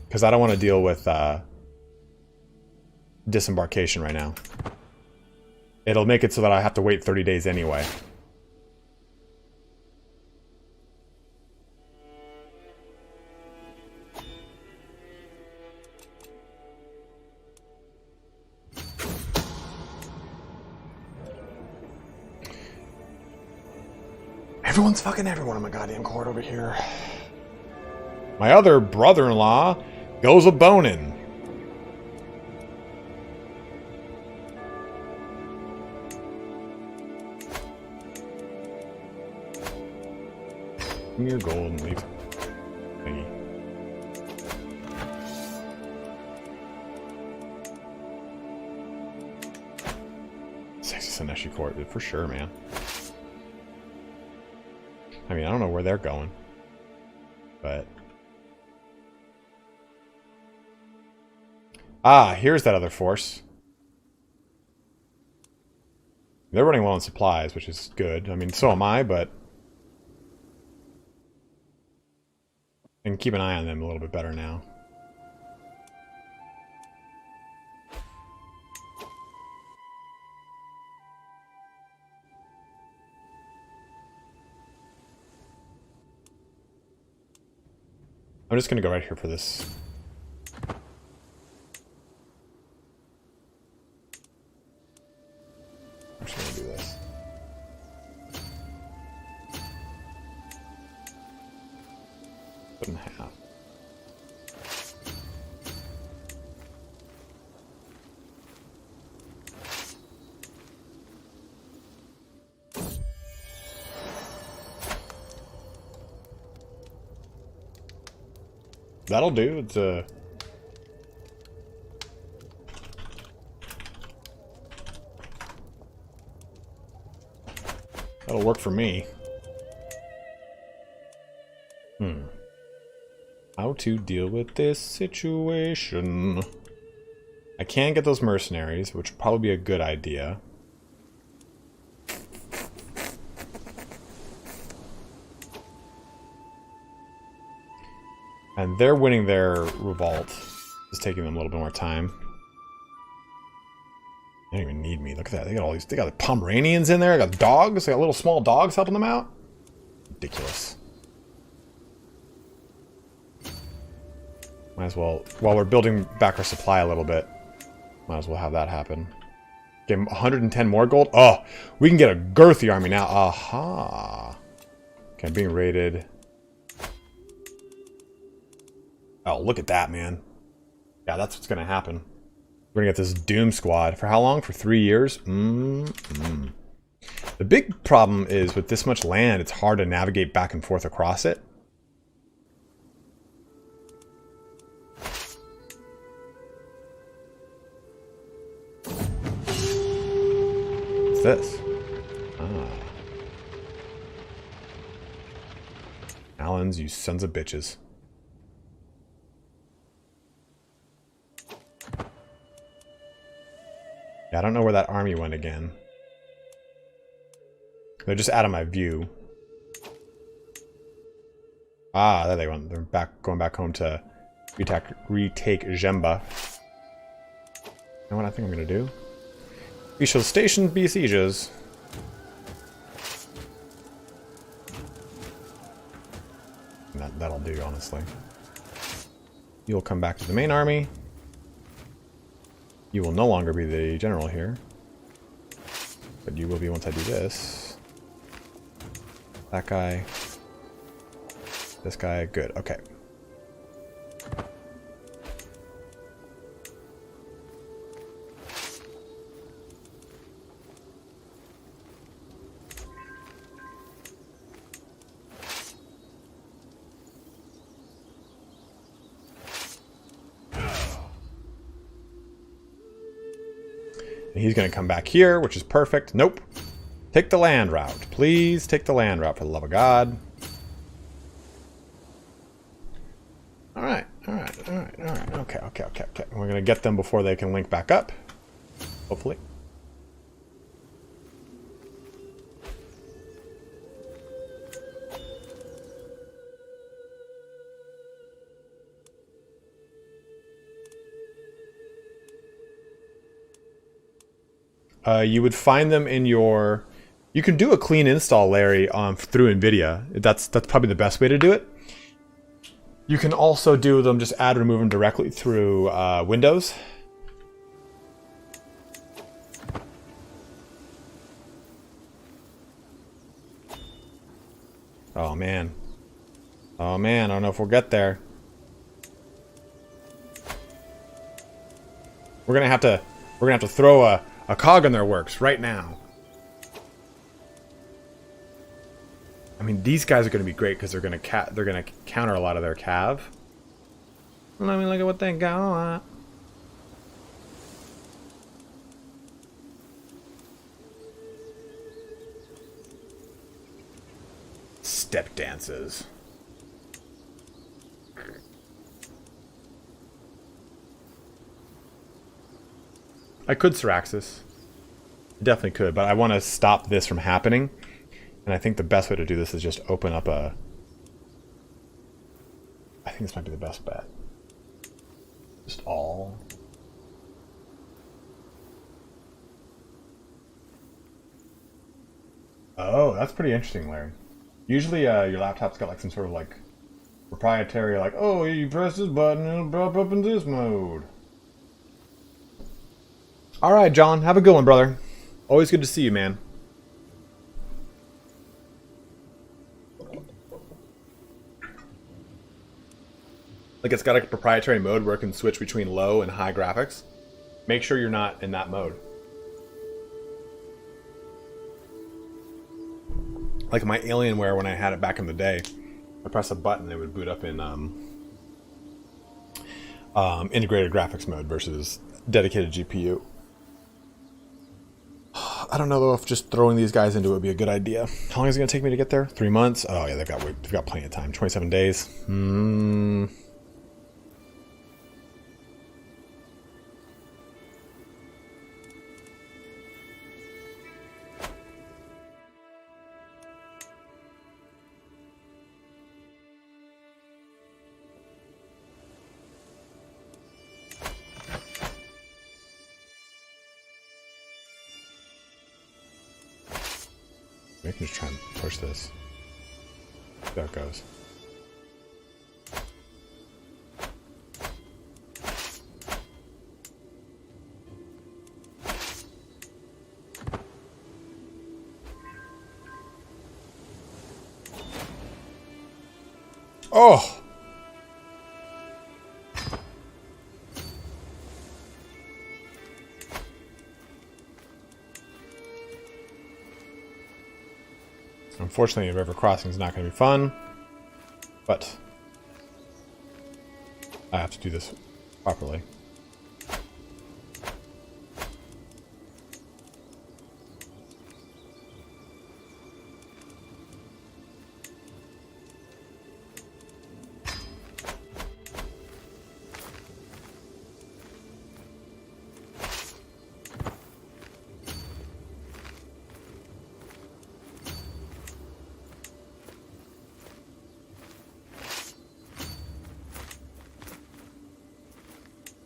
Because I don't want to deal with disembarkation right now. It'll make it so that I have to wait 30 days anyway. Everyone's fucking everyone in my goddamn court over here. My other brother-in-law goes a-boning. Give me your gold and leave. Thingy. Sexy Seneshi court, for sure, man. I mean, I don't know where they're going, but... Ah, here's that other force. They're running well on supplies, which is good. I mean, so am I, but... I can keep an eye on them a little bit better now. I'm just going to go right here for this. I'm just going to do this. Put in half. That'll do. It's that'll work for me. How to deal with this situation? I can get those mercenaries, which would probably be a good idea. And they're winning their revolt. It's taking them a little bit more time. They don't even need me. Look at that. They got all these. They got the Pomeranians in there. They got dogs. They got little small dogs helping them out. Ridiculous. Might as well, while we're building back our supply a little bit, might as well have that happen. Get 110 more gold. Oh, we can get a girthy army now. Aha. Okay, I'm being raided. Oh, look at that, man. Yeah, that's what's going to happen. We're going to get this Doom Squad. For how long? For 3 years? The big problem is with this much land, it's hard to navigate back and forth across it. What's this? Ah. Allens, you sons of bitches. Yeah, I don't know where that army went again. They're just out of my view. Ah, there they went. They're going back home to retake Jemba. You know what I think I'm gonna do? We shall station besieges. That'll do, honestly. You'll come back to the main army. You will no longer be the general here. But you will be once I do this. That guy. This guy. Good. Okay. He's going to come back here, which is perfect. Nope. Take the land route. Please take the land route, for the love of God. Alright, alright, alright, alright. Okay, okay, okay, okay. We're going to get them before they can link back up. Hopefully. You would find them in your... You can do a clean install, Larry, through NVIDIA. That's probably the best way to do it. You can also do them, just add and remove them directly through Windows. Oh man. Oh man, I don't know if we'll get there. We're gonna have to throw a cog in their works right now. I mean, these guys are going to be great because they're going to counter a lot of their cav. Let me look at what they got. Step dances. I could Syraxis. I definitely could, but I want to stop this from happening. And I think the best way to do this is just open up a... I think this might be the best bet. Just all... Oh, that's pretty interesting, Larry. Usually your laptop's got like some sort of like proprietary, like, oh, you press this button and it'll pop up in this mode. Alright, John. Have a good one, brother. Always good to see you, man. Like, it's got a proprietary mode where it can switch between low and high graphics. Make sure you're not in that mode. Like my Alienware, when I had it back in the day, I press a button, it would boot up in integrated graphics mode versus dedicated GPU. I don't know though if just throwing these guys into it would be a good idea. How long is it going to take me to get there? 3 months? Oh yeah, they've got plenty of time. 27 days. We can just try and push this. There it goes. Oh! Unfortunately, a river crossing is not going to be fun, but I have to do this properly.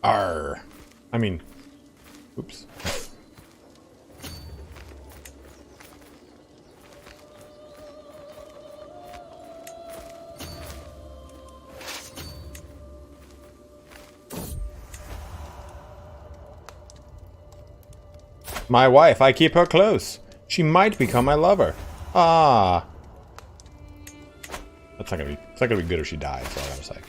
Arr. I mean, oops. My wife, I keep her close. She might become my lover. Ah. It's not gonna be good if she dies, that's all I gotta say.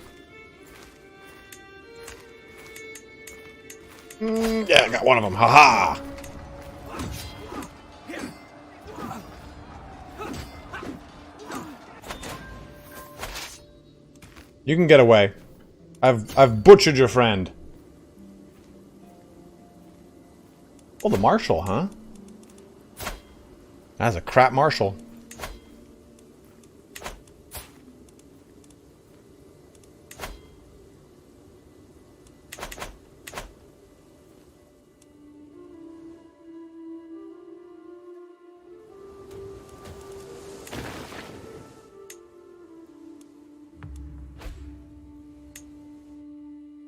Yeah, I got one of them. Haha! You can get away. I've butchered your friend. Oh, the Marshal, huh? That's a crap Marshal.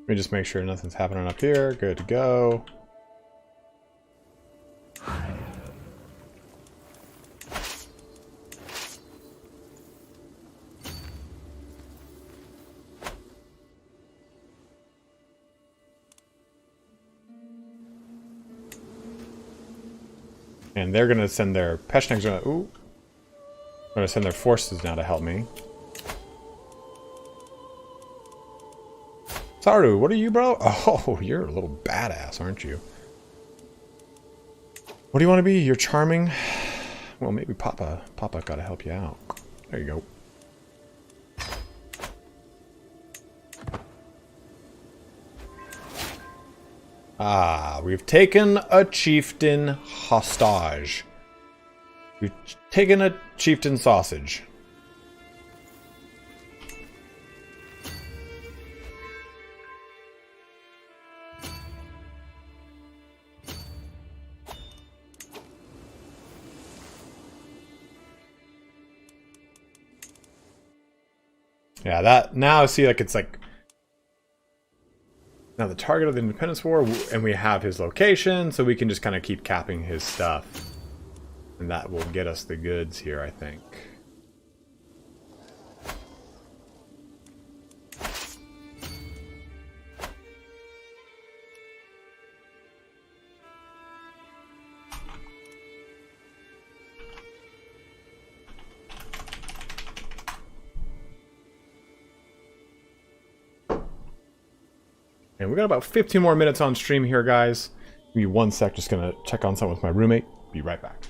Let me just make sure nothing's happening up here. Good to go. And they're gonna send their Peshniks gonna send their forces now to help me. Saru, what are you, bro? Oh, you're a little badass, aren't you? What do you want to be? You're charming? Well, maybe Papa gotta help you out. There you go. Ah, we've taken a chieftain hostage. We've taken a chieftain sausage. Yeah, that now see like it's like now the target of the Independence War, and we have his location, so we can just kind of keep capping his stuff, and that will get us the goods here, I think. And we got about 15 more minutes on stream here, guys. Give me 1 sec, just gonna check on something with my roommate. Be right back.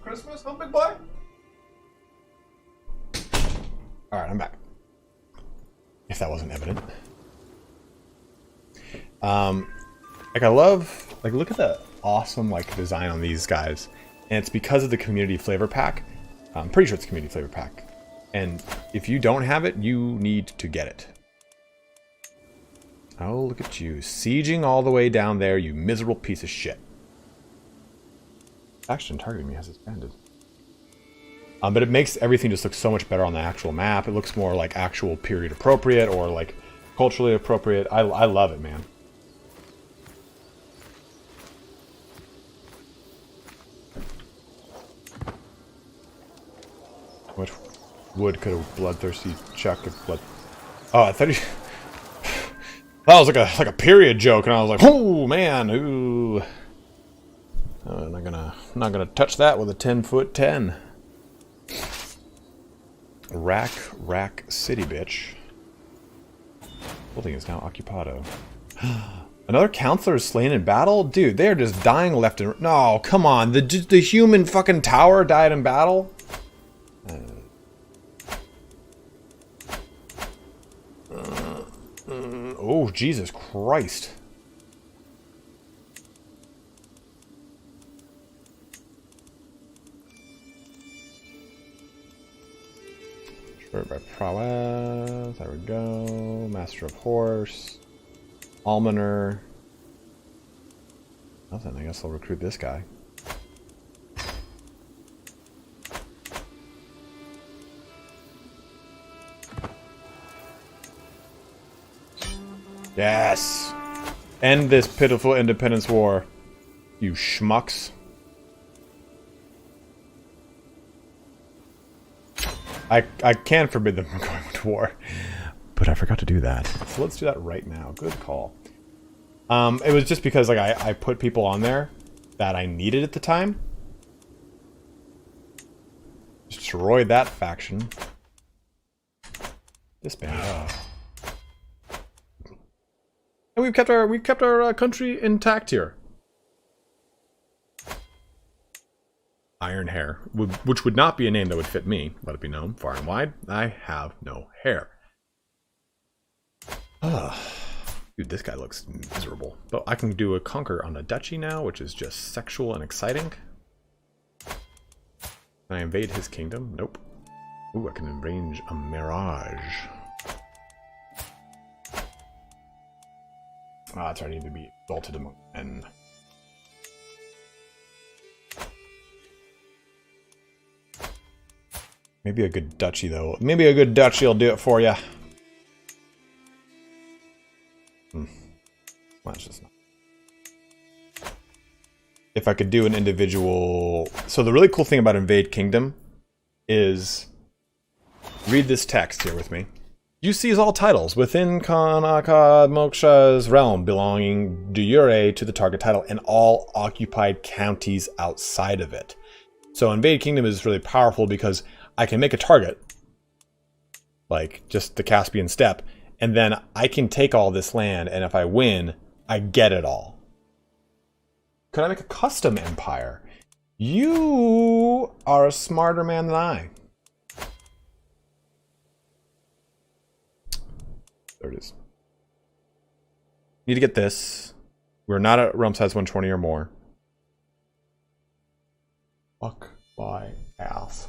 Christmas, huh, big boy? Alright, I'm back. If that wasn't evident. Like I love, like look at the awesome like design on these guys. And it's because of the community flavor pack. I'm pretty sure it's community flavor pack. And if you don't have it, you need to get it. Oh, look at you. Sieging all the way down there, you miserable piece of shit. Action targeting me has expanded. But it makes everything just look so much better on the actual map. It looks more like actual period appropriate or like culturally appropriate. I love it, man. How much wood could a bloodthirsty chuck of blood? Oh, I thought you... That was like a period joke, and I was like, oh man, ooh. I'm not gonna touch that with a 10-foot 10. Rack City, bitch. Building is now occupado. Another counselor is slain in battle? Dude, they're just dying left and... No, come on. The human fucking tower died in battle? Oh, Jesus Christ. Spirit by prowess. There we go. Master of Horse. Almoner. Nothing. I guess I'll recruit this guy. Yes! End this pitiful independence war, you schmucks. I can forbid them from going to war, but I forgot to do that. So let's do that right now. Good call. It was just because like I put people on there that I needed at the time. Destroy that faction. Disband. Oh. And we've kept our country intact here. Iron Hair, which would not be a name that would fit me. Let it be known, far and wide, I have no hair. Dude, this guy looks miserable. But I can do a conquer on a duchy now, which is just sexual and exciting. Can I invade his kingdom? Nope. Ooh, I can arrange a mirage. Ah, that's right, I need to be exalted among men. Maybe a good duchy, though. Maybe a good duchy will do it for you. That's just not. If I could do an individual... So the really cool thing about Invade Kingdom is... Read this text here with me. You seize all titles within Kanaka Moksha's realm belonging de jure to the target title and all occupied counties outside of it. So Invade Kingdom is really powerful because I can make a target, like just the Caspian Steppe, and then I can take all this land, and if I win, I get it all. Could I make a custom empire? You are a smarter man than I. There it is. Need to get this. We're not at realm size 120 or more. Fuck my ass.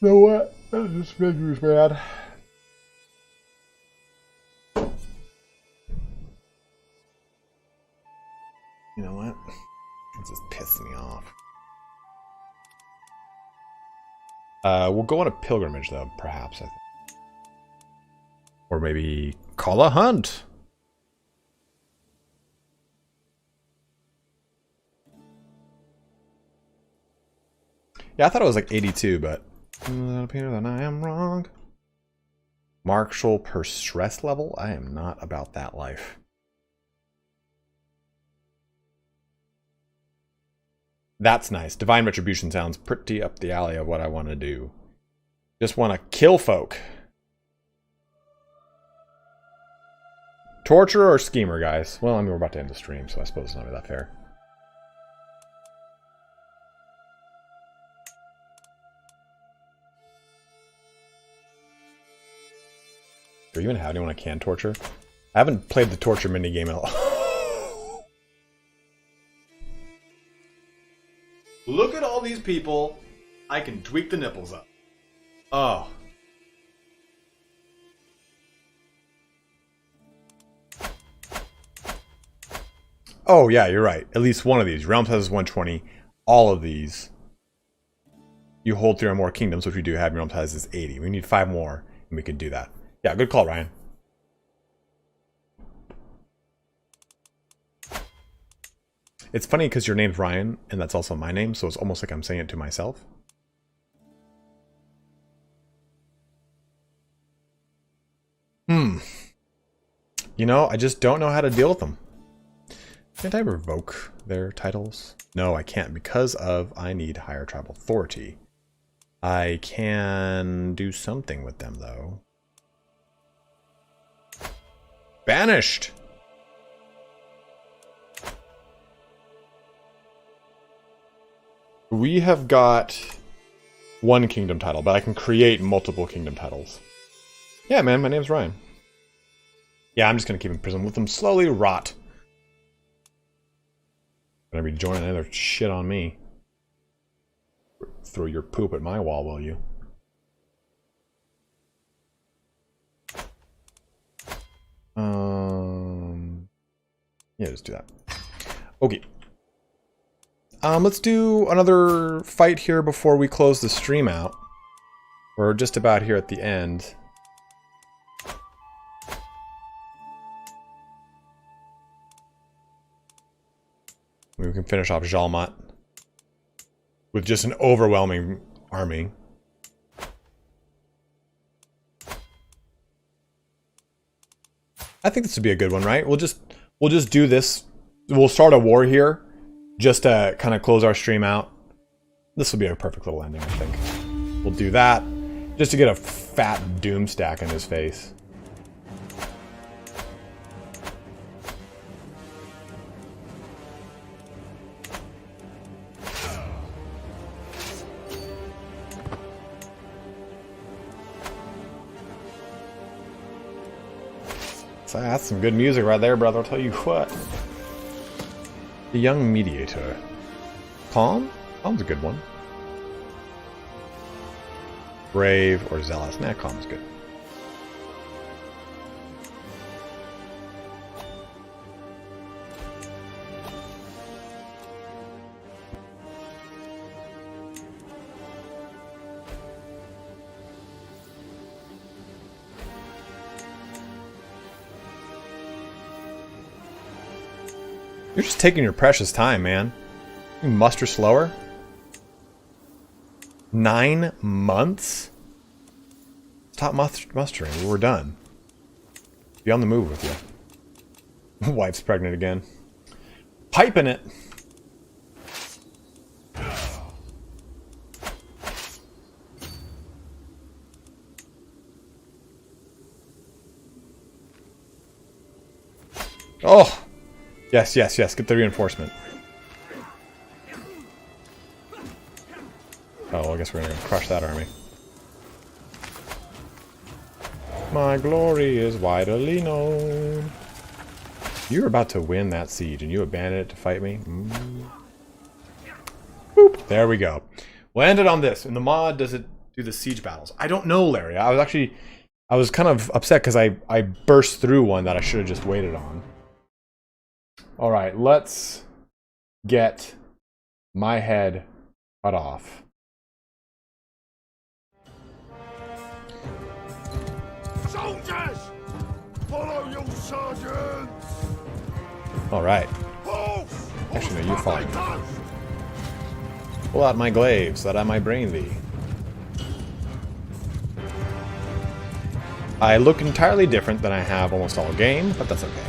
You know what? That just figures bad. You know what? It's just pissing me off. We'll go on a pilgrimage though, perhaps, I think. Or maybe call a hunt. Yeah, I thought it was like 82, but it appears that I am wrong. Marshal per stress level? I am not about that life. That's nice. Divine Retribution sounds pretty up the alley of what I want to do. Just want to kill folk. Torturer or schemer, guys? Well, I mean, we're about to end the stream, so I suppose it's not really that fair. Do you even have anyone I can torture? I haven't played the torture minigame at all. Look at all these people. I can tweak the nipples up. Oh. Oh, yeah, you're right. At least one of these. Realm size is 120. All of these. You hold 3 or more kingdoms, which we do have. Realm size is 80. We need 5 more, and we can do that. Yeah, good call, Ryan. It's funny because your name's Ryan, and that's also my name, so it's almost like I'm saying it to myself. You know, I just don't know how to deal with them. Can't I revoke their titles? No, I can't because of I need higher tribal authority. I can do something with them though. Banished! We have got one kingdom title, but I can create multiple kingdom titles. Yeah, man, my name's Ryan. Yeah, I'm just gonna keep in prison. Let them slowly rot. Gonna be joining another shit on me. Throw your poop at my wall, will you? Yeah, just do that. Okay. Let's do another fight here before we close the stream out. We're just about here at the end. We can finish off Jalmat with just an overwhelming army. I think this would be a good one, right? We'll just do this. We'll start a war here just to kind of close our stream out. This will be a perfect little ending, I think. We'll do that just to get a fat doom stack in his face. So that's some good music right there, brother. I'll tell you what. The Young Mediator. Calm? Calm's a good one. Brave or Zealous? Nah, Calm's good. You're just taking your precious time, man. You muster slower? 9 months? Stop mustering. We're done. Be on the move with you. Wife's pregnant again. Piping it. Oh! Yes, yes, yes. Get the reinforcement. Oh, well, I guess we're gonna crush that army. My glory is widely known. You're about to win that siege, and you abandoned it to fight me? Boop. There we go. We'll end it on this. In the mod, does it do the siege battles? I don't know, Larry. I was kind of upset because I burst through one that I should have just waited on. All right, let's get my head cut off. Soldiers! Follow your sergeants! All right. Horse! Actually, no, you're fine. Pull out my glaive so that I might brain thee. I look entirely different than I have almost all game, but that's okay.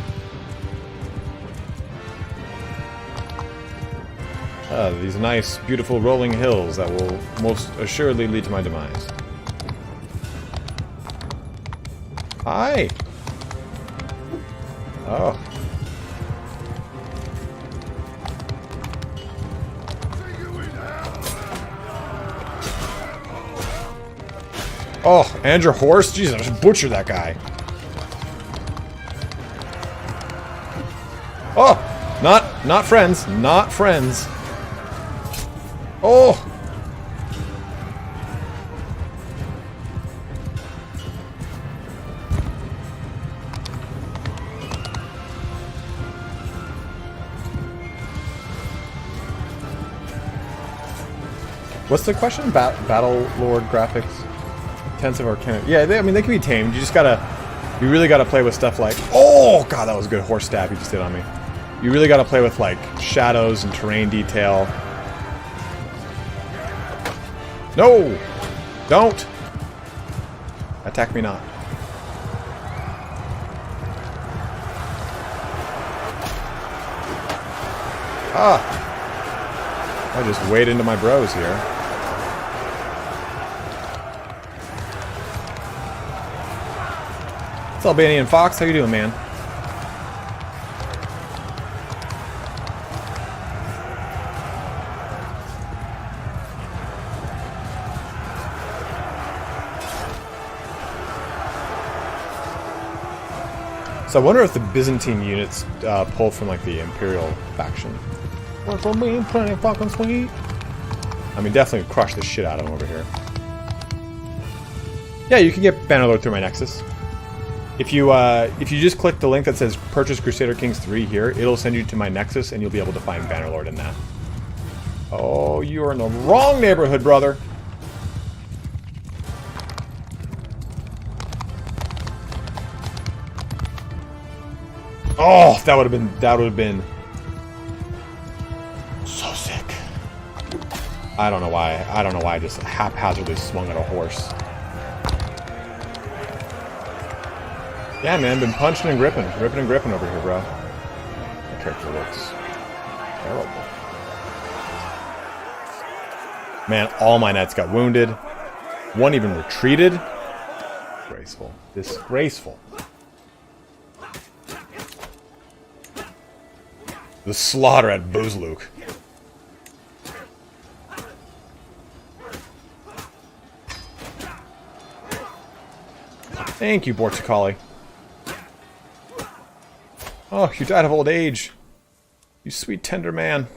These nice, beautiful rolling hills that will most assuredly lead to my demise. Hi! Oh. Oh, and your horse? Jesus, I should butcher that guy. Oh! Not friends. Not friends. Oh! What's the question? Bannerlord graphics? Intensive or can it? Yeah, I mean, they can be tamed. You just gotta... You really gotta play with stuff like... Oh! God, that was a good horse stab you just did on me. You really gotta play with, like, shadows and terrain detail. No! Don't! Attack me not. Ah! I just wade into my bros here. What's up, Albanian Fox? How you doing, man? So I wonder if the Byzantine units pull from like the Imperial faction. Work for me, pretty fucking sweet. I mean, definitely crush the shit out of them over here. Yeah, you can get Bannerlord through my Nexus. If you just click the link that says Purchase Crusader Kings 3 here, it'll send you to my Nexus and you'll be able to find Bannerlord in that. Oh, you are in the wrong neighborhood, brother. Oh, that would have been so sick. I don't know why I just haphazardly swung at a horse. Yeah, man, been punching and gripping over here, bro. My character looks terrible. Man, all my knights got wounded. One even retreated. Disgraceful. Disgraceful. The slaughter at Buzluk. Thank you, Borticali. Oh, you died of old age. You sweet tender man.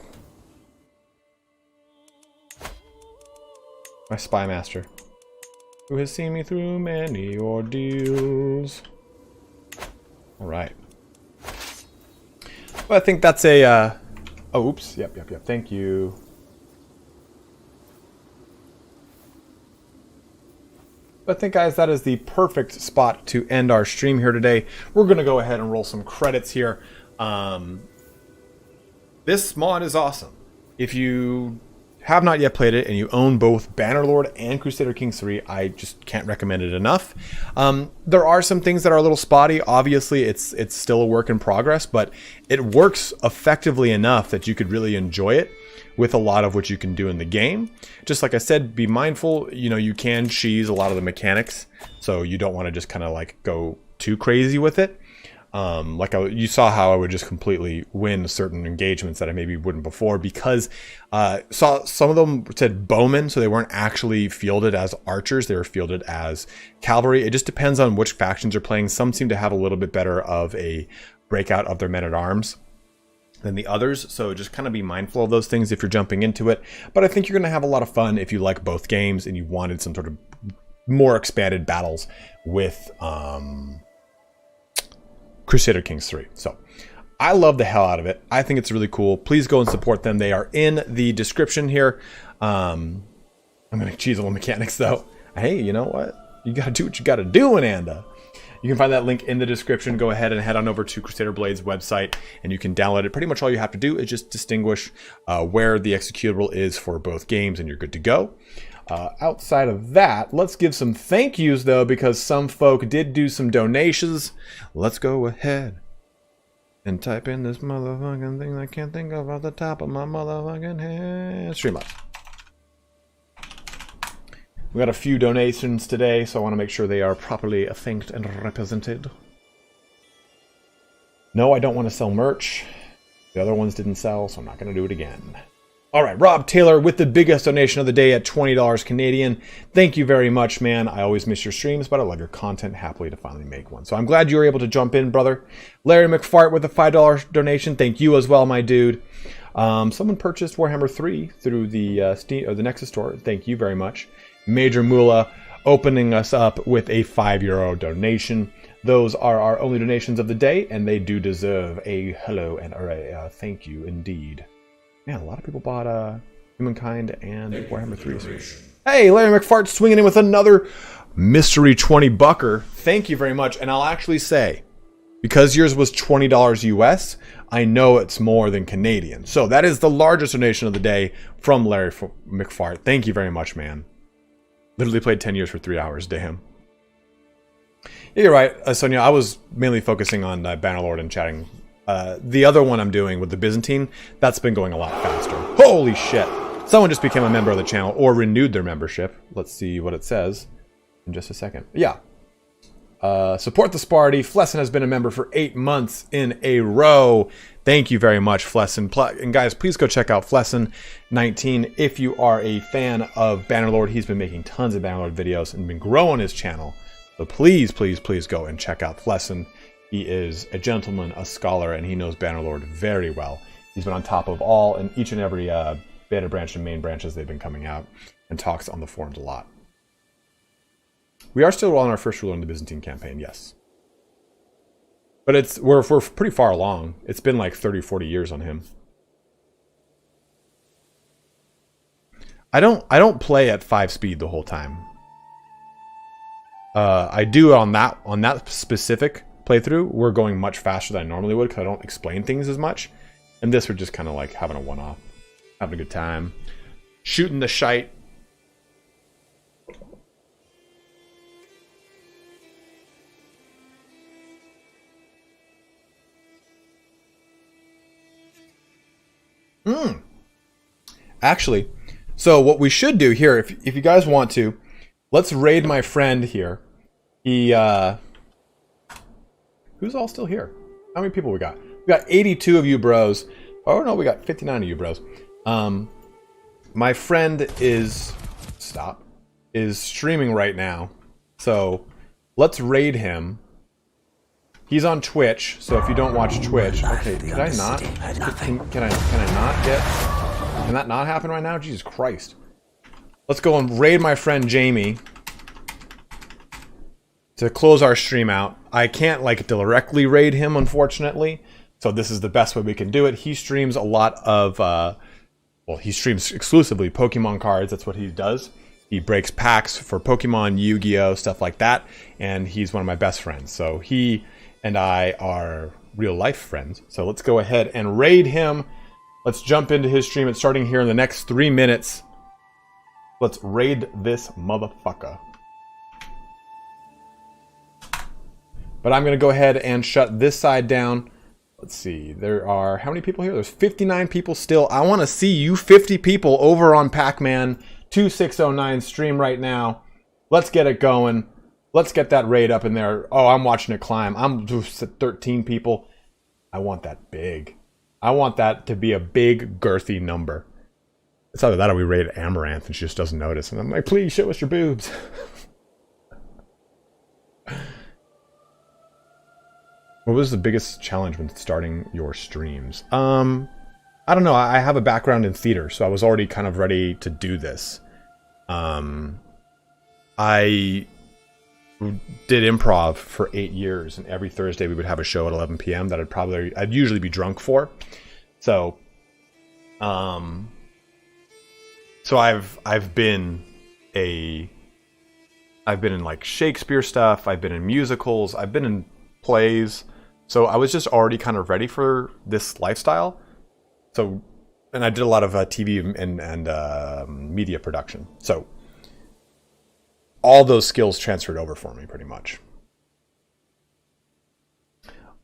My spy master, who has seen me through many ordeals. Alright. Well, I think that's a, oh, oops. Yep. Thank you. But I think, guys, that is the perfect spot to end our stream here today. We're going to go ahead and roll some credits here. This mod is awesome. If you have not yet played it and you own both Bannerlord and Crusader Kings 3, I just can't recommend it enough. There are some things that are a little spotty. Obviously, it's still a work in progress, but it works effectively enough that you could really enjoy it with a lot of what you can do in the game. Just like I said, be mindful, you know, you can cheese a lot of the mechanics, so you don't want to just kind of like go too crazy with it. You saw how I would just completely win certain engagements that I maybe wouldn't before, because saw some of them said bowmen, so they weren't actually fielded as archers, they were fielded as cavalry. It just depends on which factions are playing. Some seem to have a little bit better of a breakout of their men-at-arms than the others, so just kind of be mindful of those things if you're jumping into it. But I think you're going to have a lot of fun if you like both games and you wanted some sort of more expanded battles with Crusader Kings 3. So I love the hell out of it. I think it's really cool. Please go and support them. They are in the description here. I'm going to cheese a little mechanics though. Hey, you know what? You got to do what you got to do, Ananda. You can find that link in the description. Go ahead and head on over to CrusaderBlade's website and you can download it. Pretty much all you have to do is just distinguish where the executable is for both games and you're good to go. Outside of that, let's give some thank yous though, because some folk did do some donations. Let's go ahead and type in this motherfucking thing I can't think of off the top of my motherfucking head. Streamlabs. We got a few donations today, so I want to make sure they are properly thanked and represented. No, I don't want to sell merch. The other ones didn't sell, so I'm not going to do it again. All right, Rob Taylor with the biggest donation of the day at $20 Canadian. Thank you very much, man. I always miss your streams, but I love your content. Happily to finally make one. So I'm glad you were able to jump in, brother. Larry McFart with a $5 donation. Thank you as well, my dude. Someone purchased Warhammer 3 through the Steam or the Nexus store. Thank you very much. Major Mula opening us up with a €5 donation. Those are our only donations of the day, and they do deserve a hello and a thank you indeed. Man, a lot of people bought Humankind and Warhammer 3. Hey, Larry McFart swinging in with another mystery 20 bucker. Thank you very much. And I'll actually say, because yours was $20 US, I know it's more than Canadian. So that is the largest donation of the day from Larry McFart. Thank you very much, man. Literally played 10 years for 3 hours. Damn. Yeah, you're right, Sonia. I was mainly focusing on Bannerlord and chatting The other one I'm doing with the Byzantine, that's been going a lot faster. Holy shit! Someone just became a member of the channel or renewed their membership. Let's see what it says in just a second. Yeah. Support the Sparty. Flessin has been a member for 8 months in a row. Thank you very much, Flessin. And guys, please go check out Flessin19 if you are a fan of Bannerlord. He's been making tons of Bannerlord videos and been growing his channel. So please, please, please go and check out Flessin. He is a gentleman, a scholar, and he knows Bannerlord very well. He's been on top of all and each and every beta branch and main branches they've been coming out, and talks on the forums a lot. We are still on our first ruler in the Byzantine campaign, yes. But we're pretty far along. It's been like 30, 40 years on him. I don't play at 5 speed the whole time. I do on that specific playthrough. We're going much faster than I normally would because I don't explain things as much. And this we're just kind of like having a one-off, having a good time, shooting the shite. Actually, so what we should do here, if you guys want to, let's raid my friend here. He, who's all still here? How many people we got? We got 82 of you bros. Oh no, we got 59 of you bros. My friend is streaming right now. So let's raid him. He's on Twitch, so if you don't watch Twitch, okay, can I not? Can I not get? Can that not happen right now? Jesus Christ! Let's go and raid my friend Jamie to close our stream out. I can't like directly raid him, unfortunately. So this is the best way we can do it. He streams a lot of, well, he streams exclusively Pokemon cards. That's what he does. He breaks packs for Pokemon, Yu-Gi-Oh, stuff like that. And he's one of my best friends. So he and I are real life friends. So let's go ahead and raid him. Let's jump into his stream. It's starting here in the next 3 minutes. Let's raid this motherfucker. But I'm going to go ahead and shut this side down. Let's see. There are, how many people here? There's 59 people still. I want to see you 50 people over on Pac-Man 2609 stream right now. Let's get it going. Let's get that raid up in there. Oh, I'm watching it climb. I'm just at 13 people. I want that big. I want that to be a big, girthy number. It's either that or we raid Amaranth and she just doesn't notice. And I'm like, please show us your boobs. What was the biggest challenge when starting your streams? I don't know. I have a background in theater, so I was already kind of ready to do this. I did improv for 8 years, and every Thursday we would have a show at 11 p.m. that I'd usually be drunk for. So, I've been in like Shakespeare stuff. I've been in musicals. I've been in plays. So I was just already kind of ready for this lifestyle. So, and I did a lot of TV and media production. So all those skills transferred over for me pretty much.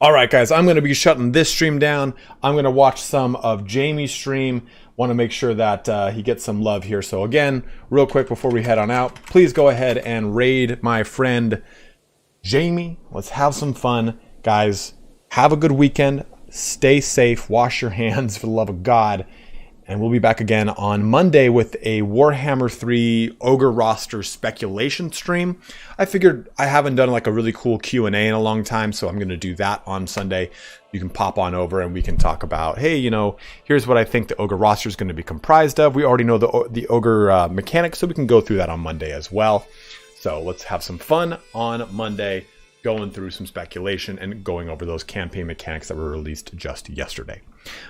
All right, guys, I'm going to be shutting this stream down. I'm going to watch some of Jamie's stream. Want to make sure that he gets some love here. So again, real quick before we head on out, please go ahead and raid my friend Jamie. Let's have some fun. Guys, have a good weekend. Stay safe. Wash your hands for the love of God. And we'll be back again on Monday with a Warhammer 3 Ogre roster speculation stream. I figured I haven't done like a really cool Q&A in a long time, so I'm going to do that on Sunday. You can pop on over and we can talk about, hey, you know, here's what I think the Ogre roster is going to be comprised of. We already know the Ogre mechanics, so we can go through that on Monday as well. So let's have some fun on Monday, going through some speculation and going over those campaign mechanics that were released just yesterday.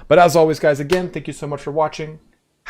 But as always, guys, again, thank you so much for watching.